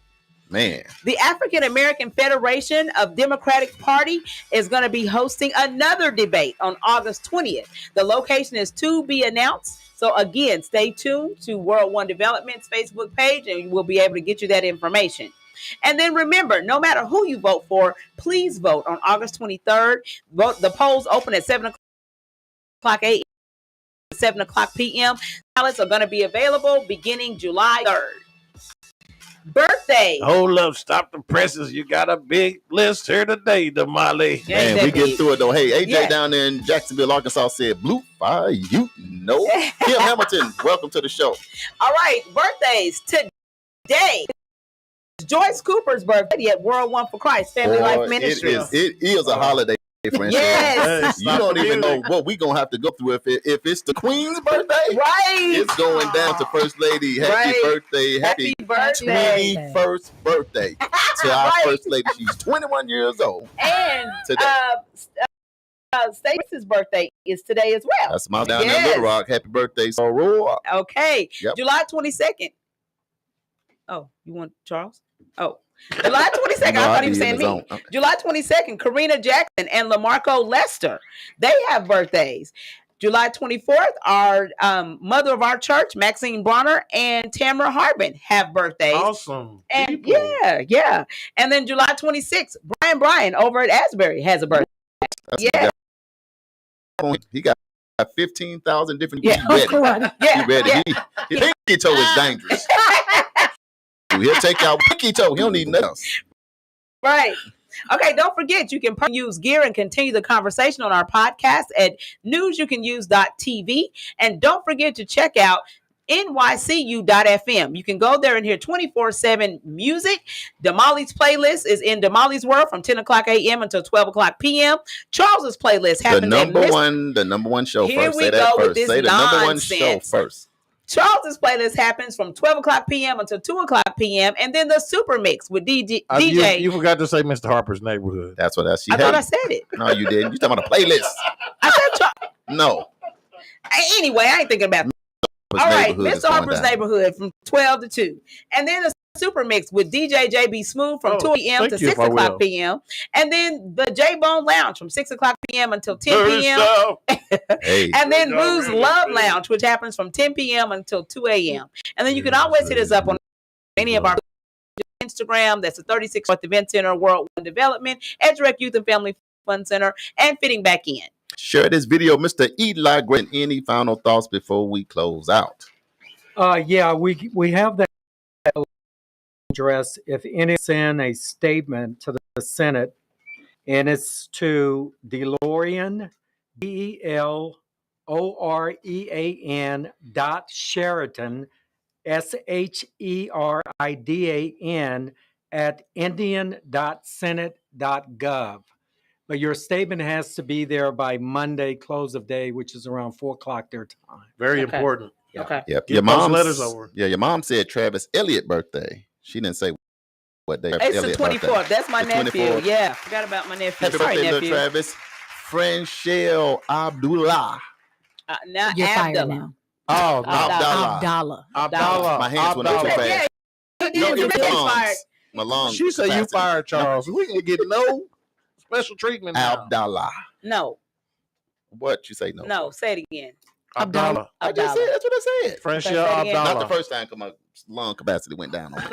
Man, The African American Federation of Democratic Party is going to be hosting another debate on August 20th. The location is to be announced. So again, stay tuned to World One Development's Facebook page and we'll be able to get you that information. And then remember, no matter who you vote for, please vote on August 23rd. Vote. The polls open at 7 o'clock a.m. 7 o'clock p.m. Ballots are going to be available beginning July 3rd. Birthday. Hold up, stop the presses. You got a big list here today, Damali. Yeah, man, that we get big. through it though. Hey, AJ Yeah. down there in Jacksonville, Arkansas said, "Blue fire, you know." Kim Hamilton, welcome to the show. All right, birthdays today. Joyce Cooper's birthday at World One for Christ Family Boy, Life Ministry. It is a holiday, friend. Yes. You don't even know what we gonna have to go through if it's the Queen's birthday. Right. It's going down to First Lady. Happy Right. birthday. Happy birthday. 21st birthday to our Right. First Lady. She's 21 years old. And Today. Stacey's birthday is today as well. That's my down there in Yes. Little Rock. Happy birthday, Soror. Okay. Yep. July 22nd. Oh, you want Charles? Oh, July 22nd. I thought he was saying me. July 22nd, Karina Jackson and LaMarco Lester. They have birthdays. July 24th, our mother of our church, Maxine Bronner, and Tamara Harbin have birthdays. Awesome. And people. yeah. And then July 26th, Brian Bryan over at Asbury has a birthday. Yeah. He got 15,000 different. Yeah. He ready. Yeah. He ready. Yeah. He pinky toe is dangerous. to. He'll take out cookie toe. He don't need nothing else. Right. Okay, don't forget, you can use gear and continue the conversation on our podcast at newsyoucanuse.tv. And don't forget to check out nycu.fm. You can go there and hear 24/7 music. Damali's playlist is in Damali's World from 10 o'clock a.m. until 12 o'clock p.m. Charles's playlist happens The number one show Here first. we Say go that with first. this Say the number one show nonsense. first. Charles's playlist happens from 12 o'clock p.m. until 2 o'clock p.m. And then the Super Mix with DJ. You forgot to say Mr. Harper's Neighborhood. That's what I thought I said it. No, you didn't. You talking about a playlist? I said No. Anyway, I ain't thinking about all right, Mr. Harper's Neighborhood from 12 to 2. And then the Super Mix with DJ JB Smooth from 2 p.m. to 6 o'clock p.m. And then the J-Bone Lounge from 6 o'clock p.m. until 10 p.m. Hey. And then Rue's Love Lounge, which happens from 10 p.m. until 2 a.m. And then you can always hit us up on any of our Instagram. That's the 36 North Event Center, World One Development, Edgerect Youth and Family Fun Center, and Fitting Back In. Share this video, Mr. Eli Great. Any final thoughts before we close out? Yeah, we have that address. If any send a statement to the Senate, and it's to DeLorean, DeLorean .Sheridan, at indian.senate.gov. But your statement has to be there by Monday, close of day, which is around 4 o'clock their time. Very important. Yeah. Okay. Yep. Get Your mom's letters over. Yeah, your mom said Travis Elliott birthday. She didn't say what day. It's the 24th. Birthday. That's my The nephew. 24th. Yeah, forgot about my nephew. Happy Sorry, birthday, nephew. little Travis. Franchelle Abdullah. Now You're fired Abdullah. now. Oh, Abdallah. My hands went up too fast. No, You're it's fired. my lungs. She said you fired Charles. We can get no special treatment now. Abdallah. No, What you say? No. no, say it again. Abdallah. I just said that's what I said. Friendship Say it again. Not the Abdallah. first time because my lung capacity went down on me.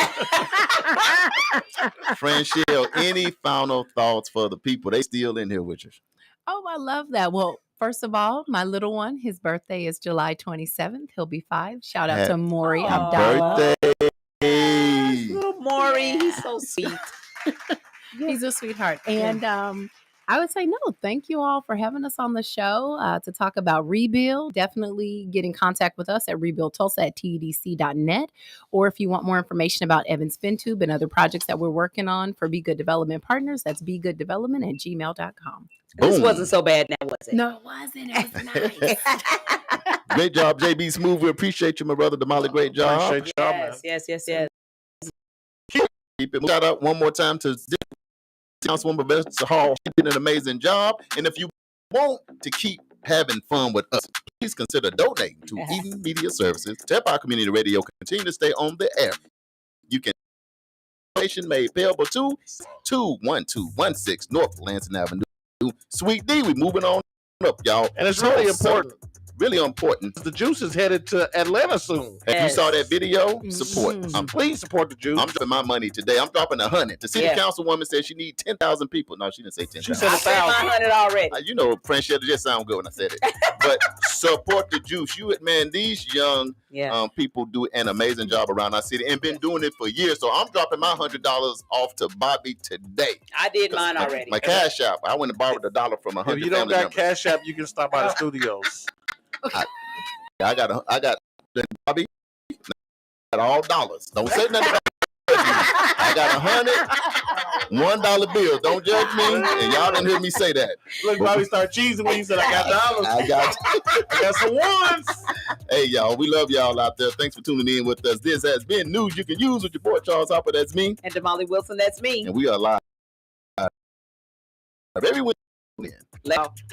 Franchelle, any final thoughts for the people? They still in here with you. Oh, I love that. Well, first of all, my little one, his birthday is July 27th. He'll be 5. Shout out to Maury Abdallah. Birthday. Little Maury, he's so sweet. He's a sweetheart. And I would say, no, thank you all for having us on the show to talk about Rebuild. Definitely get in contact with us at rebuildtulsa@tedc.net. Or if you want more information about Evans FinTube and other projects that we're working on for Be Good Development Partners, that's begooddevelopment@gmail.com. This wasn't so bad now, was it? No, it wasn't. It was nice. Great job, JB Smooth. We appreciate you, my brother Damali. Great job. Appreciate y'all, man. Yes. Keep it. Shout out one more time to Councilwoman Betsy Hall. She did an amazing job. And if you want to keep having fun with us, please consider donating to Eden Media Services to help our community radio continue to stay on the air. You can donation made payable to 21216 North Lansing Avenue, Suite D. We moving on up, y'all. And it's really important. Really important. The Juice is headed to Atlanta soon. If you saw that video, support. Please support the Juice. I'm dropping my money today. I'm dropping 100. The city councilwoman said she needs 10,000 people. No, she didn't say 10,000. She said I said my 100 already. You know, Friendship just sound good when I said it. But support the Juice. Man, these young people do an amazing job around our city and been doing it for years. So I'm dropping my $100 off to Bobby today. I did mine already. My Cash App. I went and borrowed $1 from 100 If you don't family got members. Cash App, you can stop by the studios. I got Bobby. I got all dollars. Don't say nothing about I got $100 bill. Don't judge me. And y'all didn't hear me say that. Look, Bobby started cheesing when he said, I got dollars. I got some ones. Hey, y'all. We love y'all out there. Thanks for tuning in with us. This has been News You Can Use with your boy, Charles Hopper. That's me. And Damali Wilson, that's me. And we are live every week. Let's